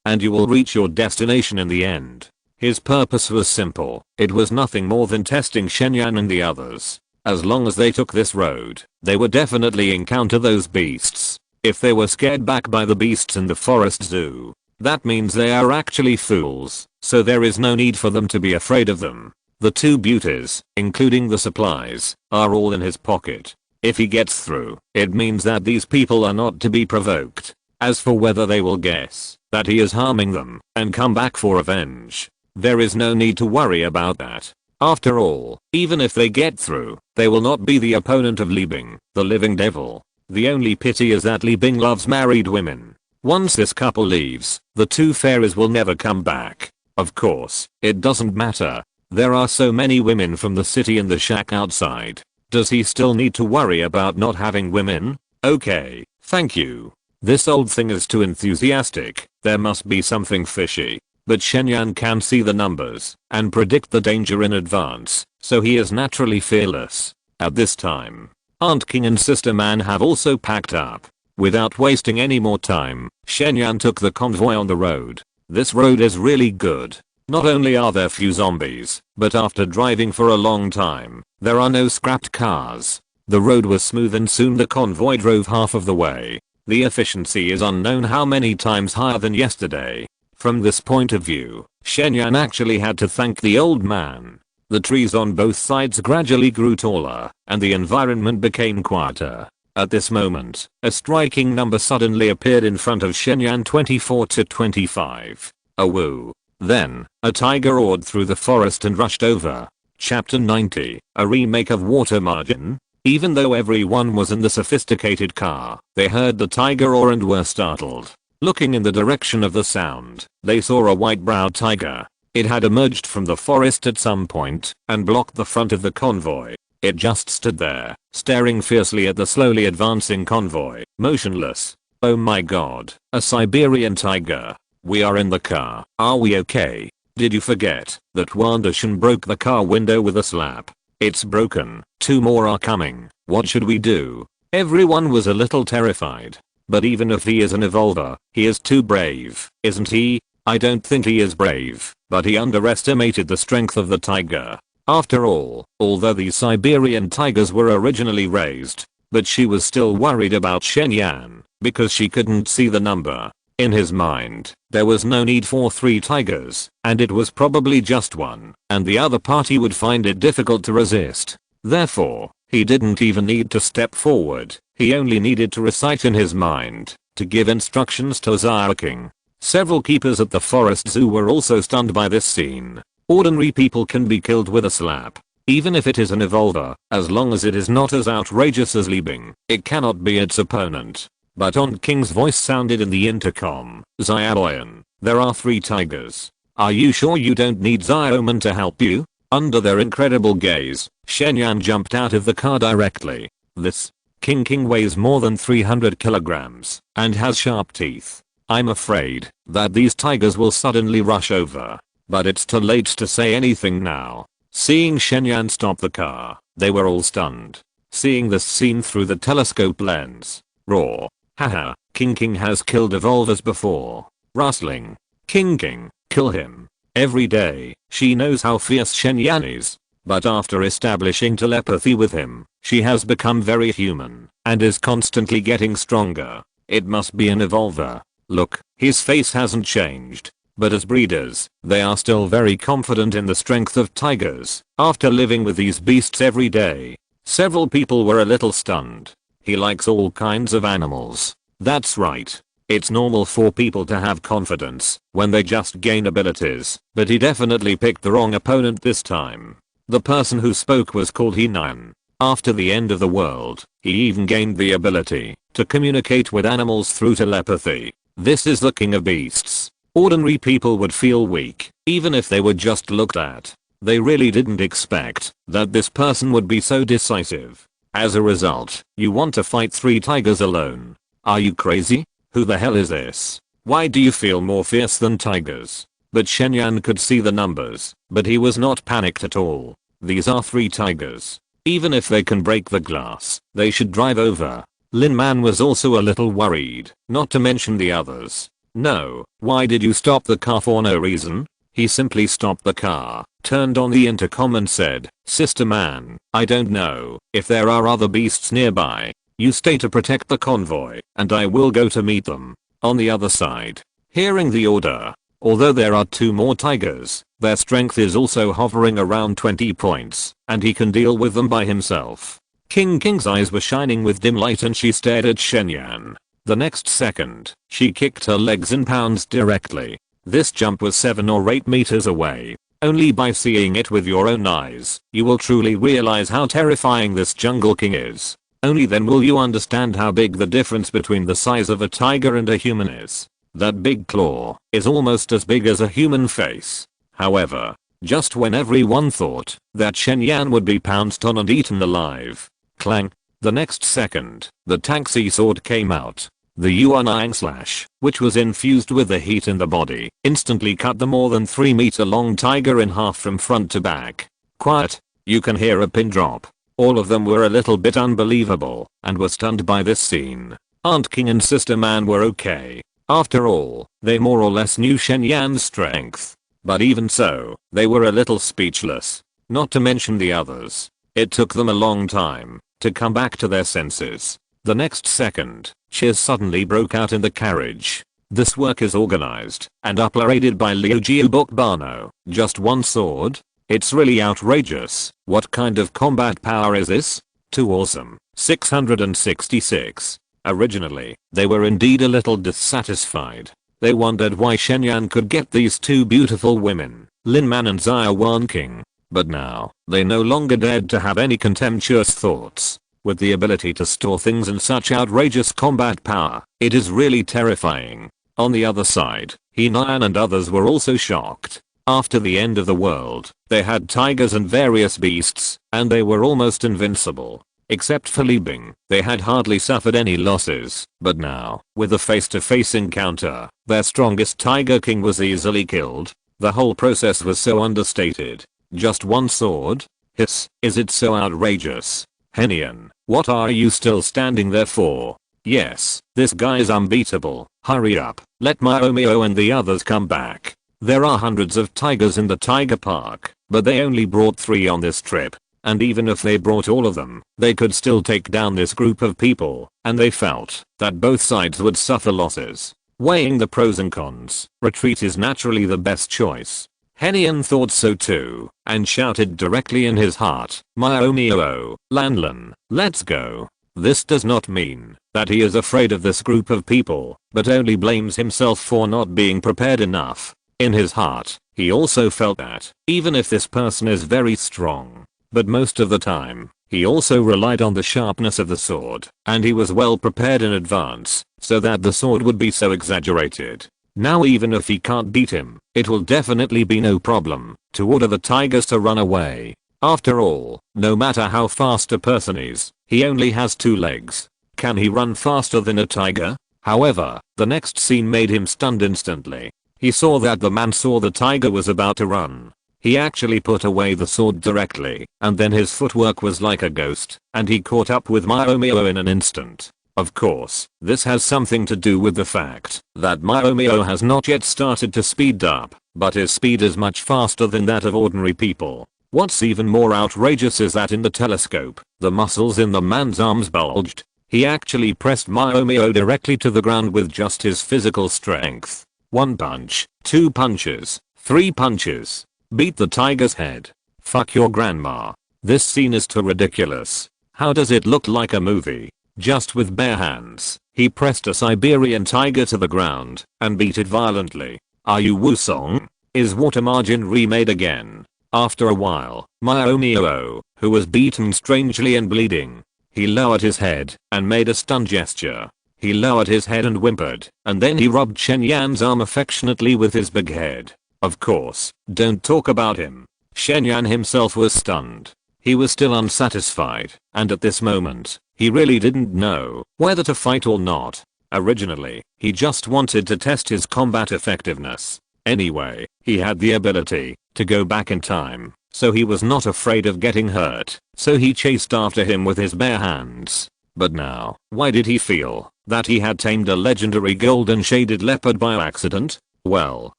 and you will reach your destination in the end. His purpose was simple. It was nothing more than testing Shen and the others. As long as they took this road, they would definitely encounter those beasts. If they were scared back by the beasts in the forest zoo, that means they are actually fools, so there is no need for them to be afraid of them. The two beauties, including the supplies, are all in his pocket. If he gets through, it means that these people are not to be provoked. As for whether they will guess that he is harming them and come back for revenge, there is no need to worry about that. After all, even if they get through, they will not be the opponent of Li Bing, the living devil. The only pity is that Li Bing loves married women. Once this couple leaves, the two fairies will never come back. Of course, it doesn't matter. There are so many women from the city in the shack outside. Does he still need to worry about not having women? Okay, thank you. This old thing is too enthusiastic. There must be something fishy. But Shenyan can see the numbers and predict the danger in advance, so he is naturally fearless. At this time, Aunt King and Sister Man have also packed up. Without wasting any more time, Shenyan took the convoy on the road. This road is really good. Not only are there few zombies, but after driving for a long time, there are no scrapped cars. The road was smooth and soon the convoy drove half of the way. The efficiency is unknown how many times higher than yesterday. From this point of view, Shenyan actually had to thank the old man. The trees on both sides gradually grew taller, and the environment became quieter. At this moment, a striking number suddenly appeared in front of Shenyan: 24 to 25. A woo. Then, a tiger roared through the forest and rushed over. Chapter 90, a remake of Water Margin. Even though everyone was in the sophisticated car, they heard the tiger roar and were startled. Looking in the direction of the sound, they saw a white-browed tiger. It had emerged from the forest at some point and blocked the front of the convoy. It just stood there, staring fiercely at the slowly advancing convoy, motionless. Oh my god, a Siberian tiger. We are in the car. Are we okay? Did you forget that Wanda Shen broke the car window with a slap? It's broken. 2 more are coming. What should we do? Everyone was a little terrified. But even if he is an evolver, he is too brave, isn't he? I don't think he is brave, but he underestimated the strength of the tiger. After all, although these Siberian tigers were originally raised, but she was still worried about Shenyan, because she couldn't see the number. In his mind, there was no need for 3 tigers, and it was probably just one, and the other party would find it difficult to resist. Therefore, he didn't even need to step forward, he only needed to recite in his mind, to give instructions to Xia Wanqing. Several keepers at the forest zoo were also stunned by this scene. Ordinary people can be killed with a slap. Even if it is an evolver, as long as it is not as outrageous as Li Bing, it cannot be its opponent. But Aunt King's voice sounded in the intercom. Xia Wanqing, there are 3 tigers. Are you sure you don't need Xia Wanqing to help you? Under their incredible gaze, Shenyan jumped out of the car directly. This King weighs more than 300 kilograms and has sharp teeth. I'm afraid that these tigers will suddenly rush over. But it's too late to say anything now. Seeing Shenyan stop the car, they were all stunned. Seeing this scene through the telescope lens. Roar. Haha, King has killed evolvers before. Rustling. King, kill him. Every day, she knows how fierce Shenyan is. But after establishing telepathy with him, she has become very human and is constantly getting stronger. It must be an evolver. Look, his face hasn't changed. But as breeders, they are still very confident in the strength of tigers. After living with these beasts every day, several people were a little stunned. He likes all kinds of animals. That's right. It's normal for people to have confidence when they just gain abilities, but he definitely picked the wrong opponent this time. The person who spoke was called Henan. After the end of the world, he even gained the ability to communicate with animals through telepathy. This is the king of beasts. Ordinary people would feel weak, even if they were just looked at. They really didn't expect that this person would be so decisive. As a result, you want to fight 3 tigers alone. Are you crazy? Who the hell is this? Why do you feel more fierce than tigers? But Shenyan could see the numbers, but he was not panicked at all. These are 3 tigers. Even if they can break the glass, they should drive over. Lin Man was also a little worried, not to mention the others. No, why did you stop the car for no reason? He simply stopped the car turned on the intercom and said, "Sister man, I don't know if there are other beasts nearby. You stay to protect the convoy, and I will go to meet them on the other side." Hearing the order, although there are 2 more tigers, their strength is also hovering around 20 points, and he can deal with them by himself. King's eyes were shining with dim light and she stared at Shen. The next second, she kicked her legs and pounced directly. This jump was 7 or 8 meters away. Only by seeing it with your own eyes, you will truly realize how terrifying this jungle king is. Only then will you understand how big the difference between the size of a tiger and a human is. That big claw is almost as big as a human face. However, just when everyone thought that Shen would be pounced on and eaten alive, clang, the next second, the taxi sword came out. The Yuan slash, which was infused with the heat in the body, instantly cut the more than 3-meter long tiger in half from front to back. Quiet, you can hear a pin drop. All of them were a little bit unbelievable and were stunned by this scene. Aunt King and Sister Man were okay. After all, they more or less knew Shen strength. But even so, they were a little speechless. Not to mention the others. It took them a long time to come back to their senses. The next second, cheers suddenly broke out in the carriage. This work is organized and uploaded by Liu Bano. Just 1 sword? It's really outrageous. What kind of combat power is this? Too awesome. 666. Originally, they were indeed a little dissatisfied. They wondered why Shen could get these 2 beautiful women, Lin Man and Xia Wanqing. But now, they no longer dared to have any contemptuous thoughts. With the ability to store things and such outrageous combat power, it is really terrifying. On the other side, Hinan and others were also shocked. After the end of the world, they had tigers and various beasts, and they were almost invincible. Except for Li Bing, they had hardly suffered any losses. But now, with a face-to-face encounter, their strongest tiger king was easily killed. The whole process was so understated. Just 1 sword? Hiss, is it so outrageous? Henian, what are you still standing there for? Yes, this guy's unbeatable. Hurry up, let Miomio and the others come back. There are hundreds of tigers in the tiger park, but they only brought 3 on this trip. And even if they brought all of them, they could still take down this group of people, and they felt that both sides would suffer losses. Weighing the pros and cons, retreat is naturally the best choice. Henian thought so too, and shouted directly in his heart, "Miomio, Lanlan, let's go." This does not mean that he is afraid of this group of people, but only blames himself for not being prepared enough. In his heart, he also felt that, even if this person is very strong, but most of the time, he also relied on the sharpness of the sword, and he was well prepared in advance, so that the sword would be so exaggerated. Now even if he can't beat him, it will definitely be no problem to order the tigers to run away. After all, no matter how fast a person is, he only has 2 legs. Can he run faster than a tiger? However, the next scene made him stunned instantly. He saw that the man saw the tiger was about to run. He actually put away the sword directly, and then his footwork was like a ghost, and he caught up with Miomio in an instant. Of course, this has something to do with the fact that Miomio has not yet started to speed up, but his speed is much faster than that of ordinary people. What's even more outrageous is that in the telescope, the muscles in the man's arms bulged. He actually pressed Miomio directly to the ground with just his physical strength. 1 punch, 2 punches, 3 punches. Beat the tiger's head. Fuck your grandma. This scene is too ridiculous. How does it look like a movie? Just with bare hands, he pressed a Siberian tiger to the ground and beat it violently. Are you Wusong? Is water margin remade again? After a while, Miomio, who was beaten strangely and bleeding, he lowered his head and made a stunned gesture. He lowered his head and whimpered, and then he rubbed Shenyan's arm affectionately with his big head. Of course, don't talk about him. Shenyan himself was stunned. He was still unsatisfied, and at this moment, he really didn't know whether to fight or not. Originally, he just wanted to test his combat effectiveness. Anyway, he had the ability to go back in time, so he was not afraid of getting hurt, so he chased after him with his bare hands. But now, why did he feel that he had tamed a legendary golden shaded leopard by accident? Well,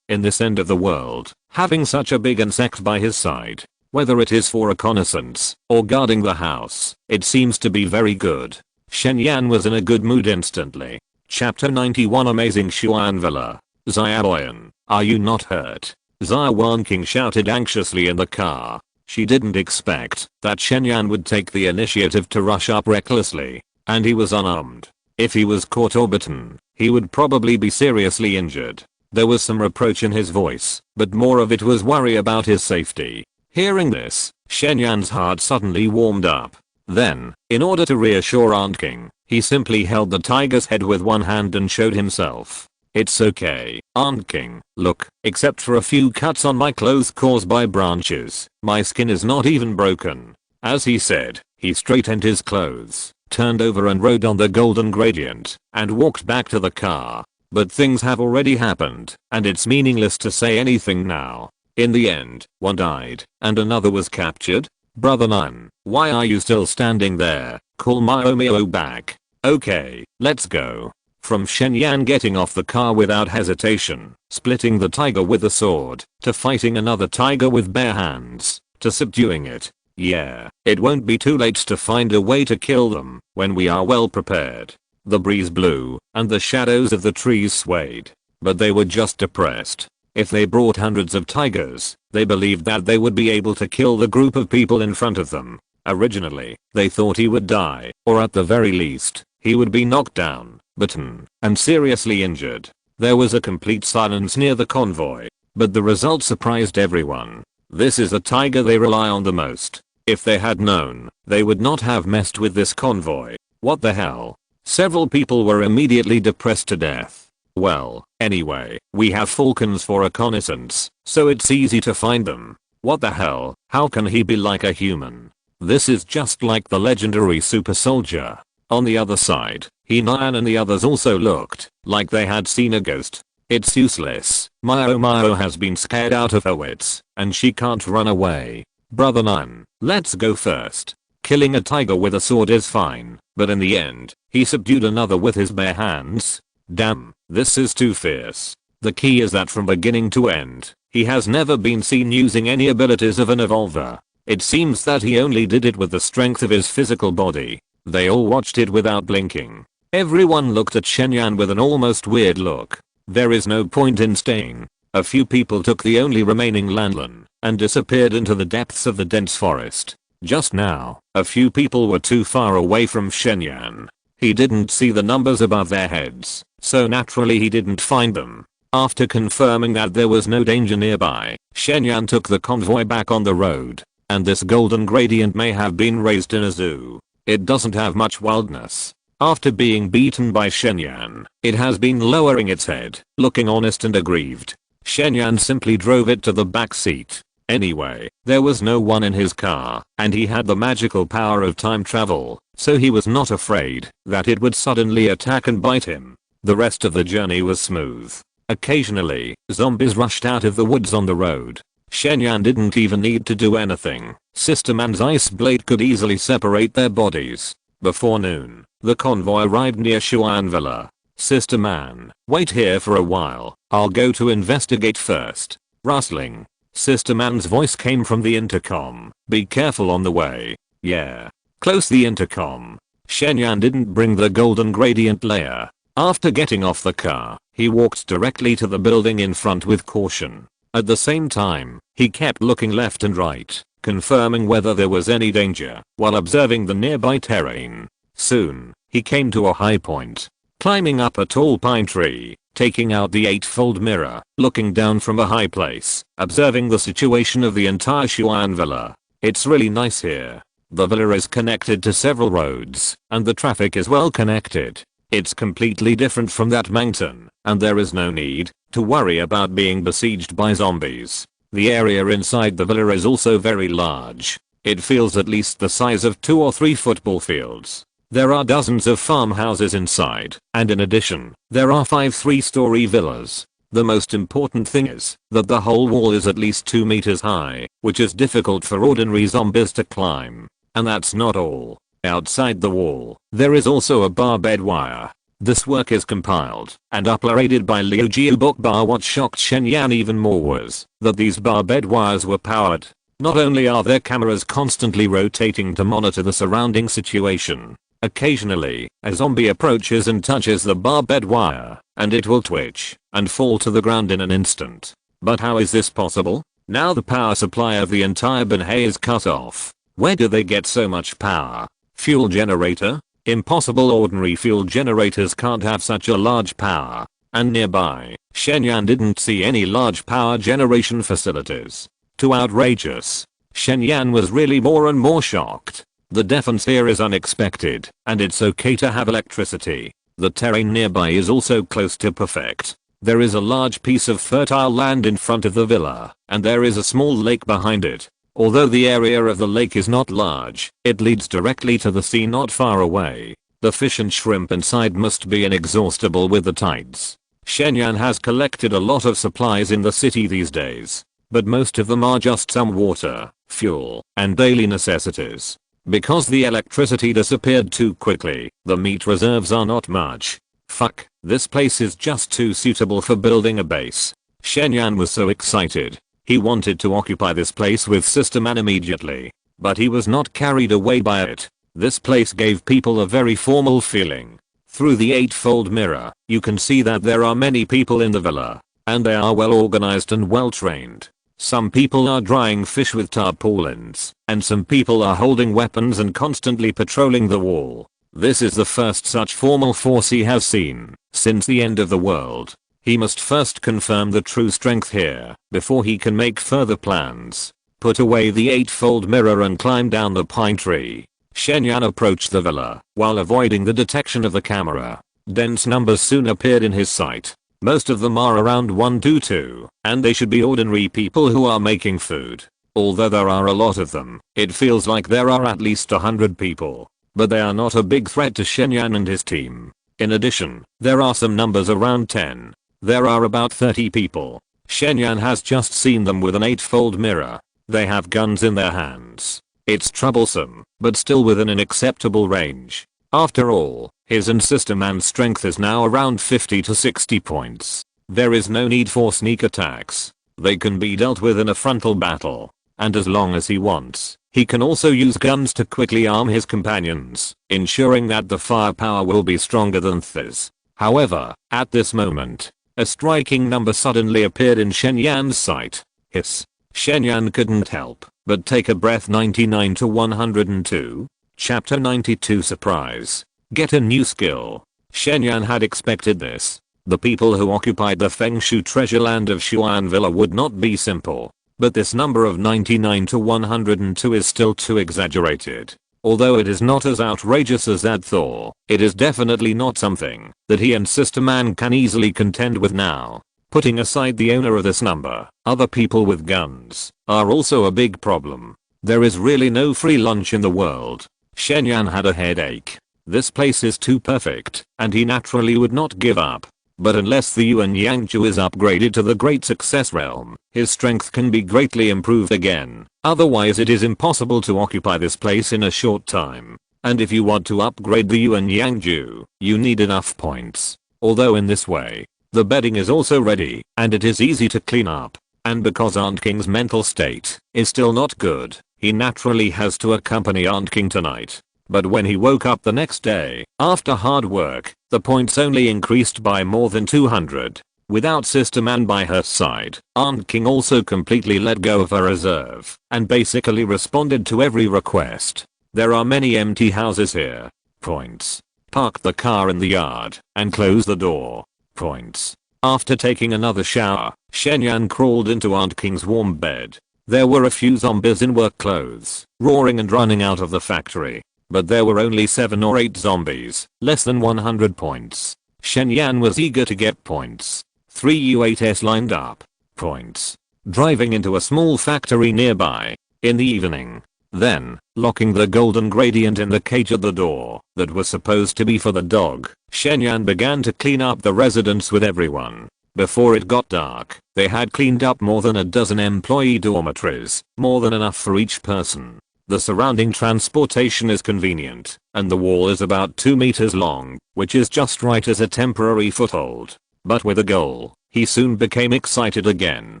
in this end of the world, having such a big insect by his side, whether it is for reconnaissance or guarding the house, it seems to be very good. Shen Yan was in a good mood instantly. Chapter 91 Amazing Xuan Villa. Xia Wanqing, are you not hurt? Xia Wanqing shouted anxiously in the car. She didn't expect that Shen Yan would take the initiative to rush up recklessly, and he was unarmed. If he was caught or bitten, he would probably be seriously injured. There was some reproach in his voice, but more of it was worry about his safety. Hearing this, Shen Yan's heart suddenly warmed up. Then, in order to reassure Aunt King, he simply held the tiger's head with one hand and showed himself. It's okay, Aunt King, look, except for a few cuts on my clothes caused by branches, my skin is not even broken. As he said, he straightened his clothes, turned over and rode on the golden gradient, and walked back to the car. But things have already happened, and it's meaningless to say anything now. In the end, one died, and another was captured. Brother Nun, why are you still standing there? Call Mio back. Okay, let's go. From Shen Yan getting off the car without hesitation, splitting the tiger with a sword, to fighting another tiger with bare hands, to subduing it. Yeah, it won't be too late to find a way to kill them when we are well prepared. The breeze blew, and the shadows of the trees swayed. But they were just depressed. If they brought hundreds of tigers, they believed that they would be able to kill the group of people in front of them. Originally, they thought he would die, or at the very least, he would be knocked down, bitten, and seriously injured. There was a complete silence near the convoy, but the result surprised everyone. This is the tiger they rely on the most. If they had known, they would not have messed with this convoy. What the hell? Several people were immediately depressed to death. Well, anyway, we have falcons for reconnaissance, so it's easy to find them. What the hell? How can he be like a human? This is just like the legendary super soldier. On the other side, Hinan and the others also looked like they had seen a ghost. It's useless. Mio has been scared out of her wits, and she can't run away. Brother Nun, let's go first. Killing a tiger with a sword is fine, but in the end, he subdued another with his bare hands. Damn, this is too fierce. The key is that from beginning to end, he has never been seen using any abilities of an evolver. It seems that he only did it with the strength of his physical body. They all watched it without blinking. Everyone looked at Shen Yan with an almost weird look. There is no point in staying. A few people took the only remaining landlan and disappeared into the depths of the dense forest. Just now, a few people were too far away from Shen Yan. He didn't see the numbers above their heads, so naturally he didn't find them. After confirming that there was no danger nearby, Shen Yan took the convoy back on the road. And this golden gradient may have been raised in a zoo. It doesn't have much wildness. After being beaten by Shen Yan, it has been lowering its head, looking honest and aggrieved. Shen Yan simply drove it to the back seat. Anyway, there was no one in his car, and he had the magical power of time travel, so he was not afraid that it would suddenly attack and bite him. The rest of the journey was smooth. Occasionally, zombies rushed out of the woods on the road. Shen Yan didn't even need to do anything. Sister Man's ice blade could easily separate their bodies. Before noon, the convoy arrived near Xuan Villa. Sister Man, wait here for a while. I'll go to investigate first. Rustling. Sister Man's voice came from the intercom. Be careful on the way. Yeah. Close the intercom. Shen Yan didn't bring the golden gradient layer. After getting off the car, he walked directly to the building in front with caution. At the same time, he kept looking left and right, confirming whether there was any danger, while observing the nearby terrain. Soon, he came to a high point. Climbing up a tall pine tree, taking out the 8-fold mirror, looking down from a high place, observing the situation of the entire Xuan Villa. It's really nice here. The villa is connected to several roads, and the traffic is well connected. It's completely different from that mountain, and there is no need to worry about being besieged by zombies. The area inside the villa is also very large. It feels at least the size of 2 or 3 football fields. There are dozens of farmhouses inside, and in addition, there are 5 3-story villas. The most important thing is that the whole wall is at least 2 meters high, which is difficult for ordinary zombies to climb. And that's not all. Outside the wall, there is also a barbed wire. This work is compiled and uploaded by Liu Jiu Bookbar. What shocked Shen Yan even more was that these bar bed wires were powered. Not only are their cameras constantly rotating to monitor the surrounding situation, occasionally, a zombie approaches and touches the bar bed wire, and it will twitch and fall to the ground in an instant. But how is this possible? Now the power supply of the entire Banhei is cut off. Where do they get so much power? Fuel generator? Impossible. Ordinary fuel generators can't have such a large power. And nearby, Shen Yan didn't see any large power generation facilities. Too outrageous. Shen Yan was really more and more shocked. The defense here is unexpected, and it's okay to have electricity. The terrain nearby is also close to perfect. There is a large piece of fertile land in front of the villa, and there is a small lake behind it. Although the area of the lake is not large, it leads directly to the sea not far away. The fish and shrimp inside must be inexhaustible with the tides. Shen Yan has collected a lot of supplies in the city these days, but most of them are just some water, fuel, and daily necessities. Because the electricity disappeared too quickly, the meat reserves are not much. Fuck, this place is just too suitable for building a base. Shen Yan was so excited. He wanted to occupy this place with System An immediately, but he was not carried away by it. This place gave people a very formal feeling. Through the eightfold mirror, you can see that there are many people in the villa, and they are well organized and well trained. Some people are drying fish with tarpaulins, and some people are holding weapons and constantly patrolling the wall. This is the first such formal force he has seen since the end of the world. He must first confirm the true strength here before he can make further plans. Put away the eightfold mirror and climb down the pine tree. Shen Yan approached the villa while avoiding the detection of the camera. Dense numbers soon appeared in his sight. Most of them are around 1 to 2, and they should be ordinary people who are making food. Although there are a lot of them, it feels like there are at least 100 people. But they are not a big threat to Shen Yan and his team. In addition, there are some numbers around 10. There are about 30 people. Shen Yan has just seen them with an eightfold mirror. They have guns in their hands. It's troublesome, but still within an acceptable range. After all, his and System An's strength is now around 50 to 60 points. There is no need for sneak attacks. They can be dealt with in a frontal battle. And as long as he wants, he can also use guns to quickly arm his companions, ensuring that the firepower will be stronger than his. However, at this moment, a striking number suddenly appeared in Shen Yan's sight. Hiss. Shen Yan couldn't help but take a breath. 99 to 102. Chapter 92. Surprise. Get a new skill. Shen Yan had expected this. The people who occupied the Fengshu treasure land of Xuan Villa would not be simple. But this number of 99 to 102 is still too exaggerated. Although it is not as outrageous as that Thor, it is definitely not something that he and System An can easily contend with now. Putting aside the owner of this number, other people with guns are also a big problem. There is really no free lunch in the world. Shen Yan had a headache. This place is too perfect, and he naturally would not give up. But unless the Yuan Yangju is upgraded to the Great Success Realm, his strength can be greatly improved again. Otherwise it is impossible to occupy this place in a short time. And if you want to upgrade the Yuan Yangju, you need enough points. Although in this way, the bedding is also ready, and it is easy to clean up. And because Aunt King's mental state is still not good, he naturally has to accompany Aunt King tonight. But when he woke up the next day, after hard work, the points only increased by more than 200. Without System An by her side, Aunt King also completely let go of her reserve and basically responded to every request. There are many empty houses here. Points. Park the car in the yard and close the door. Points. After taking another shower, Shen Yan crawled into Aunt King's warm bed. There were a few zombies in work clothes, roaring and running out of the factory. But there were only 7 or 8 zombies, less than 100 points. Shen Yan was eager to get points. 3 U8s lined up. Points. Driving into a small factory nearby. In the evening. Then, locking the golden gradient in the cage at the door that was supposed to be for the dog, Shen Yan began to clean up the residence with everyone. Before it got dark, they had cleaned up more than a dozen employee dormitories, more than enough for each person. The surrounding transportation is convenient, and the wall is about 2 meters long, which is just right as a temporary foothold. But with a goal, he soon became excited again.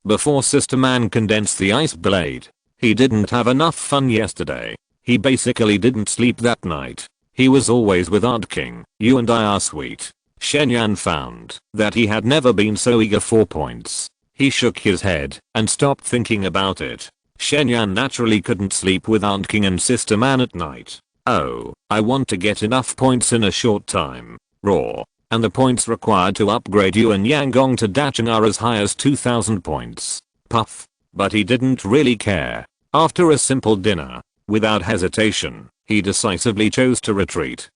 Before Sister Man condensed the ice blade. He didn't have enough fun yesterday. He basically didn't sleep that night. He was always with Aunt King. You and I are sweet. Shen Yan found that he had never been so eager for points. He shook his head and stopped thinking about it. Shen Yan naturally couldn't sleep with Aunt King and Sister Man at night. Oh, I want to get enough points in a short time. Raw. And the points required to upgrade Yuan Yanggong to Dacheng are as high as 2000 points. Puff. But he didn't really care. After a simple dinner, without hesitation, he decisively chose to retreat.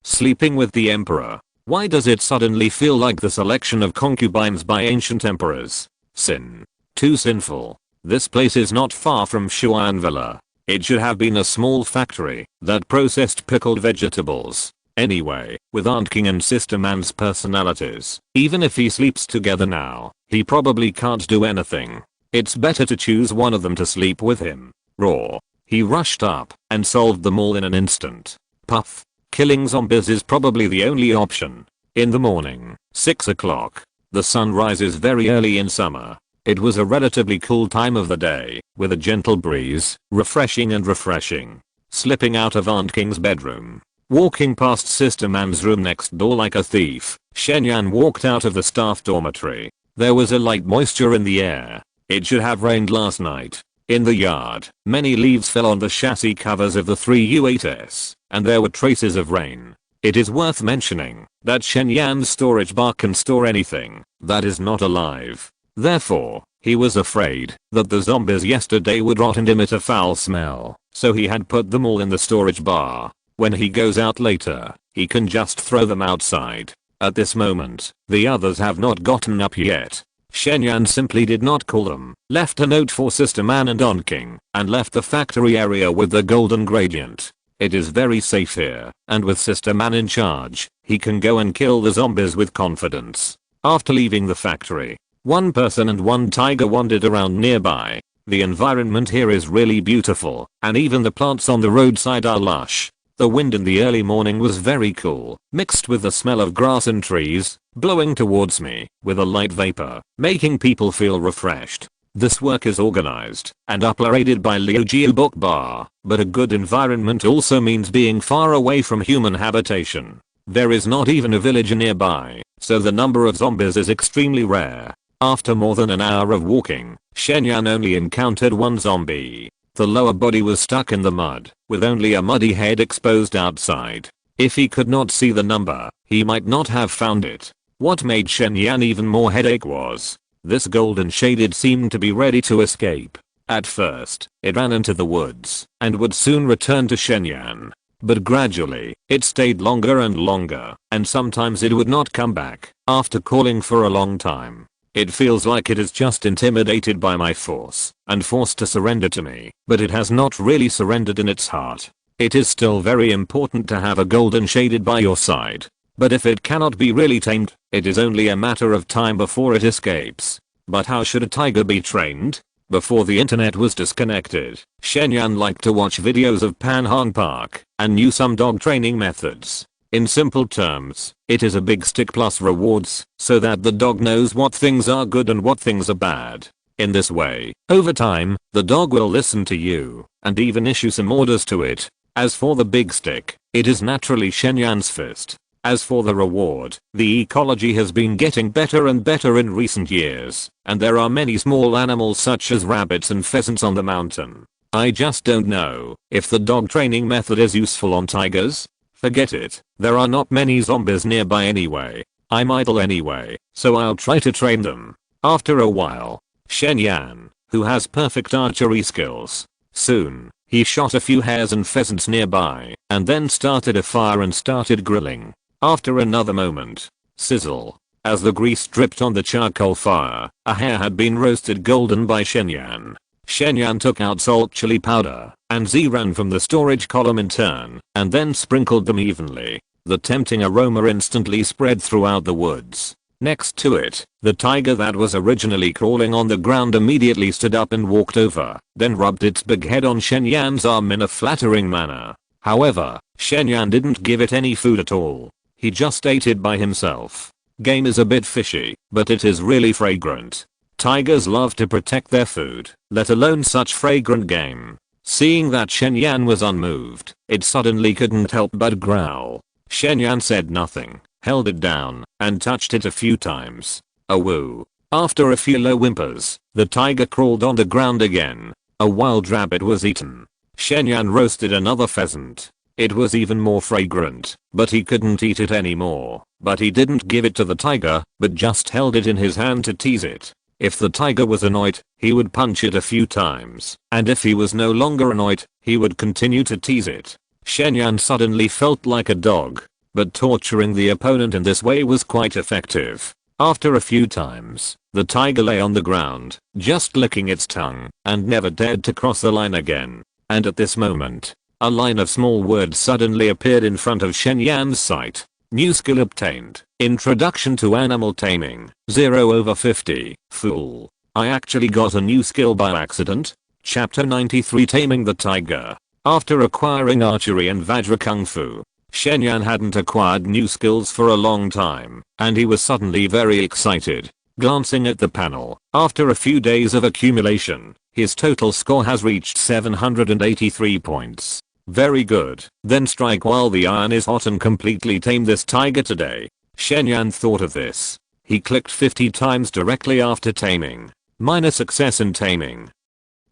Sleeping with the emperor. Why does it suddenly feel like the selection of concubines by ancient emperors? Sin. Too sinful. This place is not far from Shuan Villa. It should have been a small factory that processed pickled vegetables. Anyway, with Aunt King and Sister Man's personalities, even if he sleeps together now, he probably can't do anything. It's better to choose one of them to sleep with him. Raw. He rushed up and solved them all in an instant. Puff. Killing zombies is probably the only option. In the morning, 6 o'clock. The sun rises very early in summer. It was a relatively cool time of the day, with a gentle breeze, refreshing. Slipping out of Aunt King's bedroom, walking past Sister Man's room next door like a thief, Shen Yan walked out of the staff dormitory. There was a light moisture in the air. It should have rained last night. In the yard, many leaves fell on the chassis covers of the 3U8S, and there were traces of rain. It is worth mentioning that Shen Yan's storage bar can store anything that is not alive. Therefore, he was afraid that the zombies yesterday would rot and emit a foul smell, so he had put them all in the storage bar. When he goes out later, he can just throw them outside. At this moment, the others have not gotten up yet. Shen Yan simply did not call them, left a note for Sister Man and Aunt King, and left the factory area with the golden gradient. It is very safe here, and with Sister Man in charge, he can go and kill the zombies with confidence. After leaving the factory, one person and one tiger wandered around nearby. The environment here is really beautiful, and even the plants on the roadside are lush. The wind in the early morning was very cool, mixed with the smell of grass and trees, blowing towards me with a light vapor, making people feel refreshed. This work is organized and operated by Liu Jiu Book Bar, but a good environment also means being far away from human habitation. There is not even a village nearby, so the number of zombies is extremely rare. After more than an hour of walking, Shen Yan only encountered one zombie. The lower body was stuck in the mud, with only a muddy head exposed outside. If he could not see the number, he might not have found it. What made Shen Yan even more headache was, this golden shaded seemed to be ready to escape. At first, it ran into the woods, and would soon return to Shen Yan. But gradually, it stayed longer and longer, and sometimes it would not come back, after calling for a long time. It feels like it is just intimidated by my force and forced to surrender to me, but it has not really surrendered in its heart. It is still very important to have a golden shaded by your side, but if it cannot be really tamed, it is only a matter of time before it escapes. But how should a tiger be trained? Before the internet was disconnected, Shen Yan liked to watch videos of Pan Hong Park and knew some dog training methods. In simple terms, it is a big stick plus rewards, so that the dog knows what things are good and what things are bad. In this way, over time, the dog will listen to you, and even issue some orders to it. As for the big stick, it is naturally Shen Yan's fist. As for the reward, the ecology has been getting better and better in recent years, and there are many small animals such as rabbits and pheasants on the mountain. I just don't know if the dog training method is useful on tigers. Forget it, there are not many zombies nearby anyway. I'm idle anyway, so I'll try to train them. After a while, Shen Yan, who has perfect archery skills. Soon, he shot a few hares and pheasants nearby, and then started a fire and started grilling. After another moment, sizzle. As the grease dripped on the charcoal fire, a hare had been roasted golden by Shen Yan. Shen Yan took out salt chili powder and ran from the storage column in turn, and then sprinkled them evenly. The tempting aroma instantly spread throughout the woods. Next to it, the tiger that was originally crawling on the ground immediately stood up and walked over, then rubbed its big head on Shen Yan's arm in a flattering manner. However, Shen Yan didn't give it any food at all. He just ate it by himself. Game is a bit fishy, but it is really fragrant. Tigers love to protect their food, let alone such fragrant game. Seeing that Shen Yan was unmoved, it suddenly couldn't help but growl. Shen Yan said nothing, held it down, and touched it a few times. A woo. After a few low whimpers, the tiger crawled on the ground again. A wild rabbit was eaten. Shen Yan roasted another pheasant. It was even more fragrant, but he couldn't eat it anymore. But he didn't give it to the tiger, but just held it in his hand to tease it. If the tiger was annoyed, he would punch it a few times, and if he was no longer annoyed, he would continue to tease it. Shen Yan suddenly felt like a dog, but torturing the opponent in this way was quite effective. After a few times, the tiger lay on the ground, just licking its tongue, and never dared to cross the line again. And at this moment, a line of small words suddenly appeared in front of Shen Yan's sight. New skill obtained. Introduction to animal taming. 0/50. Fool. I actually got a new skill by accident. Chapter 93 Taming the Tiger. After acquiring archery and Vajra Kung Fu, Shen Yan hadn't acquired new skills for a long time, and he was suddenly very excited. Glancing at the panel, after a few days of accumulation, his total score has reached 783 points. Very good. Then strike while the iron is hot and completely tame this tiger today. Shen Yan thought of this. He clicked 50 times directly after taming. Minor success in taming.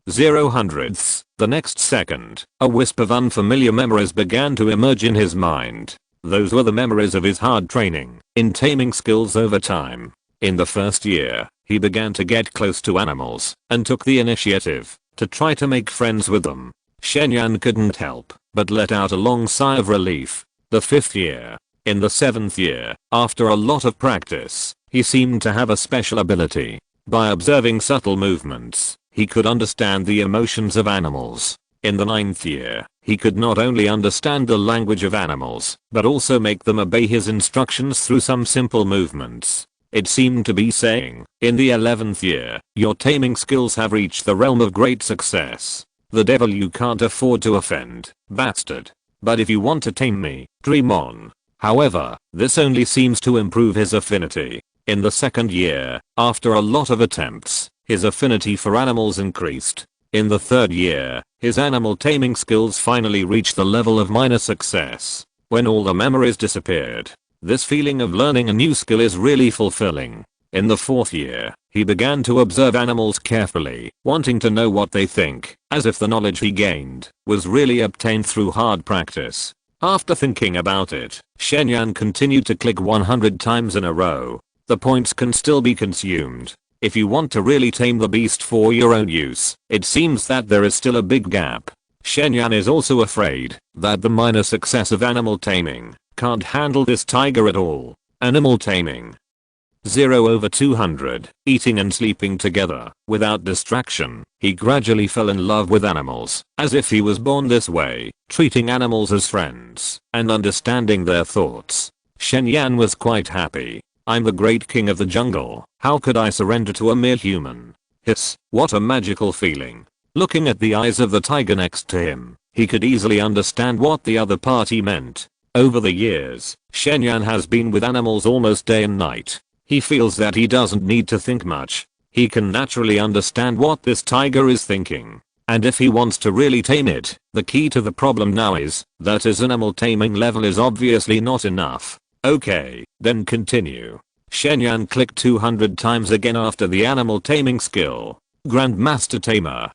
0/100ths. The next second, a wisp of unfamiliar memories began to emerge in his mind. Those were the memories of his hard training in taming skills over time. In the first year, he began to get close to animals and took the initiative to try to make friends with them. Shen Yan couldn't help but let out a long sigh of relief. The 5th year. In the 7th year, after a lot of practice, he seemed to have a special ability. By observing subtle movements, he could understand the emotions of animals. In the 9th year, he could not only understand the language of animals, but also make them obey his instructions through some simple movements. It seemed to be saying, in the 11th year, your taming skills have reached the realm of great success. The devil you can't afford to offend, bastard. But if you want to tame me, dream on. However, this only seems to improve his affinity. In the 2nd year, after a lot of attempts, his affinity for animals increased. In the 3rd year, his animal taming skills finally reached the level of minor success. When all the memories disappeared, this feeling of learning a new skill is really fulfilling. In the 4th year, he began to observe animals carefully, wanting to know what they think, as if the knowledge he gained was really obtained through hard practice. After thinking about it, Shen Yan continued to click 100 times in a row. The points can still be consumed. If you want to really tame the beast for your own use, it seems that there is still a big gap. Shen Yan is also afraid that the minor success of animal taming can't handle this tiger at all. Animal taming. 0/200. Eating and sleeping together, without distraction, he gradually fell in love with animals, as if he was born this way, treating animals as friends, and understanding their thoughts. Shen Yan was quite happy. I'm the great king of the jungle, how could I surrender to a mere human? Hiss, what a magical feeling. Looking at the eyes of the tiger next to him, he could easily understand what the other party meant. Over the years, Shen Yan has been with animals almost day and night. He feels that he doesn't need to think much. He can naturally understand what this tiger is thinking. And if he wants to really tame it, the key to the problem now is that his animal taming level is obviously not enough. Okay, then continue. Shen Yan clicked 200 times again after the animal taming skill. Grandmaster Tamer.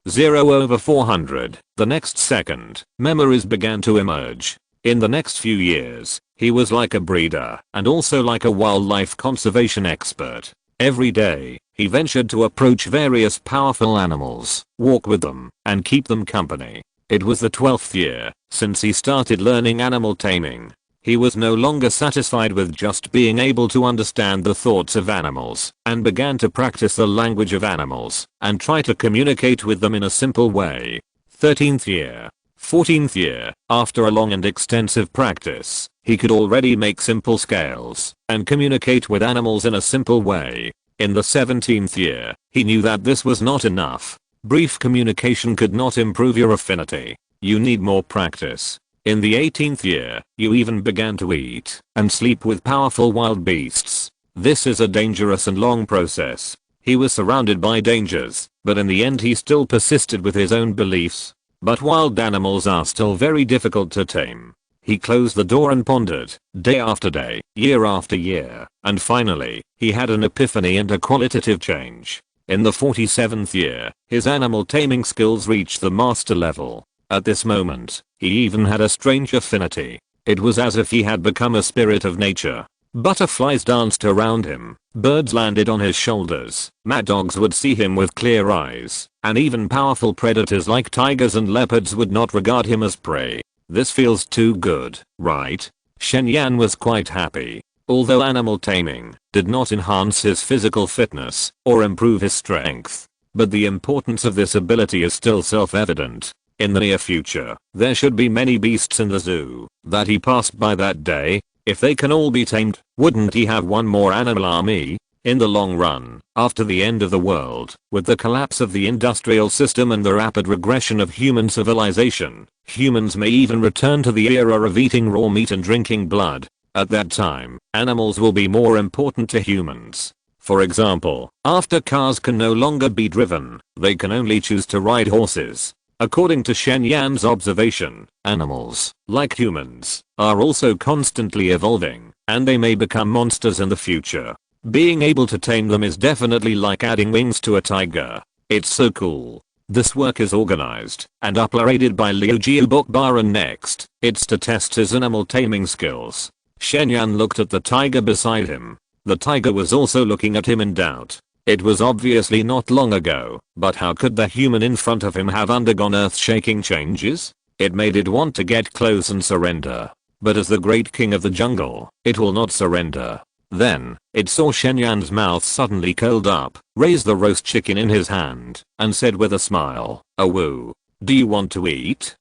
0/400. The next second, memories began to emerge. In the next few years, he was like a breeder and also like a wildlife conservation expert. Every day, he ventured to approach various powerful animals, walk with them, and keep them company. It was the 12th year since he started learning animal taming. He was no longer satisfied with just being able to understand the thoughts of animals and began to practice the language of animals and try to communicate with them in a simple way. 13th year. 14th year, after a long and extensive practice, he could already make simple scales and communicate with animals in a simple way. In the 17th year, he knew that this was not enough. Brief communication could not improve your affinity. You need more practice. In the 18th year, you even began to eat and sleep with powerful wild beasts. This is a dangerous and long process. He was surrounded by dangers, but in the end he still persisted with his own beliefs. But wild animals are still very difficult to tame. He closed the door and pondered, day after day, year after year, and finally, he had an epiphany and a qualitative change. In the 47th year, his animal taming skills reached the master level. At this moment, he even had a strange affinity. It was as if he had become a spirit of nature. Butterflies danced around him, birds landed on his shoulders, mad dogs would see him with clear eyes, and even powerful predators like tigers and leopards would not regard him as prey. This feels too good, right? Shen Yan was quite happy. Although animal taming did not enhance his physical fitness or improve his strength, but the importance of this ability is still self-evident. In the near future, there should be many beasts in the zoo that he passed by that day. If they can all be tamed, wouldn't he have one more animal army? In the long run, after the end of the world, with the collapse of the industrial system and the rapid regression of human civilization, humans may even return to the era of eating raw meat and drinking blood. At that time, animals will be more important to humans. For example, after cars can no longer be driven, they can only choose to ride horses. According to Shen Yan's observation, animals, like humans, are also constantly evolving, and they may become monsters in the future. Being able to tame them is definitely like adding wings to a tiger. It's so cool. This work is organized and uploaded by Liu Jiu Bokbaran next. It's to test his animal taming skills. Shen Yan looked at the tiger beside him. The tiger was also looking at him in doubt. It was obviously not long ago, but how could the human in front of him have undergone earth-shaking changes? It made it want to get close and surrender. But as the great king of the jungle, it will not surrender. Then, it saw Shen Yan's mouth suddenly curled up, raised the roast chicken in his hand, and said with a smile, "Awoo. Do you want to eat?"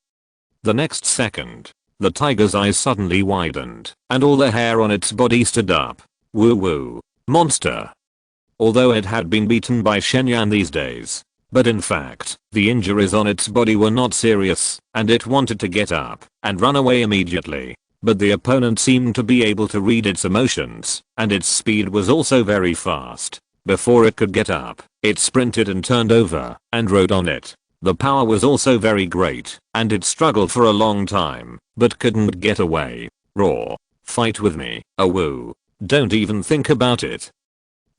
The next second, the tiger's eyes suddenly widened, and all the hair on its body stood up. Woo woo. Monster. Although it had been beaten by Shen Yan these days. But in fact, the injuries on its body were not serious, and it wanted to get up and run away immediately. But the opponent seemed to be able to read its emotions, and its speed was also very fast. Before it could get up, it sprinted and turned over and rode on it. The power was also very great, and it struggled for a long time, but couldn't get away. Roar. Fight with me, awoo. Don't even think about it.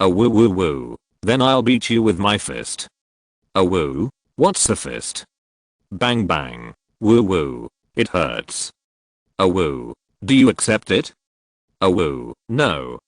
Awoo woo woo. Then I'll beat you with my fist. Awoo? What's a fist? Bang bang. Woo woo. It hurts. Awoo. Do you accept it? Awoo. No.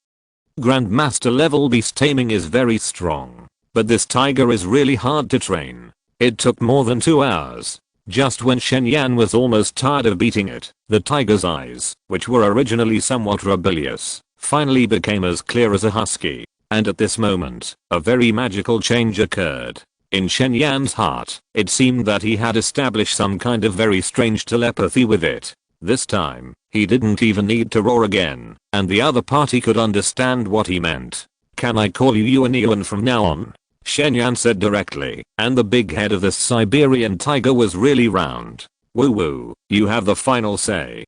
Grandmaster level beast taming is very strong. But this tiger is really hard to train. It took more than 2 hours. Just when Shen Yan was almost tired of beating it, the tiger's eyes, which were originally somewhat rebellious, finally became as clear as a husky. And at this moment, a very magical change occurred. In Shen Yan's heart, it seemed that he had established some kind of very strange telepathy with it. This time, he didn't even need to roar again, and the other party could understand what he meant. "Can I call you Yuan from now on?" Shen Yan said directly, and the big head of the Siberian tiger was really round. "Woo woo, you have the final say."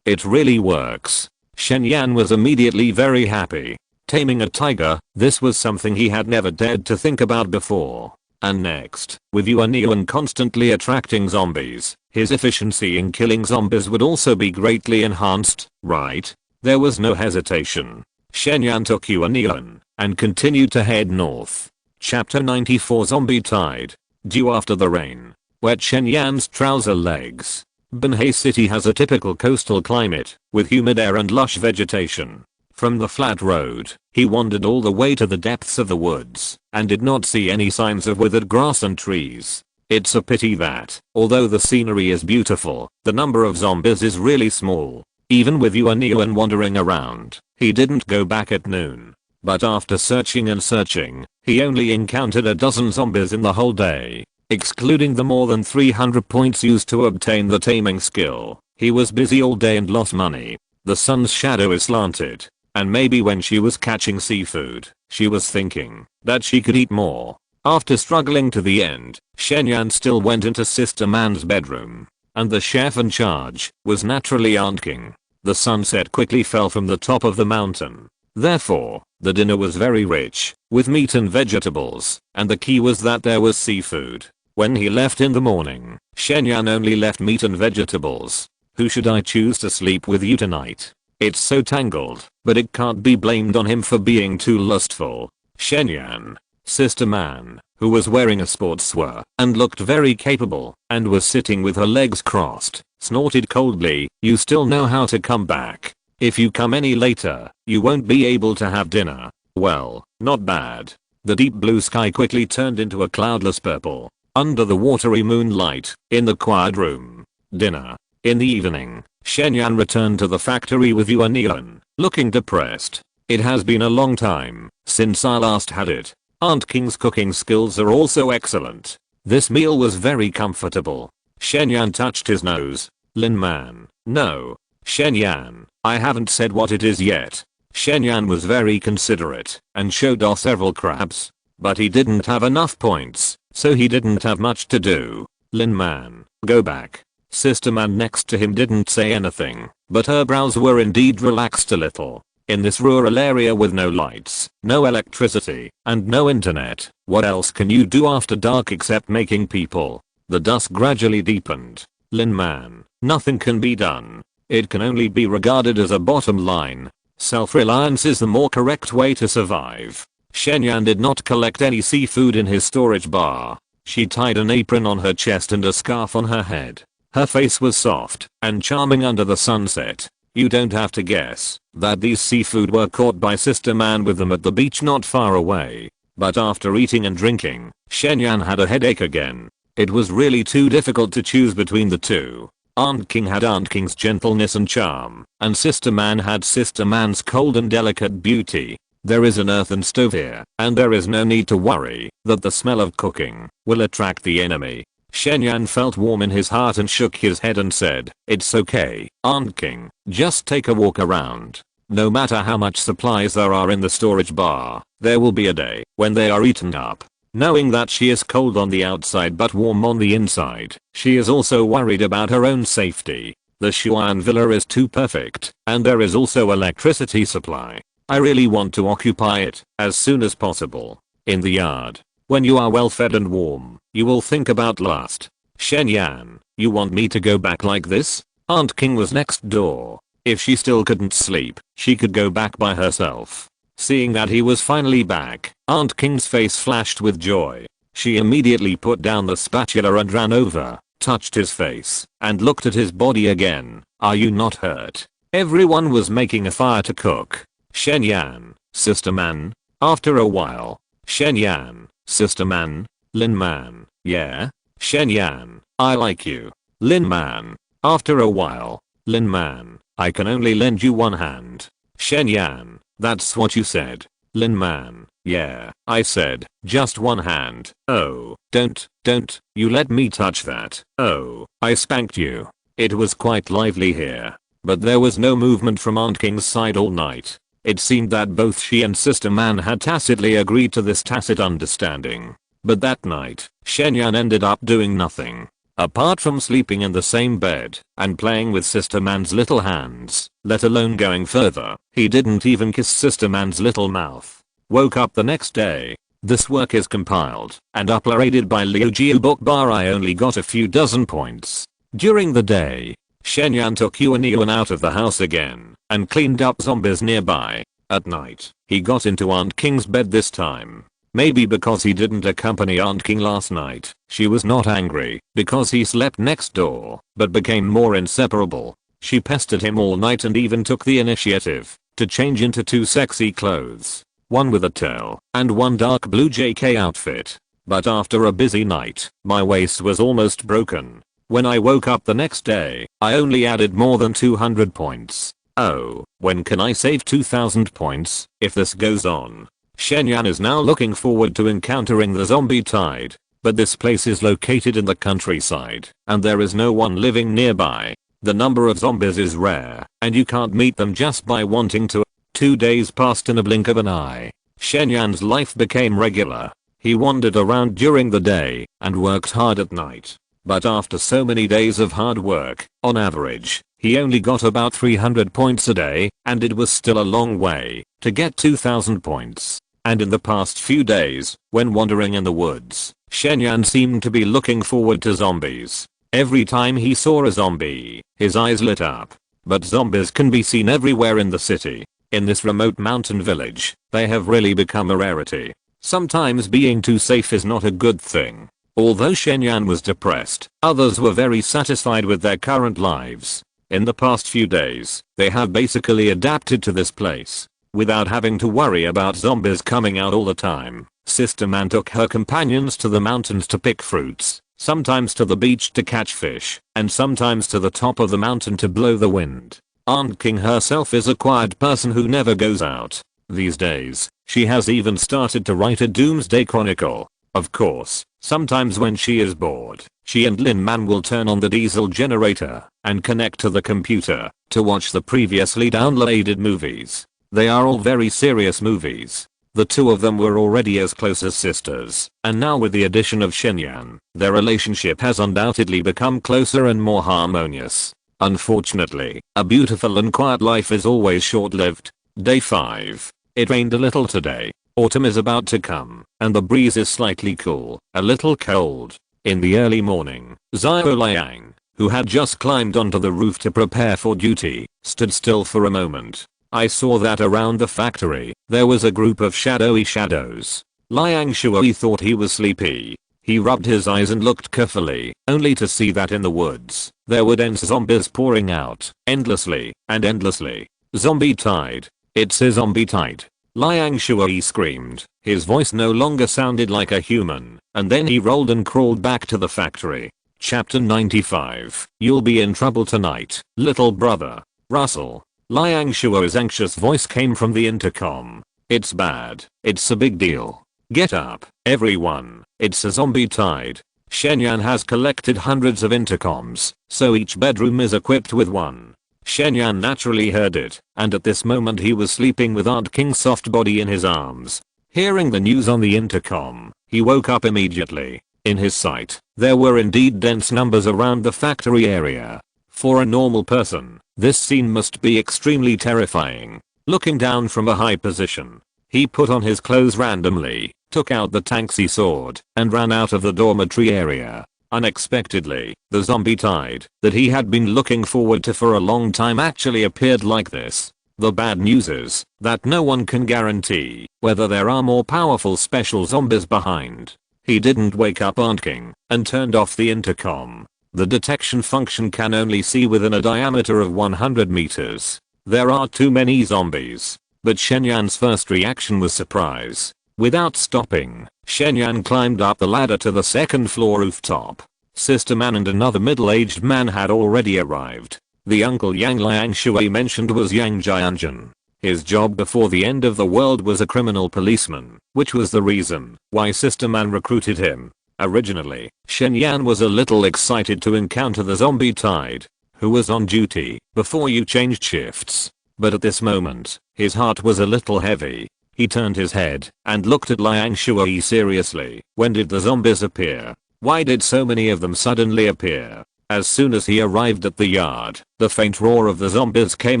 It really works. Shen Yan was immediately very happy. Taming a tiger, this was something he had never dared to think about before. And next, with Yuan constantly attracting zombies, his efficiency in killing zombies would also be greatly enhanced, right? There was no hesitation. Shen Yan took Yuan and continued to head north. Chapter 94 Zombie Tide. Due after the rain. Wet Shen Yan's trouser legs. Banhai City has a typical coastal climate, with humid air and lush vegetation. From the flat road, he wandered all the way to the depths of the woods, and did not see any signs of withered grass and trees. It's a pity that, although the scenery is beautiful, the number of zombies is really small. Even with Yuan wandering around, he didn't go back at noon. But after searching and searching, he only encountered a dozen zombies in the whole day. excluding the more than 300 points used to obtain the taming skill. He was busy all day and lost money. The sun's shadow is slanted, and maybe when she was catching seafood, she was thinking that she could eat more. After struggling to the end, Shen Yan still went into Sister Man's bedroom, and the chef in charge was naturally Aunt King. The sunset quickly fell from the top of the mountain. Therefore, the dinner was very rich, with meat and vegetables, and the key was that there was seafood. When he left in the morning, Shen Yan only left meat and vegetables. Who should I choose to sleep with you tonight? It's so tangled, but it can't be blamed on him for being too lustful. Shen Yan, Sister Man, who was wearing a sportswear and looked very capable and was sitting with her legs crossed, snorted coldly, "You still know how to come back. If you come any later, you won't be able to have dinner." Well, not bad. The deep blue sky quickly turned into a cloudless purple. Under the watery moonlight, in the quiet room. Dinner. In the evening, Shen Yan returned to the factory with Yuan Nian, looking depressed. "It has been a long time since I last had it. Aunt King's cooking skills are also excellent. This meal was very comfortable." Shen Yan touched his nose. "Lin Man, no." "Shen Yan, I haven't said what it is yet." Shen Yan was very considerate and showed off several crabs. But he didn't have enough points, so he didn't have much to do. "Lin Man, go back." Sister Man next to him didn't say anything, but her brows were indeed relaxed a little. In this rural area with no lights, no electricity, and no internet, what else can you do after dark except making people? The dusk gradually deepened. "Lin Man, nothing can be done. It can only be regarded as a bottom line. Self-reliance is the more correct way to survive." Shen Yan did not collect any seafood in his storage bar. She tied an apron on her chest and a scarf on her head. Her face was soft and charming under the sunset. You don't have to guess that these seafood were caught by Sister Man with them at the beach not far away. But after eating and drinking, Shen Yan had a headache again. It was really too difficult to choose between the two. Aunt King had Aunt King's gentleness and charm, and Sister Man had Sister Man's cold and delicate beauty. There is an earthen stove here, and there is no need to worry that the smell of cooking will attract the enemy. Shen Yan felt warm in his heart and shook his head and said, "It's okay, Aunt King, just take a walk around. No matter how much supplies there are in the storage bar, there will be a day when they are eaten up." Knowing that she is cold on the outside but warm on the inside, she is also worried about her own safety. The Xuan villa is too perfect, and there is also electricity supply. I really want to occupy it as soon as possible. In the yard, when you are well fed and warm, you will think about lust. "Shen Yan, you want me to go back like this?" Aunt King was next door. If she still couldn't sleep, she could go back by herself. Seeing that he was finally back, Aunt King's face flashed with joy. She immediately put down the spatula and ran over, touched his face, and looked at his body again. "Are you not hurt?" Everyone was making a fire to cook. Shen Yan, Sister Man. After a while. Shen Yan, Sister Man. Lin Man, yeah? Shen Yan, I like you. Lin Man. After a while. Lin Man, I can only lend you one hand. Shen Yan, that's what you said. Lin Man, yeah, I said, just one hand. "Oh, don't, you let me touch that. Oh, I spanked you." It was quite lively here, but there was no movement from Aunt King's side all night. It seemed that both she and Sister Man had tacitly agreed to this tacit understanding. But that night, Shen Yan ended up doing nothing. Apart from sleeping in the same bed and playing with Sister Man's little hands, let alone going further, he didn't even kiss Sister Man's little mouth. Woke up the next day. This work is compiled and uploaded by Liu Jiu Book Bar. I only got a few dozen points. During the day, Shen Yan took Yuan Yuan out of the house again and cleaned up zombies nearby. At night, he got into Aunt King's bed this time. Maybe because he didn't accompany Aunt King last night, she was not angry because he slept next door, but became more inseparable. She pestered him all night and even took the initiative to change into two sexy clothes, one with a tail and one dark blue JK outfit. But after a busy night, my waist was almost broken. When I woke up the next day, I only added more than 200 points. Oh, when can I save 2000 points if this goes on? Shen Yan is now looking forward to encountering the zombie tide, but this place is located in the countryside, and there is no one living nearby. The number of zombies is rare, and you can't meet them just by wanting to. 2 days passed in a blink of an eye. Shen Yan's life became regular. He wandered around during the day and worked hard at night. But after so many days of hard work, on average, he only got about 300 points a day, and it was still a long way to get 2000 points. And in the past few days, when wandering in the woods, Shen Yan seemed to be looking forward to zombies. Every time he saw a zombie, his eyes lit up. But zombies can be seen everywhere in the city. In this remote mountain village, they have really become a rarity. Sometimes being too safe is not a good thing. Although Shen Yan was depressed, others were very satisfied with their current lives. In the past few days, they have basically adapted to this place. Without having to worry about zombies coming out all the time, Sister Man took her companions to the mountains to pick fruits, sometimes to the beach to catch fish, and sometimes to the top of the mountain to blow the wind. Aunt King herself is a quiet person who never goes out. These days, she has even started to write a doomsday chronicle. Of course, sometimes when she is bored, she and Lin Man will turn on the diesel generator and connect to the computer to watch the previously downloaded movies. They are all very serious movies. The two of them were already as close as sisters, and now with the addition of Shen Yan, their relationship has undoubtedly become closer and more harmonious. Unfortunately, a beautiful and quiet life is always short-lived. Day 5. It rained a little today. Autumn is about to come, and the breeze is slightly cool, a little cold. In the early morning, Xia Wanqing, who had just climbed onto the roof to prepare for duty, stood still for a moment. I saw that around the factory, there was a group of shadowy shadows. Liang Shui thought he was sleepy. He rubbed his eyes and looked carefully, only to see that in the woods, there were dense zombies pouring out, endlessly, and endlessly. Zombie tide. It's a zombie tide. Liang Shui screamed. His voice no longer sounded like a human, and then he rolled and crawled back to the factory. Chapter 95. You'll be in trouble tonight, little brother. Russell. Liang Shui's anxious voice came from the intercom. It's bad. It's a big deal. Get up, everyone. It's a zombie tide. Shen Yan has collected hundreds of intercoms, so each bedroom is equipped with one. Shen Yan naturally heard it, and at this moment he was sleeping with Aunt King's soft body in his arms. Hearing the news on the intercom, he woke up immediately. In his sight, there were indeed dense numbers around the factory area. For a normal person, this scene must be extremely terrifying. Looking down from a high position, he put on his clothes randomly, took out the Tanxi sword, and ran out of the dormitory area. Unexpectedly, the zombie tide that he had been looking forward to for a long time actually appeared like this. The bad news is that no one can guarantee whether there are more powerful special zombies behind. He didn't wake up Aunt King and turned off the intercom. The detection function can only see within a diameter of 100 meters. There are too many zombies. But Shen Yan's first reaction was surprise. Without stopping, Shen Yan climbed up the ladder to the second floor rooftop. Sister Man and another middle-aged man had already arrived. The uncle Yang Liang Shui mentioned was Yang Jianjun. His job before the end of the world was a criminal policeman, which was the reason why Sister Man recruited him. Originally, Shen Yan was a little excited to encounter the zombie tide, who was on duty before you changed shifts. But at this moment, his heart was a little heavy. He turned his head and looked at Liang Shui seriously. When did the zombies appear? Why did so many of them suddenly appear? As soon as he arrived at the yard, the faint roar of the zombies came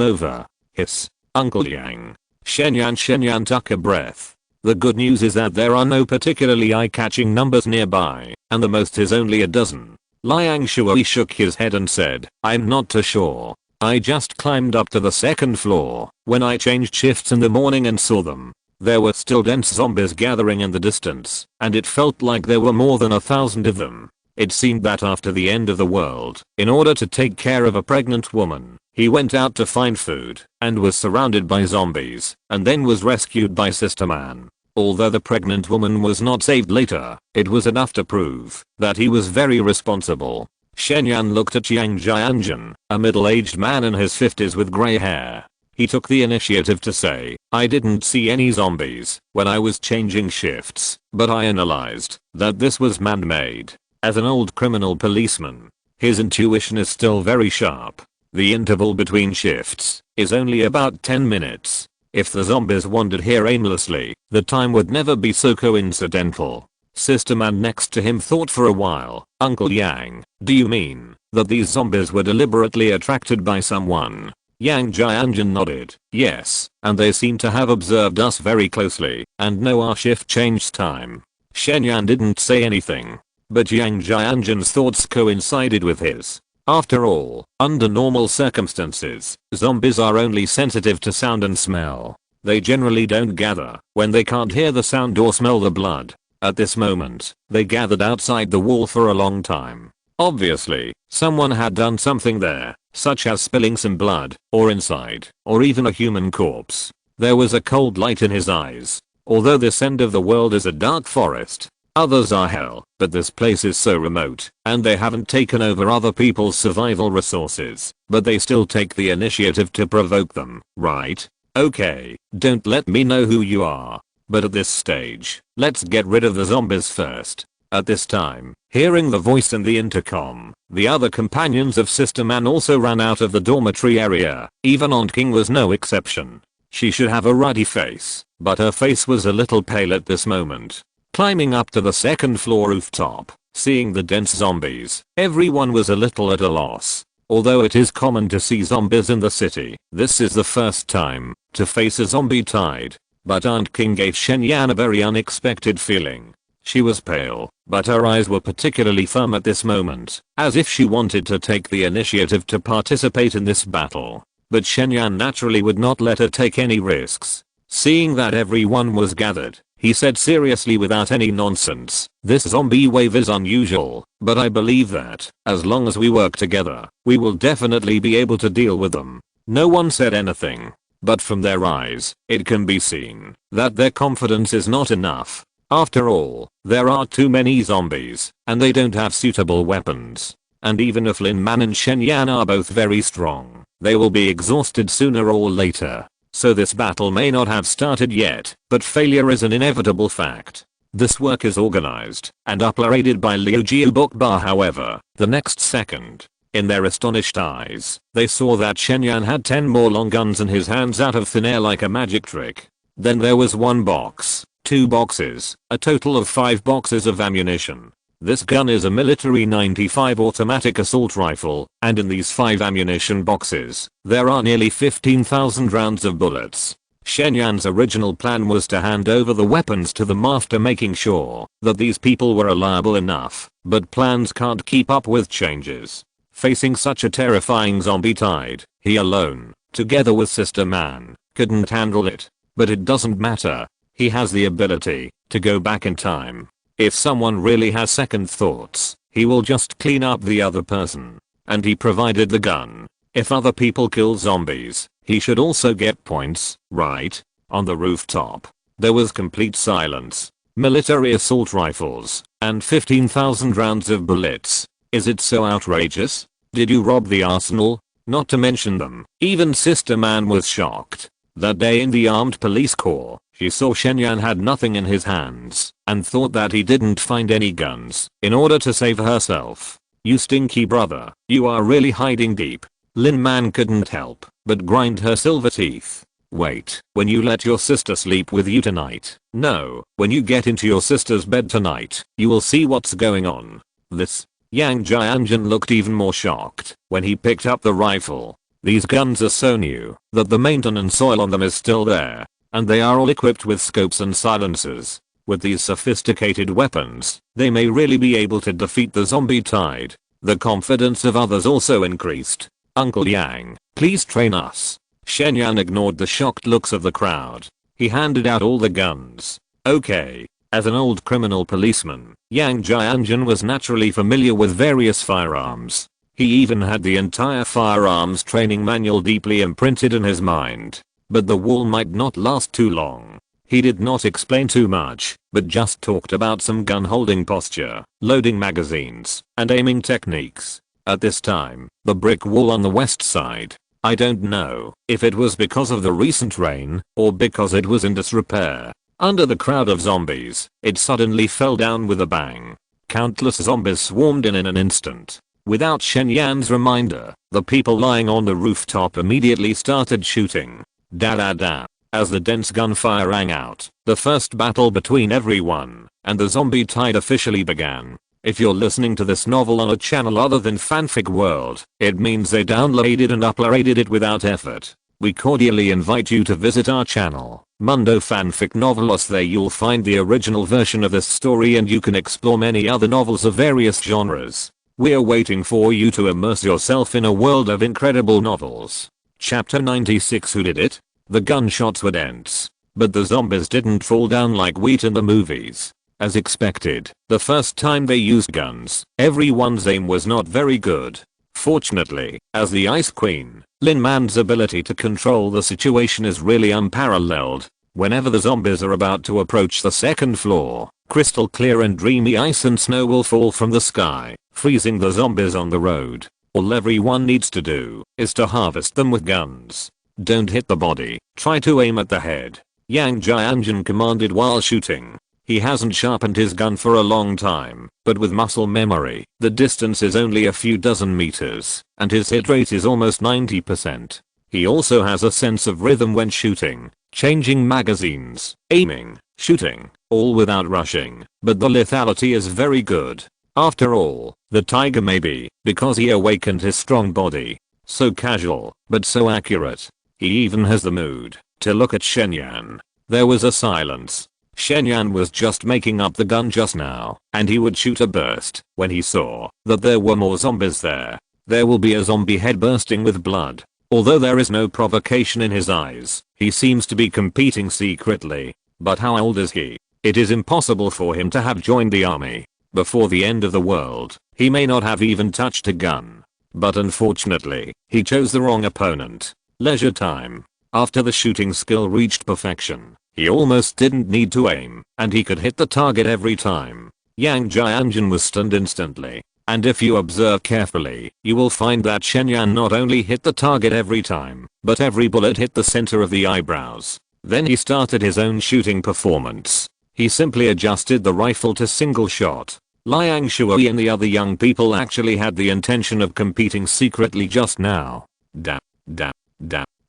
over. Hiss. Uncle Yang. Shen Yan took a breath. The good news is that there are no particularly eye-catching numbers nearby, and the most is only a dozen. Liang Shui shook his head and said, I'm not too sure. I just climbed up to the second floor when I changed shifts in the morning and saw them. There were still dense zombies gathering in the distance, and it felt like there were more than 1,000 of them. It seemed that after the end of the world, in order to take care of a pregnant woman, he went out to find food and was surrounded by zombies, and then was rescued by Sister Man. Although the pregnant woman was not saved later, it was enough to prove that he was very responsible. Shen Yan looked at Yang Jianjun, a middle-aged man in his 50s with grey hair. He took the initiative to say, "I didn't see any zombies when I was changing shifts, but I analyzed that this was man-made." As an old criminal policeman, his intuition is still very sharp. The interval between shifts is only about 10 minutes. If the zombies wandered here aimlessly, the time would never be so coincidental. Sister Man next to him thought for a while. "Uncle Yang, do you mean that these zombies were deliberately attracted by someone?" Yang Jianjun nodded. "Yes, and they seem to have observed us very closely and know our shift change time." Shen Yan didn't say anything, but Yang Jianjun's thoughts coincided with his. After all, under normal circumstances, zombies are only sensitive to sound and smell. They generally don't gather when they can't hear the sound or smell the blood. At this moment, they gathered outside the wall for a long time. Obviously, someone had done something there, such as spilling some blood, or inside, or even a human corpse. There was a cold light in his eyes. Although this end of the world is a dark forest, others are hell, but this place is so remote, and they haven't taken over other people's survival resources, but they still take the initiative to provoke them, right? Okay, don't let me know who you are. But at this stage, let's get rid of the zombies first. At this time, hearing the voice in the intercom, the other companions of Sister Man also ran out of the dormitory area. Even Aunt King was no exception. She should have a ruddy face, but her face was a little pale at this moment. Climbing up to the second floor rooftop, seeing the dense zombies, everyone was a little at a loss. Although it is common to see zombies in the city, this is the first time to face a zombie tide. But Aunt King gave Shen Yan a very unexpected feeling. She was pale, but her eyes were particularly firm at this moment, as if she wanted to take the initiative to participate in this battle. But Shen Yan naturally would not let her take any risks. Seeing that everyone was gathered, he said seriously without any nonsense, "This zombie wave is unusual, but I believe that, as long as we work together, we will definitely be able to deal with them." No one said anything, but from their eyes, it can be seen that their confidence is not enough. After all, there are too many zombies, and they don't have suitable weapons. And even if Lin Man and Shen Yan are both very strong, they will be exhausted sooner or later. So this battle may not have started yet, but failure is an inevitable fact. This work is organized and uploaded by Liu Jiu Bokba. However, the next second, in their astonished eyes, they saw that Shen Yan had 10 more long guns in his hands out of thin air like a magic trick. Then there was one box, 2 boxes, a total of 5 boxes of ammunition. This gun is a military 95 automatic assault rifle, and in these 5 ammunition boxes, there are nearly 15,000 rounds of bullets. Shen Yan's original plan was to hand over the weapons to the master, making sure that these people were reliable enough, but plans can't keep up with changes. Facing such a terrifying zombie tide, he alone, together with Sister Man, couldn't handle it. But it doesn't matter. He has the ability to go back in time. If someone really has second thoughts, he will just clean up the other person. And he provided the gun. If other people kill zombies, he should also get points, right? On the rooftop, there was complete silence. Military assault rifles, and 15,000 rounds of bullets. Is it so outrageous? Did you rob the arsenal? Not to mention them. Even Sister Man was shocked. That day in the armed police corps, she saw Shen Yan had nothing in his hands, and thought that he didn't find any guns in order to save herself. "You stinky brother, you are really hiding deep." Lin Man couldn't help but grind her silver teeth. "Wait, when you let your sister sleep with you tonight? No, when you get into your sister's bed tonight, you will see what's going on." This. Yang Jianjun looked even more shocked when he picked up the rifle. These guns are so new that the maintenance oil on them is still there, and they are all equipped with scopes and silencers. With these sophisticated weapons, they may really be able to defeat the zombie tide. The confidence of others also increased. "Uncle Yang, please train us." Shen Yan ignored the shocked looks of the crowd. He handed out all the guns. "Okay." As an old criminal policeman, Yang Jianjun was naturally familiar with various firearms. He even had the entire firearms training manual deeply imprinted in his mind. But the wall might not last too long. He did not explain too much, but just talked about some gun holding posture, loading magazines, and aiming techniques. At this time, the brick wall on the west side I don't know if it was because of the recent rain or because it was in disrepair. Under the crowd of zombies, it suddenly fell down with a bang. Countless zombies swarmed in an instant. Without Shen Yan's reminder, the people lying on the rooftop immediately started shooting. Da. As the dense gunfire rang out, the first battle between everyone and the zombie tide officially began. If you're listening to this novel on a channel other than Fanfic World, it means they downloaded and uploaded it without effort. We cordially invite you to visit our channel, Mundo Fanfic Novelos. There you'll find the original version of this story and you can explore many other novels of various genres. We're waiting for you to immerse yourself in a world of incredible novels. Chapter 96. Who did it? The gunshots were dense, but the zombies didn't fall down like wheat in the movies. As expected, the first time they used guns, everyone's aim was not very good. Fortunately, as the Ice Queen, Lin Man's ability to control the situation is really unparalleled. Whenever the zombies are about to approach the second floor, crystal clear and dreamy ice and snow will fall from the sky, freezing the zombies on the road. All everyone needs to do is to harvest them with guns. Don't hit the body, try to aim at the head, Yang Jianjun commanded while shooting. He hasn't sharpened his gun for a long time, but with muscle memory, the distance is only a few dozen meters, and his hit rate is almost 90%. He also has a sense of rhythm when shooting, changing magazines, aiming, shooting, all without rushing, but the lethality is very good. After all, the tiger may be, because he awakened his strong body. So casual, but so accurate. He even has the mood to look at Shen Yan. There was a silence. Shen Yan was just making up the gun just now, and he would shoot a burst when he saw that there were more zombies there. There will be a zombie head bursting with blood. Although there is no provocation in his eyes, he seems to be competing secretly. But how old is he? It is impossible for him to have joined the army before the end of the world. He may not have even touched a gun. But unfortunately, he chose the wrong opponent. Leisure time. After the shooting skill reached perfection, he almost didn't need to aim, and he could hit the target every time. Yang Jianjun was stunned instantly. And if you observe carefully, you will find that Shen Yan not only hit the target every time, but every bullet hit the center of the eyebrows. Then he started his own shooting performance. He simply adjusted the rifle to single shot. Liang Shui and the other young people actually had the intention of competing secretly just now. Da.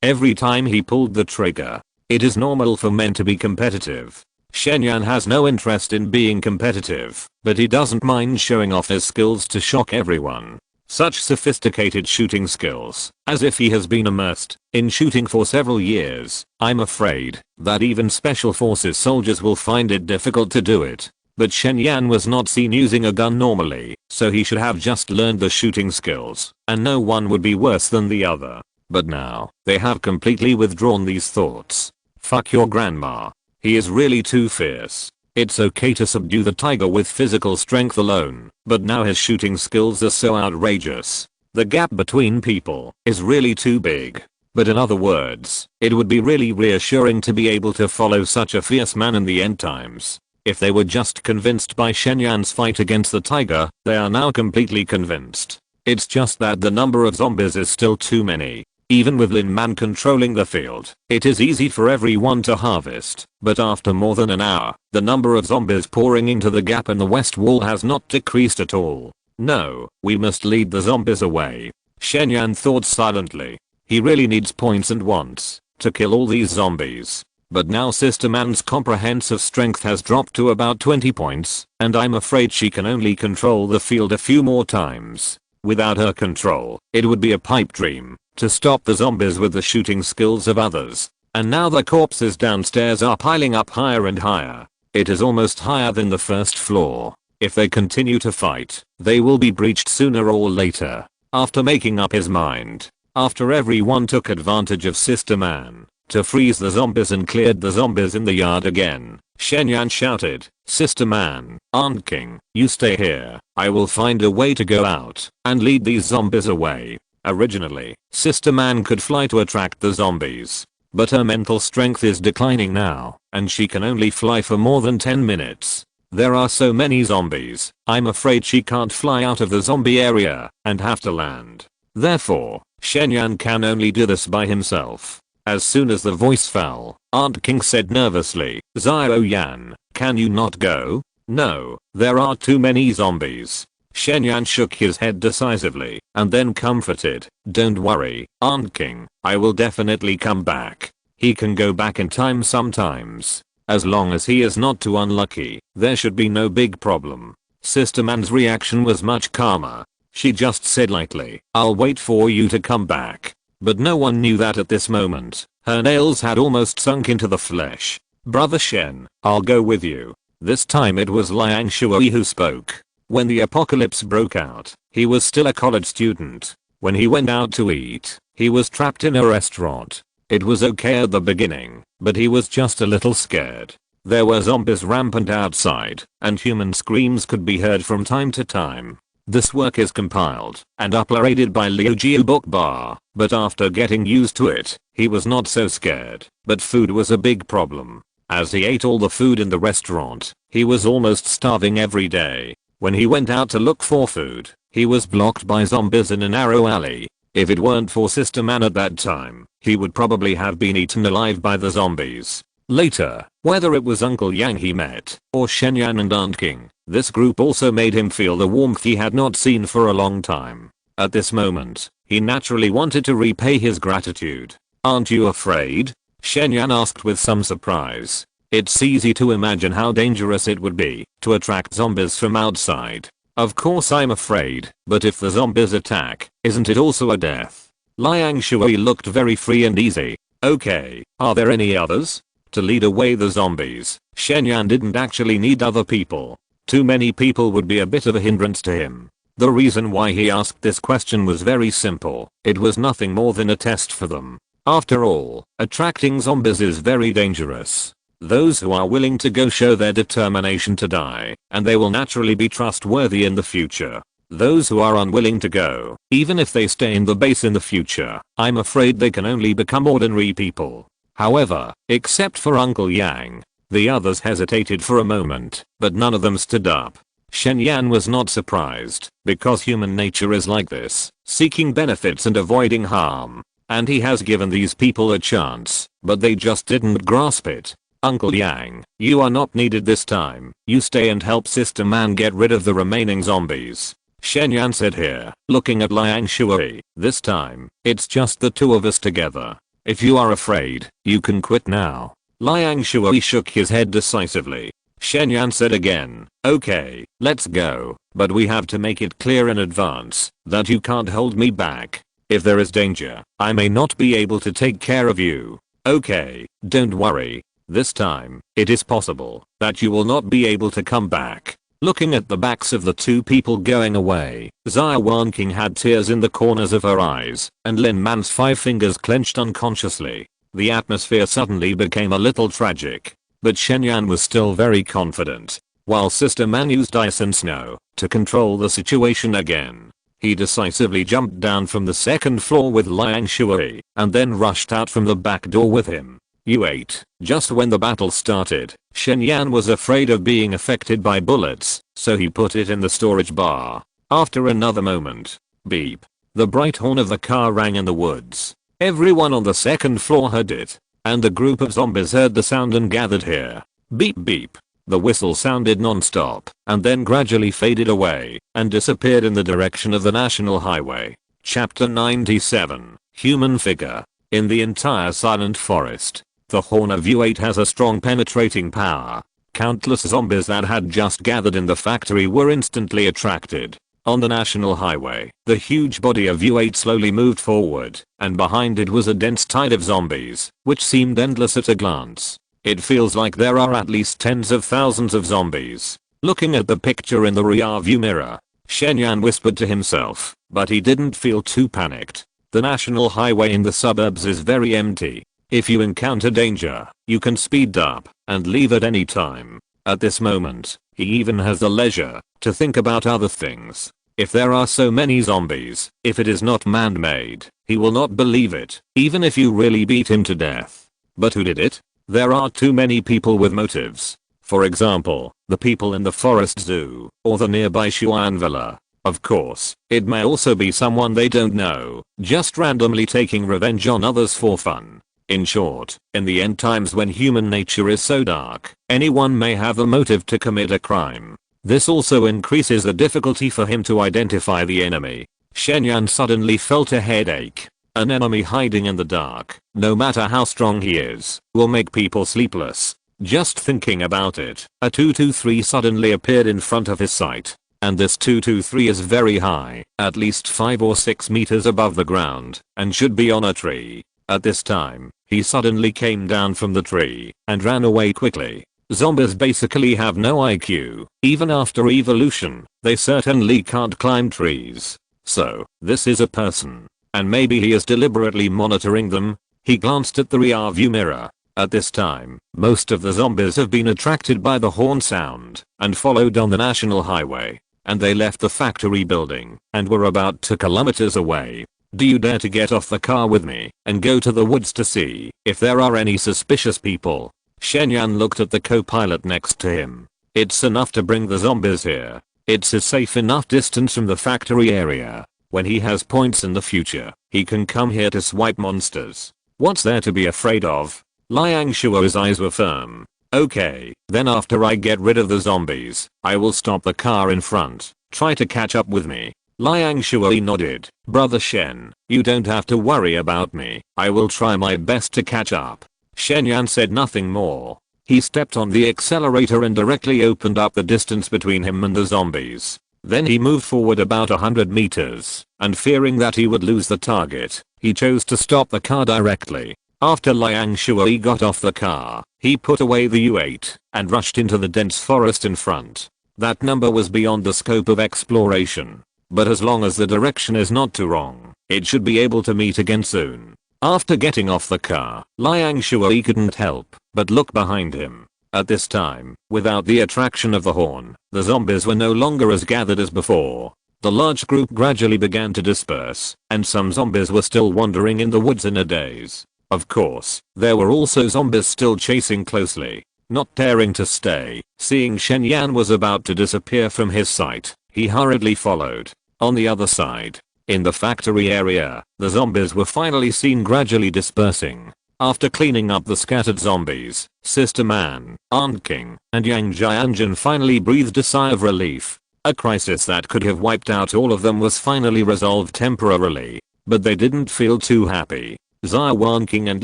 Every time he pulled the trigger. It is normal for men to be competitive. Shen Yan has no interest in being competitive, but he doesn't mind showing off his skills to shock everyone. Such sophisticated shooting skills, as if he has been immersed in shooting for several years. I'm afraid that even special forces soldiers will find it difficult to do it. But Shen Yan was not seen using a gun normally, so he should have just learned the shooting skills, and no one would be worse than the other. But now, they have completely withdrawn these thoughts. Fuck your grandma. He is really too fierce. It's okay to subdue the tiger with physical strength alone, but now his shooting skills are so outrageous. The gap between people is really too big. But in other words, it would be really reassuring to be able to follow such a fierce man in the end times. If they were just convinced by Shen Yan's fight against the tiger, they are now completely convinced. It's just that the number of zombies is still too many. Even with Lin Man controlling the field, it is easy for everyone to harvest, but after more than an hour, the number of zombies pouring into the gap in the west wall has not decreased at all. No, we must lead the zombies away. Shen Yan thought silently. He really needs points and wants to kill all these zombies. But now Sister Man's comprehensive strength has dropped to about 20 points, and I'm afraid she can only control the field a few more times. Without her control, it would be a pipe dream to stop the zombies with the shooting skills of others. And now the corpses downstairs are piling up higher and higher. It is almost higher than the first floor. If they continue to fight, they will be breached sooner or later. After making up his mind, after everyone took advantage of Sister Man to freeze the zombies and cleared the zombies in the yard again, Shen Yan shouted, "Sister Man, Aunt King, you stay here. I will find a way to go out and lead these zombies away." Originally, Sister Man could fly to attract the zombies, but her mental strength is declining now, and she can only fly for more than 10 minutes. There are so many zombies, I'm afraid she can't fly out of the zombie area and have to land. Therefore, Shen Yan can only do this by himself. As soon as the voice fell, Aunt King said nervously, Xiao Yan, can you not go? No, there are too many zombies. Shen Yan shook his head decisively, and then comforted, don't worry, Aunt King, I will definitely come back. He can go back in time sometimes. As long as he is not too unlucky, there should be no big problem. Sister Man's reaction was much calmer. She just said lightly, I'll wait for you to come back. But no one knew that at this moment, her nails had almost sunk into the flesh. Brother Shen, I'll go with you. This time it was Liang Shui who spoke. When the apocalypse broke out, he was still a college student. When he went out to eat, he was trapped in a restaurant. It was okay at the beginning, but he was just a little scared. There were zombies rampant outside, and human screams could be heard from time to time. This work is compiled and uploaded by Liu Jiu Book Bar, but after getting used to it, he was not so scared. But food was a big problem. As he ate all the food in the restaurant, he was almost starving every day. When he went out to look for food, he was blocked by zombies in a narrow alley. If it weren't for Sister Man at that time, he would probably have been eaten alive by the zombies. Later, whether it was Uncle Yang he met, or Shen Yan and Aunt King, this group also made him feel the warmth he had not seen for a long time. At this moment, he naturally wanted to repay his gratitude. Aren't you afraid? Shen Yan asked with some surprise. It's easy to imagine how dangerous it would be to attract zombies from outside. Of course I'm afraid, but if the zombies attack, isn't it also a death? Liang Shui looked very free and easy. Okay, are there any others? To lead away the zombies, Shen Yan didn't actually need other people. Too many people would be a bit of a hindrance to him. The reason why he asked this question was very simple. It was nothing more than a test for them. After all, attracting zombies is very dangerous. Those who are willing to go show their determination to die, and they will naturally be trustworthy in the future. Those who are unwilling to go, even if they stay in the base in the future, I'm afraid they can only become ordinary people. However, except for Uncle Yang, the others hesitated for a moment, but none of them stood up. Shen Yan was not surprised, because human nature is like this, seeking benefits and avoiding harm. And he has given these people a chance, but they just didn't grasp it. Uncle Yang, you are not needed this time. You stay and help Sister Man get rid of the remaining zombies. Shen Yan said here, looking at Liang Shui. This time, it's just the two of us together. If you are afraid, you can quit now. Liang Shui shook his head decisively. Shen Yan said again, okay, let's go, but we have to make it clear in advance that you can't hold me back. If there is danger, I may not be able to take care of you. Okay, don't worry. This time, it is possible that you will not be able to come back. Looking at the backs of the two people going away, Xia Wanqing had tears in the corners of her eyes, and Lin Man's 5 fingers clenched unconsciously. The atmosphere suddenly became a little tragic. But Shen Yan was still very confident. While Sister Man used ice and snow to control the situation again, he decisively jumped down from the 2nd floor with Liang Shui, and then rushed out from the back door with him. U8. Just when the battle started, Shen Yan was afraid of being affected by bullets, so he put it in the storage bar. After another moment, beep. The bright horn of the car rang in the woods. Everyone on the 2nd floor heard it, and the group of zombies heard the sound and gathered here. Beep beep. The whistle sounded non-stop, and then gradually faded away, and disappeared in the direction of the National Highway. Chapter 97. Human Figure. In the entire silent forest, the horn of U8 has a strong penetrating power. Countless zombies that had just gathered in the factory were instantly attracted. On the National Highway, the huge body of U8 slowly moved forward, and behind it was a dense tide of zombies, which seemed endless at a glance. It feels like there are at least tens of thousands of zombies. Looking at the picture in the rear view mirror, Shen Yan whispered to himself, but he didn't feel too panicked. The National Highway in the suburbs is very empty. If you encounter danger, you can speed up and leave at any time. At this moment, he even has the leisure to think about other things. If there are so many zombies, if it is not man-made, he will not believe it, even if you really beat him to death. But who did it? There are too many people with motives. For example, the people in the forest zoo, or the nearby Xuan Villa. Of course, it may also be someone they don't know, just randomly taking revenge on others for fun. In short, in the end times when human nature is so dark, anyone may have a motive to commit a crime. This also increases the difficulty for him to identify the enemy. Shen Yan suddenly felt a headache. An enemy hiding in the dark, no matter how strong he is, will make people sleepless. Just thinking about it, a 223 suddenly appeared in front of his sight. And this 223 is very high, at least 5 or 6 meters above the ground, and should be on a tree. At this time, he suddenly came down from the tree and ran away quickly. Zombies basically have no IQ. Even after evolution, they certainly can't climb trees. So, this is a person. And maybe he is deliberately monitoring them. He glanced at the rear view mirror. At this time, most of the zombies have been attracted by the horn sound and followed on the national highway. And they left the factory building and were about 2 kilometers away. Do you dare to get off the car with me and go to the woods to see if there are any suspicious people? Shen Yan looked at the co-pilot next to him. It's enough to bring the zombies here. It's a safe enough distance from the factory area. When he has points in the future, he can come here to swipe monsters. What's there to be afraid of? Liang Shuo's eyes were firm. Okay, then after I get rid of the zombies, I will stop the car in front. Try to catch up with me. Liang Shuo nodded. Brother Shen, you don't have to worry about me. I will try my best to catch up. Shen Yan said nothing more. He stepped on the accelerator and directly opened up the distance between him and the zombies. Then he moved forward about 100 meters, and fearing that he would lose the target, he chose to stop the car directly. After Liang Shuo got off the car, he put away the U8 and rushed into the dense forest in front. That number was beyond the scope of exploration. But as long as the direction is not too wrong, it should be able to meet again soon. After getting off the car, Liang Shuo couldn't help but look behind him. At this time, without the attraction of the horn, the zombies were no longer as gathered as before. The large group gradually began to disperse, and some zombies were still wandering in the woods in a daze. Of course, there were also zombies still chasing closely, not daring to stay. Seeing Shen Yan was about to disappear from his sight, he hurriedly followed. On the other side, in the factory area, the zombies were finally seen gradually dispersing. After cleaning up the scattered zombies, Sister Man, Aunt King, and Yang Jianjun finally breathed a sigh of relief. A crisis that could have wiped out all of them was finally resolved temporarily. But they didn't feel too happy. Xia Wanqing and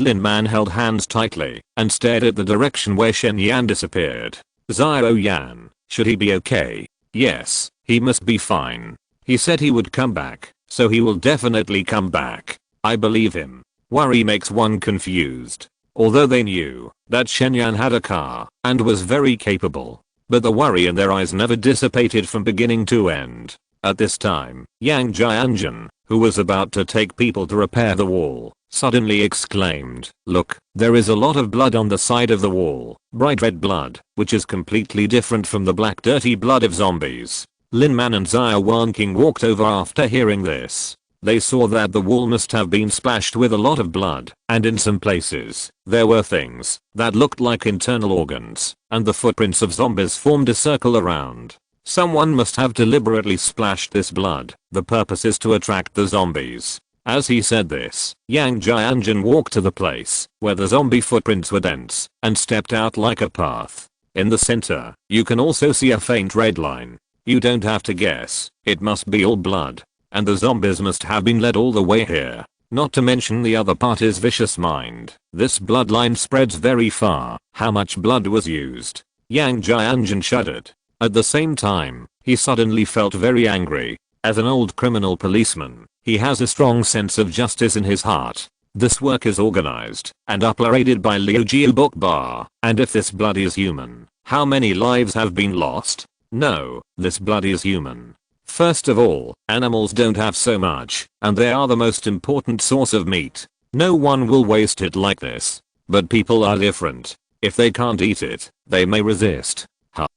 Lin Man held hands tightly and stared at the direction where Shen Yan disappeared. Xiao Yan, should he be okay? Yes, he must be fine. He said he would come back, so he will definitely come back. I believe him. Worry makes one confused. Although they knew that Shen Yan had a car and was very capable, but the worry in their eyes never dissipated from beginning to end. At this time, Yang Jianjun, who was about to take people to repair the wall, suddenly exclaimed, "Look, there is a lot of blood on the side of the wall, bright red blood, which is completely different from the black dirty blood of zombies." Lin Man and Xia Wanqing walked over after hearing this. They saw that the wall must have been splashed with a lot of blood, and in some places, there were things that looked like internal organs, and the footprints of zombies formed a circle around. Someone must have deliberately splashed this blood. The purpose is to attract the zombies. As he said this, Yang Jianjun walked to the place where the zombie footprints were dense and stepped out like a path. In the center, you can also see a faint red line. You don't have to guess, it must be all blood. And the zombies must have been led all the way here. Not to mention the other part is vicious mind. This bloodline spreads very far. How much blood was used? Yang Jianjun shuddered. At the same time, he suddenly felt very angry. As an old criminal policeman, he has a strong sense of justice in his heart. This work is organized and uploaded by Liu Jiu Bokbar. And if this blood is human, how many lives have been lost? No, this blood is human. First of all, animals don't have so much, and they are the most important source of meat. No one will waste it like this. But people are different. If they can't eat it, they may resist.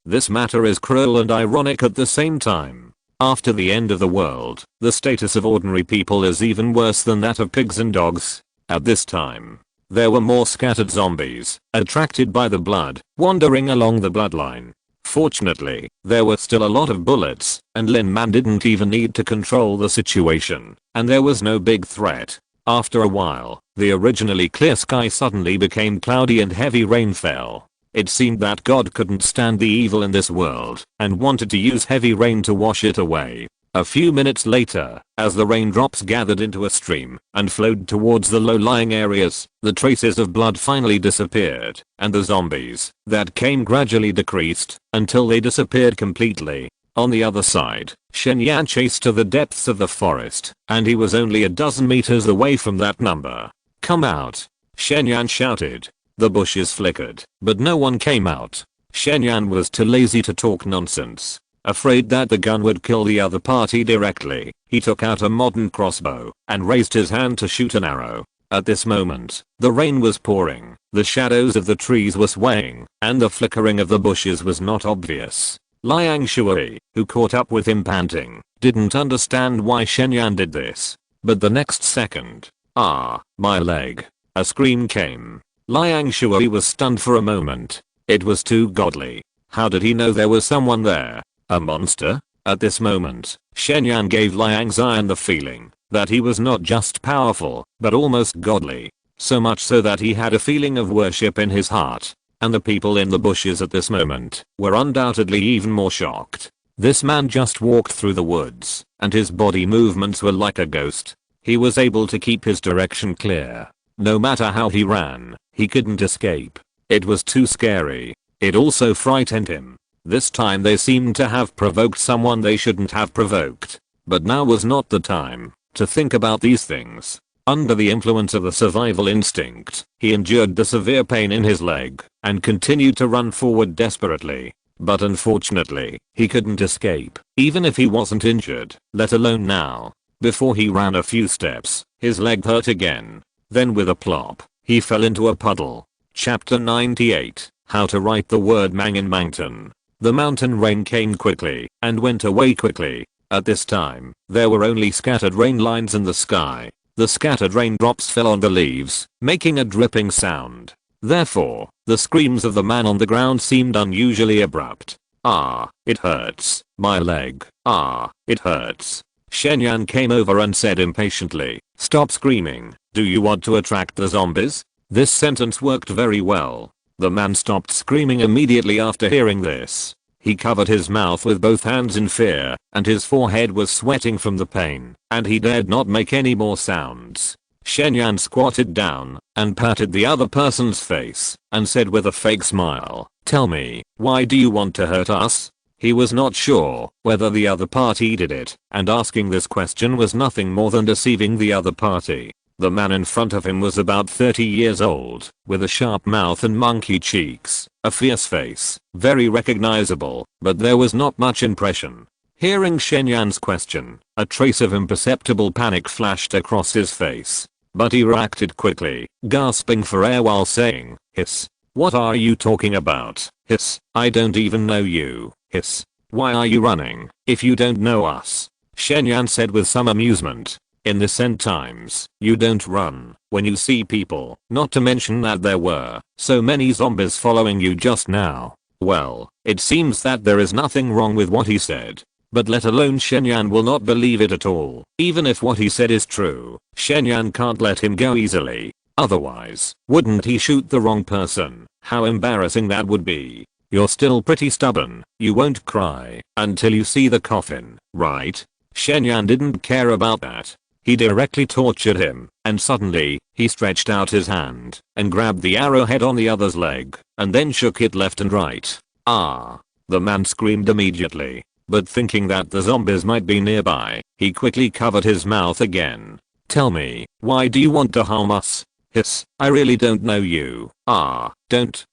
This matter is cruel and ironic at the same time. After the end of the world, the status of ordinary people is even worse than that of pigs and dogs. At this time, there were more scattered zombies, attracted by the blood, wandering along the bloodline. Fortunately, there were still a lot of bullets, and Lin Man didn't even need to control the situation, and there was no big threat. After a while, the originally clear sky suddenly became cloudy and heavy rain fell. It seemed that God couldn't stand the evil in this world and wanted to use heavy rain to wash it away. A few minutes later, as the raindrops gathered into a stream and flowed towards the low-lying areas, the traces of blood finally disappeared, and the zombies that came gradually decreased until they disappeared completely. On the other side, Shen Yan chased to the depths of the forest, and he was only a dozen meters away from that number. "Come out!" Shen Yan shouted. The bushes flickered, but no one came out. Shen Yan was too lazy to talk nonsense. Afraid that the gun would kill the other party directly, he took out a modern crossbow and raised his hand to shoot an arrow. At this moment, the rain was pouring, the shadows of the trees were swaying, and the flickering of the bushes was not obvious. Liang Shui, who caught up with him panting, didn't understand why Shen Yan did this. But the next second, "Ah, my leg!" a scream came. Liang Shui was stunned for a moment. It was too godly. How did he know there was someone there? A monster? At this moment, Shen Yan gave Liang Xian the feeling that he was not just powerful, but almost godly. So much so that he had a feeling of worship in his heart. And the people in the bushes at this moment were undoubtedly even more shocked. This man just walked through the woods, and his body movements were like a ghost. He was able to keep his direction clear. No matter how he ran, he couldn't escape. It was too scary. It also frightened him. This time they seemed to have provoked someone they shouldn't have provoked. But now was not the time to think about these things. Under the influence of the survival instinct, he endured the severe pain in his leg and continued to run forward desperately. But unfortunately, he couldn't escape, even if he wasn't injured, let alone now. Before he ran a few steps, his leg hurt again. Then with a plop, he fell into a puddle. Chapter 98, How to Write the Word Mang in Mountain. The mountain rain came quickly and went away quickly. At this time, there were only scattered rain lines in the sky. The scattered raindrops fell on the leaves, making a dripping sound. Therefore, the screams of the man on the ground seemed unusually abrupt. "Ah, it hurts. My leg. Ah, it hurts." Shen Yan came over and said impatiently, "Stop screaming. Do you want to attract the zombies?" This sentence worked very well. The man stopped screaming immediately after hearing this. He covered his mouth with both hands in fear, and his forehead was sweating from the pain, and he dared not make any more sounds. Shen Yan squatted down and patted the other person's face and said with a fake smile, "Tell me, why do you want to hurt us?" He was not sure whether the other party did it, and asking this question was nothing more than deceiving the other party. The man in front of him was about 30 years old, with a sharp mouth and monkey cheeks, a fierce face, very recognizable, but there was not much impression. Hearing Shen Yan's question, a trace of imperceptible panic flashed across his face. But he reacted quickly, gasping for air while saying, "Hiss. What are you talking about? Hiss. I don't even know you. Hiss. Why are you running, if you don't know us?" Shen Yan said with some amusement. "In this end times, you don't run when you see people, not to mention that there were so many zombies following you just now." Well, it seems that there is nothing wrong with what he said. But let alone Shen Yan will not believe it at all. Even if what he said is true, Shen Yan can't let him go easily. Otherwise, wouldn't he shoot the wrong person? How embarrassing that would be. "You're still pretty stubborn. You won't cry until you see the coffin, right?" Shen Yan didn't care about that. He directly tortured him, and suddenly, he stretched out his hand and grabbed the arrowhead on the other's leg, and then shook it left and right. "Ah!" The man screamed immediately, but thinking that the zombies might be nearby, he quickly covered his mouth again. "Tell me, why do you want to harm us?" "Hiss, I really don't know you." "Ah, don't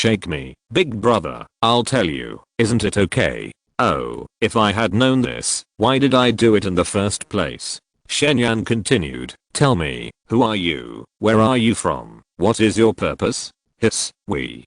shake me, big brother, I'll tell you, isn't it okay?" "Oh, if I had known this, why did I do it in the first place?" Shen Yan continued, "Tell me, who are you? Where are you from? What is your purpose?" "Hiss, we.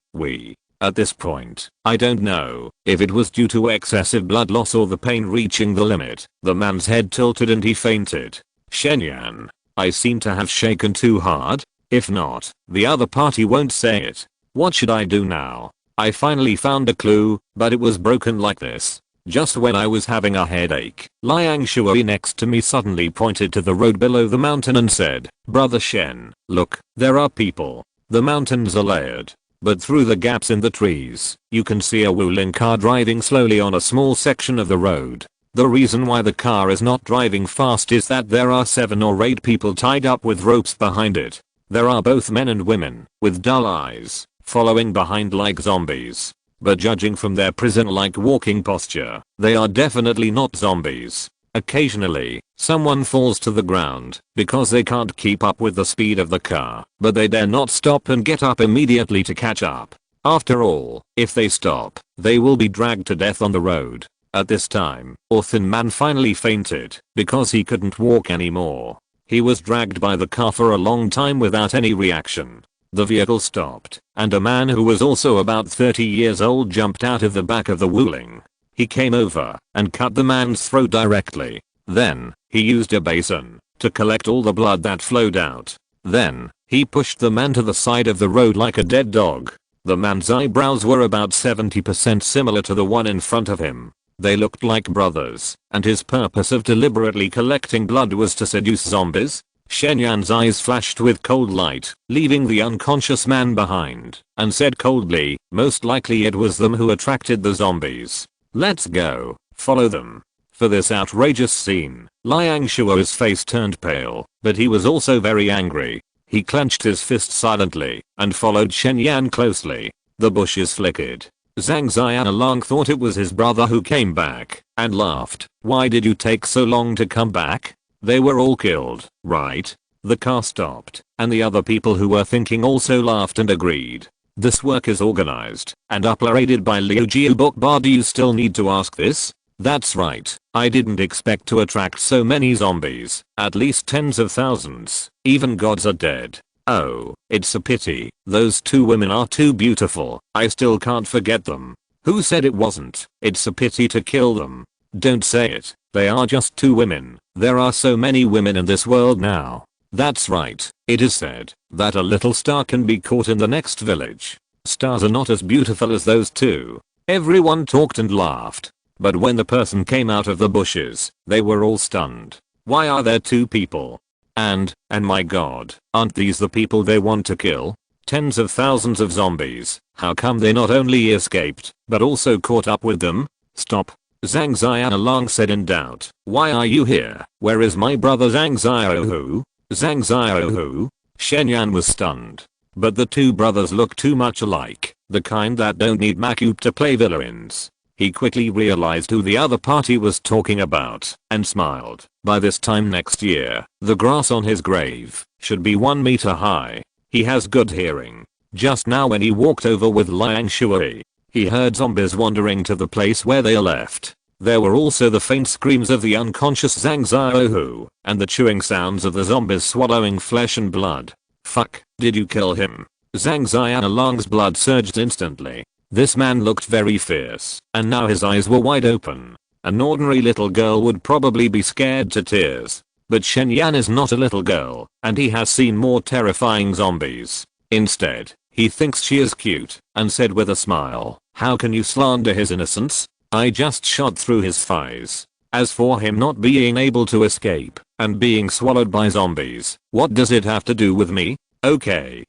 At this point, I don't know if it was due to excessive blood loss or the pain reaching the limit. The man's head tilted and he fainted. "Shen Yan, I seem to have shaken too hard? If not, the other party won't say it. What should I do now?" I finally found a clue, but it was broken like this. Just when I was having a headache, Liang Shui next to me suddenly pointed to the road below the mountain and said, "Brother Shen, look, there are people. The mountains are layered. But through the gaps in the trees, you can see a Wuling car driving slowly on a small section of the road. The reason why the car is not driving fast is that there are 7 or 8 people tied up with ropes behind it. There are both men and women, with dull eyes, following behind like zombies. But judging from their prison-like walking posture, they are definitely not zombies. Occasionally, someone falls to the ground because they can't keep up with the speed of the car, but they dare not stop and get up immediately to catch up. After all, if they stop, they will be dragged to death on the road." At this time, Thin Man finally fainted because he couldn't walk anymore. He was dragged by the car for a long time without any reaction. The vehicle stopped, and a man who was also about 30 years old jumped out of the back of the Wuling. He came over and cut the man's throat directly. Then, he used a basin to collect all the blood that flowed out. Then, he pushed the man to the side of the road like a dead dog. The man's eyebrows were about 70% similar to the one in front of him. They looked like brothers, and his purpose of deliberately collecting blood was to seduce zombies. Shen Yan's eyes flashed with cold light, leaving the unconscious man behind, and said coldly, "Most likely it was them who attracted the zombies. Let's go, follow them." For this outrageous scene, Liang Shuo's face turned pale, but he was also very angry. He clenched his fist silently, and followed Shen Yan closely. The bushes flickered. Zhang Xianlong thought it was his brother who came back, and laughed. "Why did you take so long to come back? They were all killed, right?" The car stopped, and the other people who were thinking also laughed and agreed. "This work is organized and uploaded by Liu Jiu Bokbar. Do you still need to ask this?" "That's right. I didn't expect to attract so many zombies. At least tens of thousands. Even gods are dead. Oh, it's a pity. Those 2 women are too beautiful. I still can't forget them." "Who said it wasn't? It's a pity to kill them." "Don't say it. They are just 2 women. There are so many women in this world now." "That's right. It is said that a little star can be caught in the next village. Stars are not as beautiful as those 2. Everyone talked and laughed. But when the person came out of the bushes, they were all stunned. "Why are there 2 people? And my god, aren't these the people they want to kill? Tens of thousands of zombies. How come they not only escaped, but also caught up with them?" "Stop," Zhang Xianlong said in doubt. "Why are you here? Where is my brother Zhang Xiaohu?" "Zhang Xiaohu?" Shen Yan was stunned. But the 2 brothers looked too much alike, the kind that don't need makeup to play villains. He quickly realized who the other party was talking about, and smiled. By this time next year, the grass on his grave should be 1 meter high. He has good hearing. Just now when he walked over with Liang Shui, he heard zombies wandering to the place where they left. There were also the faint screams of the unconscious Zhang Xiaohu, and the chewing sounds of the zombies swallowing flesh and blood. "Fuck, did you kill him?" Zhang Xianlong's blood surged instantly. This man looked very fierce, and now his eyes were wide open. An ordinary little girl would probably be scared to tears. But Shen Yan is not a little girl, and he has seen more terrifying zombies. Instead, he thinks she is cute, and said with a smile, "How can you slander his innocence? I just shot through his thighs. As for him not being able to escape, and being swallowed by zombies, what does it have to do with me? Okay,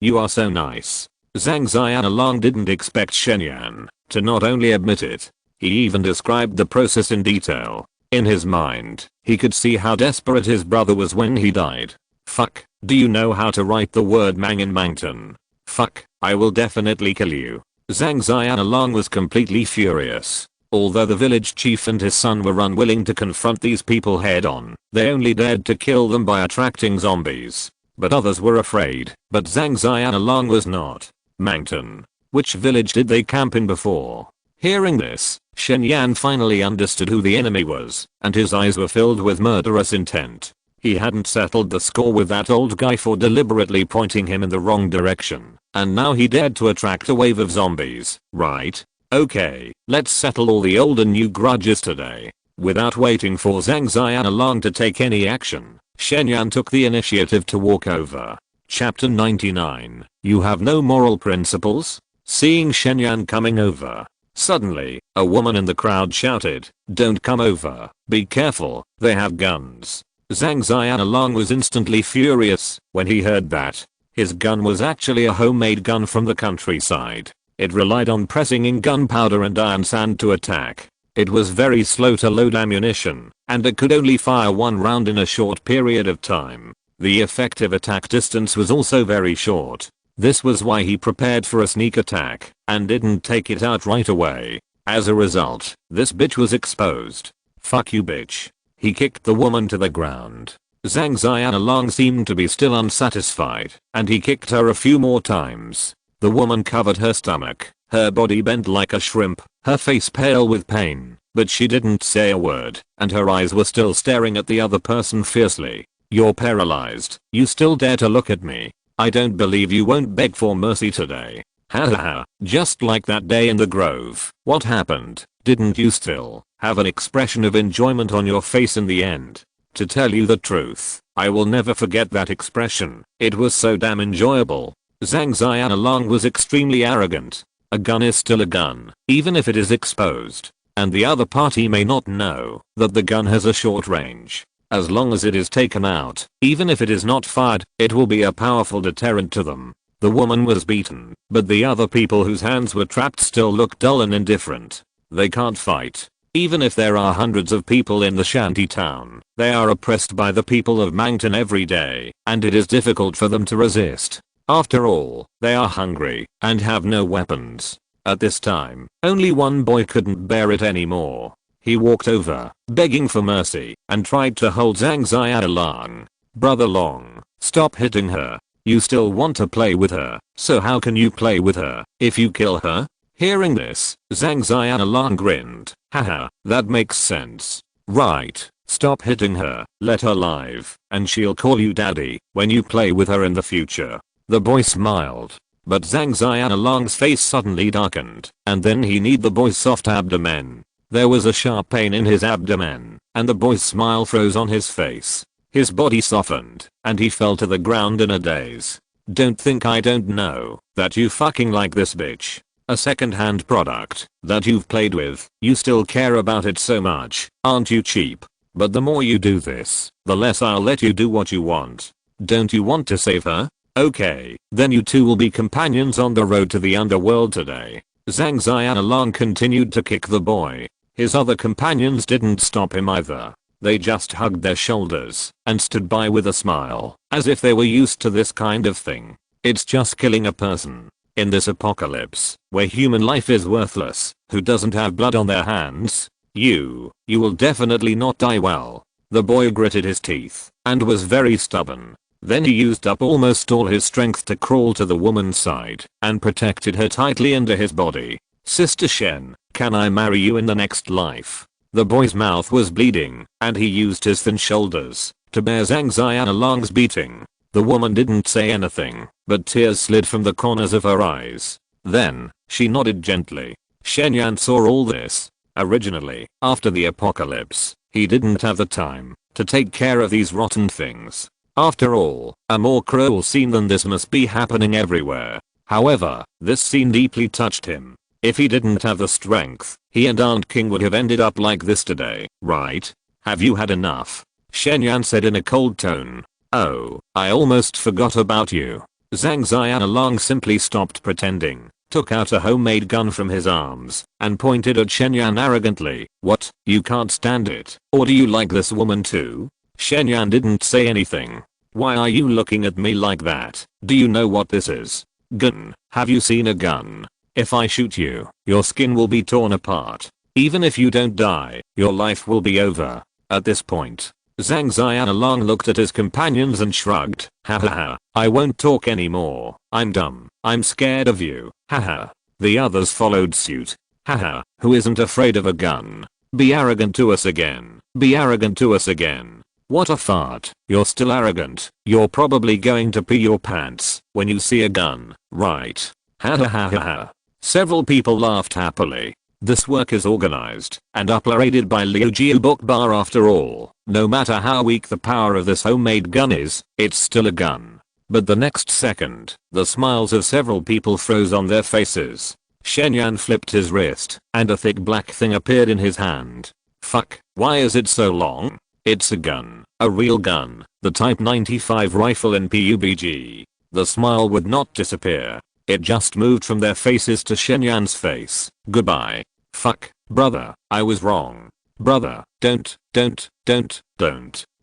you are so nice." Zhang Xianlong didn't expect Shen Yan to not only admit it, he even described the process in detail. In his mind, he could see how desperate his brother was when he died. "Fuck, do you know how to write the word mang in Mangton? Fuck, I will definitely kill you." Zhang Xianlong was completely furious. Although the village chief and his son were unwilling to confront these people head on, they only dared to kill them by attracting zombies. But others were afraid, but Zhang Xianlong was not. Mangton. Which village did they camp in before? Hearing this, Shen Yan finally understood who the enemy was, and his eyes were filled with murderous intent. He hadn't settled the score with that old guy for deliberately pointing him in the wrong direction, and now he dared to attract a wave of zombies, right? Okay, let's settle all the old and new grudges today. Without waiting for Zhang Xianlong to take any action, Shen Yan took the initiative to walk over. Chapter 99. You have no moral principles? seeing Shen coming over. Suddenly, a woman in the crowd shouted, "Don't come over, be careful, they have guns." Zhang Xianlong was instantly furious when he heard that. His gun was actually a homemade gun from the countryside. It relied on pressing in gunpowder and iron sand to attack. It was very slow to load ammunition, and it could only fire one round in a short period of time. The effective attack distance was also very short. This was why he prepared for a sneak attack, and didn't take it out right away. As a result, this bitch was exposed. "Fuck you, bitch." He kicked the woman to the ground. Zhang Xianlong seemed to be still unsatisfied, and he kicked her a few more times. The woman covered her stomach, her body bent like a shrimp, her face pale with pain, but she didn't say a word, and her eyes were still staring at the other person fiercely. "You're paralyzed, you still dare to look at me? I don't believe you won't beg for mercy today." Ha ha ha, just like that day in the grove. What happened? Didn't you still have an expression of enjoyment on your face in the end? To tell you the truth, I will never forget that expression. It was so damn enjoyable. Zhang Xianlong was extremely arrogant. A gun is still a gun, even if it is exposed. And the other party may not know that the gun has a short range. As long as it is taken out, even if it is not fired, it will be a powerful deterrent to them. The woman was beaten, but the other people whose hands were trapped still look dull and indifferent. They can't fight. Even if there are hundreds of people in the shanty town, they are oppressed by the people of Mangton every day, and it is difficult for them to resist. After all, they are hungry and have no weapons. At this time, only one boy couldn't bear it anymore. He walked over, begging for mercy, and tried to hold Zhang Xianlong. "Brother Long, stop hitting her. You still want to play with her, so how can you play with her if you kill her?" Hearing this, Zhang Xianlong grinned. "Haha, that makes sense. Right, stop hitting her, let her live, and she'll call you daddy when you play with her in the future." The boy smiled, but Zhang Xianlong's face suddenly darkened, and then he kneed the boy's soft abdomen. There was a sharp pain in his abdomen, and the boy's smile froze on his face. His body softened, and he fell to the ground in a daze. "Don't think I don't know that you fucking like this bitch. A second-hand product that you've played with, you still care about it so much, aren't you cheap? But the more you do this, the less I'll let you do what you want. Don't you want to save her? Okay, then you two will be companions on the road to the underworld today." Zhang Xianlong continued to kick the boy. His other companions didn't stop him either. They just hugged their shoulders and stood by with a smile, as if they were used to this kind of thing. It's just killing a person. In this apocalypse, where human life is worthless, who doesn't have blood on their hands? You will definitely not die well. The boy gritted his teeth and was very stubborn. Then he used up almost all his strength to crawl to the woman's side and protected her tightly under his body. "Sister Shen, can I marry you in the next life?" The boy's mouth was bleeding, and he used his thin shoulders to bear Zhang Xianlong's beating. The woman didn't say anything, but tears slid from the corners of her eyes. Then, she nodded gently. Shen saw all this. Originally, after the apocalypse, he didn't have the time to take care of these rotten things. After all, a more cruel scene than this must be happening everywhere. However, this scene deeply touched him. If he didn't have the strength, he and Aunt King would have ended up like this today, right? "Have you had enough?" Shen said in a cold tone. "Oh, I almost forgot about you." Zhang Xianlong simply stopped pretending, took out a homemade gun from his arms, and pointed at Shen arrogantly. "What, you can't stand it? Or do you like this woman too?" Shen didn't say anything. "Why are you looking at me like that? Do you know what this is? Gun. Have you seen a gun? If I shoot you, your skin will be torn apart. Even if you don't die, your life will be over." At this point, Zhang Xianlong looked at his companions and shrugged. "Haha, I won't talk anymore. I'm dumb. I'm scared of you. Haha." The others followed suit. "Haha, who isn't afraid of a gun? Be arrogant to us again. Be arrogant to us again. What a fart. You're still arrogant. You're probably going to pee your pants when you see a gun, right?" Ha ha ha ha ha. Several people laughed happily. This work is organized and uploaded by Liu Jiu Book Bar after all. No matter how weak the power of this homemade gun is, it's still a gun. But the next second, the smiles of several people froze on their faces. Shen Yan flipped his wrist, and a thick black thing appeared in his hand. Fuck, why is it so long? It's a gun, a real gun, the Type 95 rifle in PUBG. The smile would not disappear. It just moved from their faces to Shen Yan's face. Goodbye. Fuck, brother, I was wrong. Brother, don't.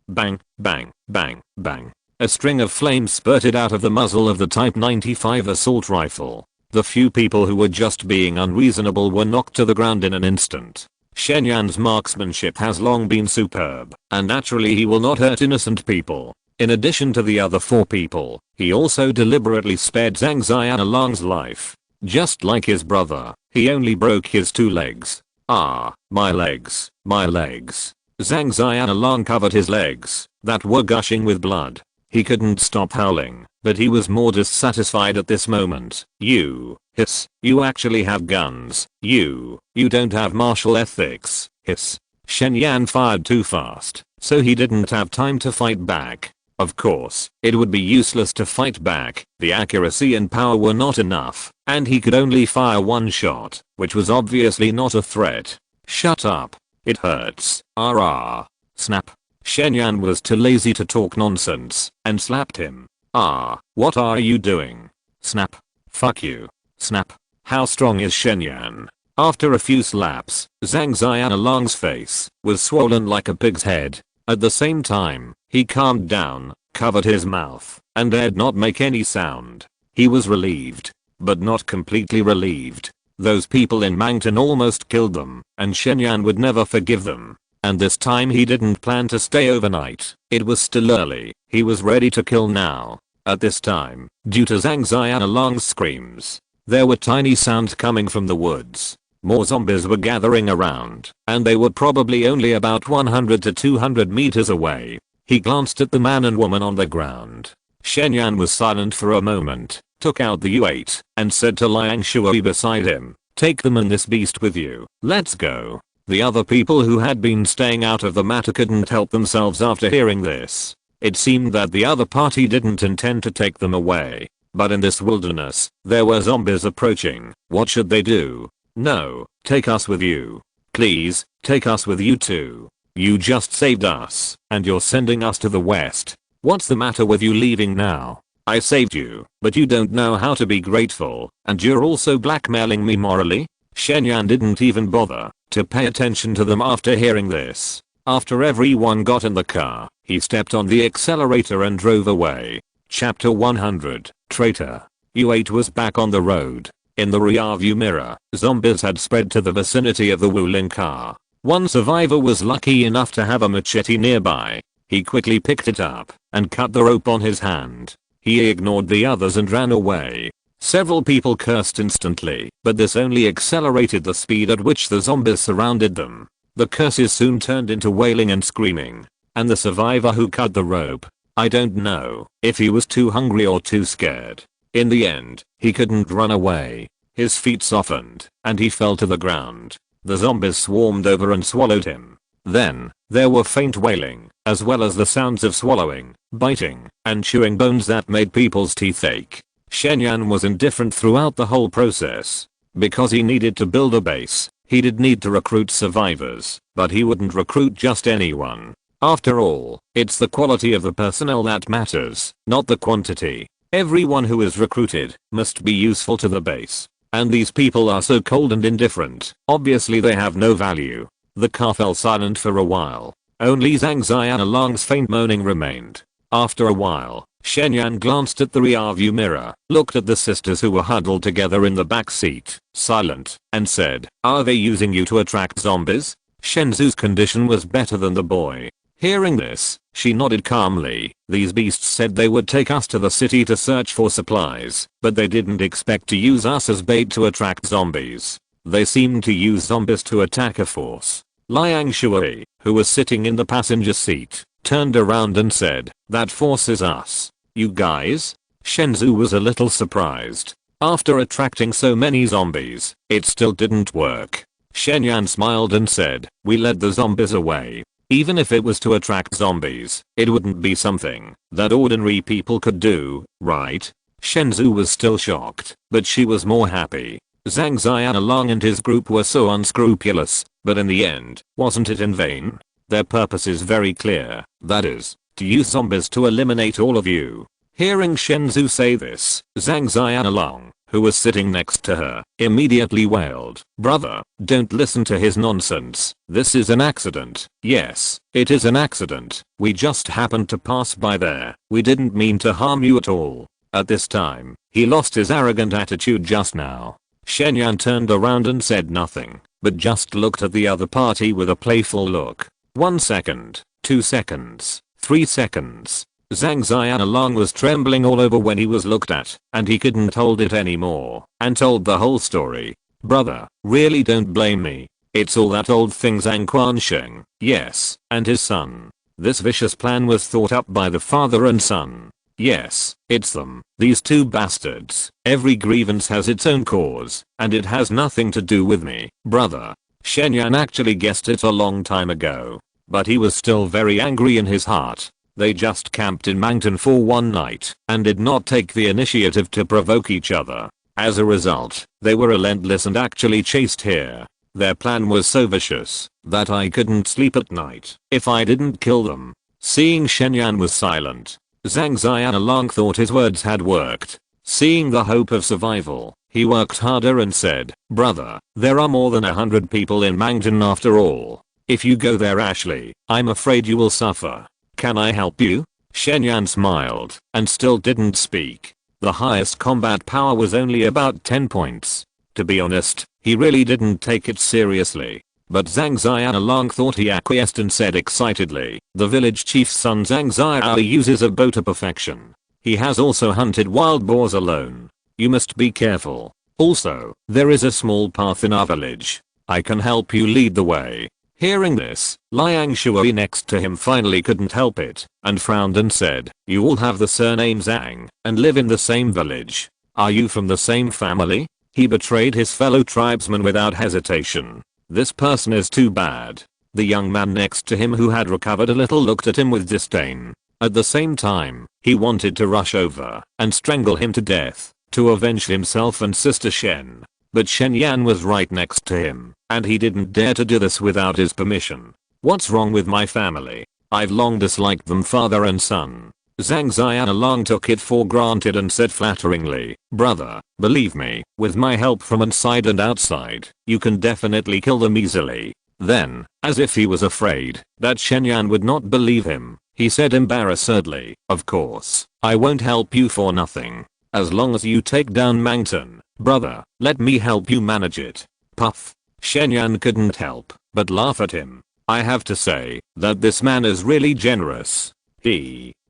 Bang, bang, bang, bang. A string of flames spurted out of the muzzle of the Type 95 assault rifle. The few people who were just being unreasonable were knocked to the ground in an instant. Shen Yan's marksmanship has long been superb, and naturally he will not hurt innocent people. In addition to the other 4 people, he also deliberately spared Zhang Xianlong's life. Just like his brother, he only broke his 2 legs. Ah, my legs, my legs. Zhang Xianlong covered his legs, that were gushing with blood. He couldn't stop howling, but he was more dissatisfied at this moment. You, hiss, you actually have guns. You don't have martial ethics, hiss. Shen Yan fired too fast, so he didn't have time to fight back. Of course, it would be useless to fight back, the accuracy and power were not enough, and he could only fire 1 shot, which was obviously not a threat. Shut up. It hurts. Ah. Snap. Shen Yan was too lazy to talk nonsense, and slapped him. Ah, what are you doing? Snap. Fuck you. Snap. How strong is Shen Yan? After a few slaps, Zhang Xianlong's face was swollen like a pig's head. At the same time, he calmed down, covered his mouth, and dared not make any sound. He was relieved, but not completely relieved. Those people in Mangton almost killed them, and Shen Yan would never forgive them. And this time he didn't plan to stay overnight. It was still early. He was ready to kill now. At this time, due to Zhang Xianlong's screams, there were tiny sounds coming from the woods. More zombies were gathering around, and they were probably only about 100 to 200 meters away. He glanced at the man and woman on the ground. Shen Yan was silent for a moment, took out the U8, and said to Liang Shui beside him, "Take them and this beast with you. Let's go." The other people who had been staying out of the matter couldn't help themselves after hearing this. It seemed that the other party didn't intend to take them away. But in this wilderness, there were zombies approaching. What should they do? No, take us with you. Please, take us with you too. You just saved us, and you're sending us to the west. What's the matter with you leaving now? I saved you, but you don't know how to be grateful, and you're also blackmailing me morally? Shen Yan didn't even bother to pay attention to them after hearing this. After everyone got in the car, he stepped on the accelerator and drove away. Chapter 100, Traitor. U8 was back on the road. In the rearview mirror, zombies had spread to the vicinity of the Wulin car. One survivor was lucky enough to have a machete nearby. He quickly picked it up and cut the rope on his hand. He ignored the others and ran away. Several people cursed instantly, but this only accelerated the speed at which the zombies surrounded them. The curses soon turned into wailing and screaming. And the survivor who cut the rope, I don't know if he was too hungry or too scared. In the end, he couldn't run away. His feet softened, and he fell to the ground. The zombies swarmed over and swallowed him. Then, there were faint wailing, as well as the sounds of swallowing, biting, and chewing bones that made people's teeth ache. Shen Yan was indifferent throughout the whole process. Because he needed to build a base, he did need to recruit survivors, but he wouldn't recruit just anyone. After all, it's the quality of the personnel that matters, not the quantity. Everyone who is recruited must be useful to the base. And these people are so cold and indifferent, obviously they have no value. The car fell silent for a while. Only Zhang Xianlong's faint moaning remained. After a while, Shen Yan glanced at the rearview mirror, looked at the sisters who were huddled together in the back seat, silent, and said, "Are they using you to attract zombies?" Shenzhu's condition was better than the boy. Hearing this, she nodded calmly. These beasts said they would take us to the city to search for supplies, but they didn't expect to use us as bait to attract zombies. They seemed to use zombies to attack a force. Liang Shui, who was sitting in the passenger seat, turned around and said, "That force is us." "You guys?" Shenzhou was a little surprised. After attracting so many zombies, it still didn't work. Shen Yan smiled and said, "We led the zombies away. Even if it was to attract zombies, it wouldn't be something that ordinary people could do, right? Shenzhou was still shocked, but she was more happy. Zhang Xianlong and his group were so unscrupulous, but in the end, wasn't it in vain? Their purpose is very clear, that is, to use zombies to eliminate all of you. Hearing Shenzhou say this, Zhang Xianlong, who was sitting next to her, immediately wailed, "Brother, don't listen to his nonsense. This is an accident." "Yes, it is an accident. We just happened to pass by there. We didn't mean to harm you at all." At this time, he lost his arrogant attitude just now. Shenyan turned around and said nothing, but just looked at the other party with a playful look. 1 second, 2 seconds, 3 seconds. Zhang Xianlong was trembling all over when he was looked at, and he couldn't hold it anymore, and told the whole story. "Brother, really don't blame me. It's all that old thing Zhang Wanqing, yes, and his son. This vicious plan was thought up by the father and son. Yes, it's them, these two bastards. Every grievance has its own cause, and it has nothing to do with me, brother." Shenyan actually guessed it a long time ago, but he was still very angry in his heart. They just camped in mountain for one night and did not take the initiative to provoke each other. As a result, they were relentless and actually chased here. Their plan was so vicious that I couldn't sleep at night if I didn't kill them. Seeing Shenyan was silent, Zhang Xianlong thought his words had worked. Seeing the hope of survival, he worked harder and said, "Brother, there are more than 100 people in mountain after all. If you go there, Ashley, I'm afraid you will suffer. Can I help you?" Shenyan smiled and still didn't speak. The highest combat power was only about 10 points. To be honest, he really didn't take it seriously. But Zhang Xianlong thought he acquiesced and said excitedly, "The village chief's son Zhang Xiao uses a bow to perfection. He has also hunted wild boars alone. You must be careful. Also, there is a small path in our village. I can help you lead the way." Hearing this, Liang Shui next to him finally couldn't help it, and frowned and said, "You all have the surname Zhang, and live in the same village. Are you from the same family?" He betrayed his fellow tribesman without hesitation. This person is too bad. The young man next to him who had recovered a little looked at him with disdain. At the same time, he wanted to rush over and strangle him to death, to avenge himself and sister Shen. But Shenyan was right next to him, and he didn't dare to do this without his permission. "What's wrong with my family? I've long disliked them, father and son." Zhang Xianlong took it for granted and said flatteringly, "Brother, believe me, with my help from inside and outside, you can definitely kill them easily." Then, as if he was afraid that Shenyan would not believe him, he said embarrassedly, "Of course, I won't help you for nothing. As long as you take down mountain, brother, let me help you manage it." Puff. Shenyan couldn't help but laugh at him. I have to say that this man is really generous.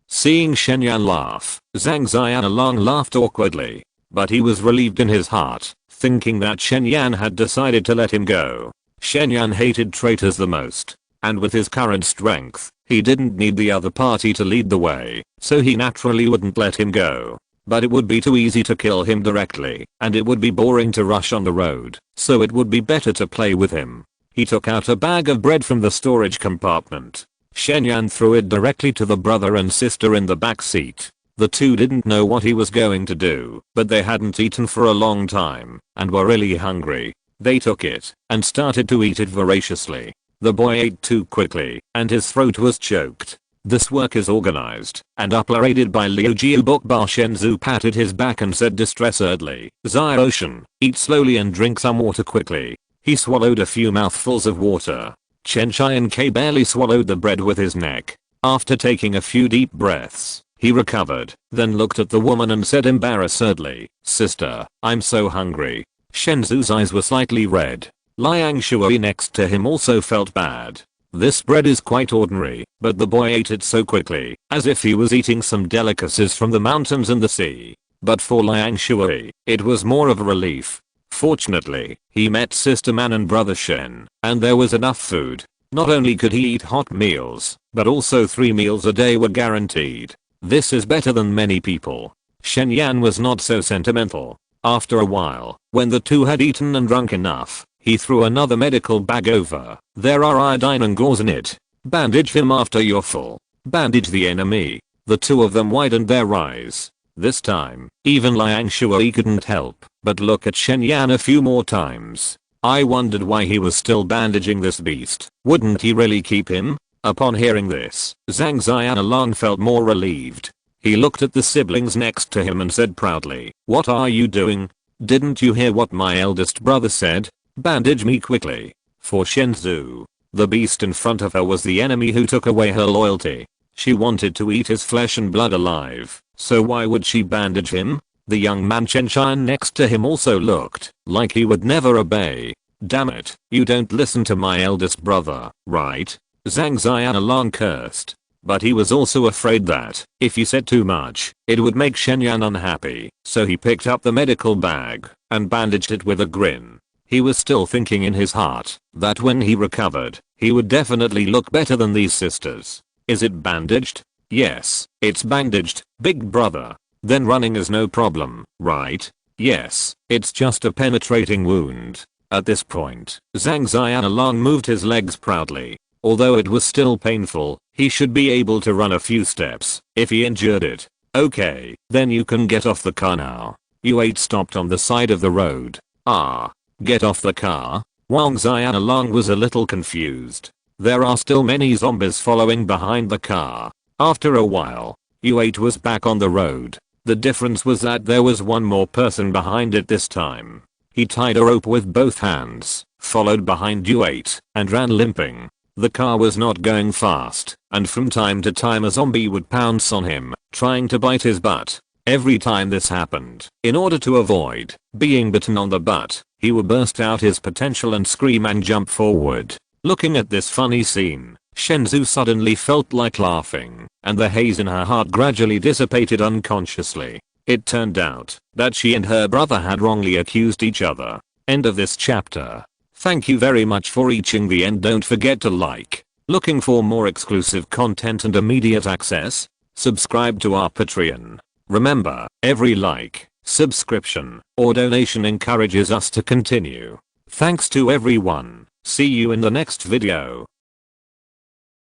Seeing Shenyan laugh, Zhang Xianlong laughed awkwardly, but he was relieved in his heart, thinking that Shenyan had decided to let him go. Shenyan hated traitors the most, and with his current strength, he didn't need the other party to lead the way, so he naturally wouldn't let him go. But it would be too easy to kill him directly, and it would be boring to rush on the road, so it would be better to play with him. He took out a bag of bread from the storage compartment. Shenyan threw it directly to the brother and sister in the back seat. The two didn't know what he was going to do, but they hadn't eaten for a long time, and were really hungry. They took it, and started to eat it voraciously. The boy ate too quickly, and his throat was choked. This work is organized and uploaded by Liu Jiubokba. Shenzhou patted his back and said distressedly, "Xiaoshan, eat slowly and drink some water quickly." He swallowed a few mouthfuls of water. Chen Qianke barely swallowed the bread with his neck. After taking a few deep breaths, he recovered, then looked at the woman and said embarrassedly, "Sister, I'm so hungry." Shenzhou's eyes were slightly red. Liang Shui next to him also felt bad. This bread is quite ordinary, but the boy ate it so quickly, as if he was eating some delicacies from the mountains and the sea. But for Liang Shui, it was more of a relief. Fortunately, he met Sister Man and Brother Shen, and there was enough food. Not only could he eat hot meals, but also 3 meals a day were guaranteed. This is better than many people. Shen Yan was not so sentimental. After a while, when the two had eaten and drunk enough, he threw another medical bag over. "There are iodine and gauze in it. Bandage him after you're full. Bandage the enemy. The two of them widened their eyes. This time, even Liang Shui couldn't help but look at Shen Yan a few more times. I wondered why he was still bandaging this beast. Wouldn't he really keep him? Upon hearing this, Zhang Xianlong felt more relieved. He looked at the siblings next to him and said proudly, "What are you doing? Didn't you hear what my eldest brother said? Bandage me quickly." For Shenzhou, the beast in front of her was the enemy who took away her loyalty. She wanted to eat his flesh and blood alive, so why would she bandage him? The young man Chen Shan next to him also looked like he would never obey. "Damn it, you don't listen to my eldest brother, right?" Zhang Xianlong cursed. But he was also afraid that, if he said too much, it would make Shen Yan unhappy, so he picked up the medical bag and bandaged it with a grin. He was still thinking in his heart that when he recovered, he would definitely look better than these sisters. Is it bandaged? Yes, it's bandaged, big brother. Then running is no problem, right? Yes, it's just a penetrating wound. At this point, Zhang Xianlong moved his legs proudly. Although it was still painful, he should be able to run a few steps if he endured it. Okay, then you can get off the car now. Yue stopped on the side of the road. Ah, get off the car? Wang Xianlong was a little confused. There are still many zombies following behind the car. After a while, Yue was back on the road. The difference was that there was one more person behind it this time. He tied a rope with both hands, followed behind Yue, and ran limping. The car was not going fast, and from time to time a zombie would pounce on him, trying to bite his butt. Every time this happened, in order to avoid being bitten on the butt, he would burst out his potential and scream and jump forward. Looking at this funny scene, Shenzhou suddenly felt like laughing, and the haze in her heart gradually dissipated unconsciously. It turned out that she and her brother had wrongly accused each other. End of this chapter. Thank you very much for reaching the end. Don't forget to like. Looking for more exclusive content and immediate access? Subscribe to our Patreon. Remember, every like, subscription, or donation encourages us to continue. Thanks to everyone. See you in the next video.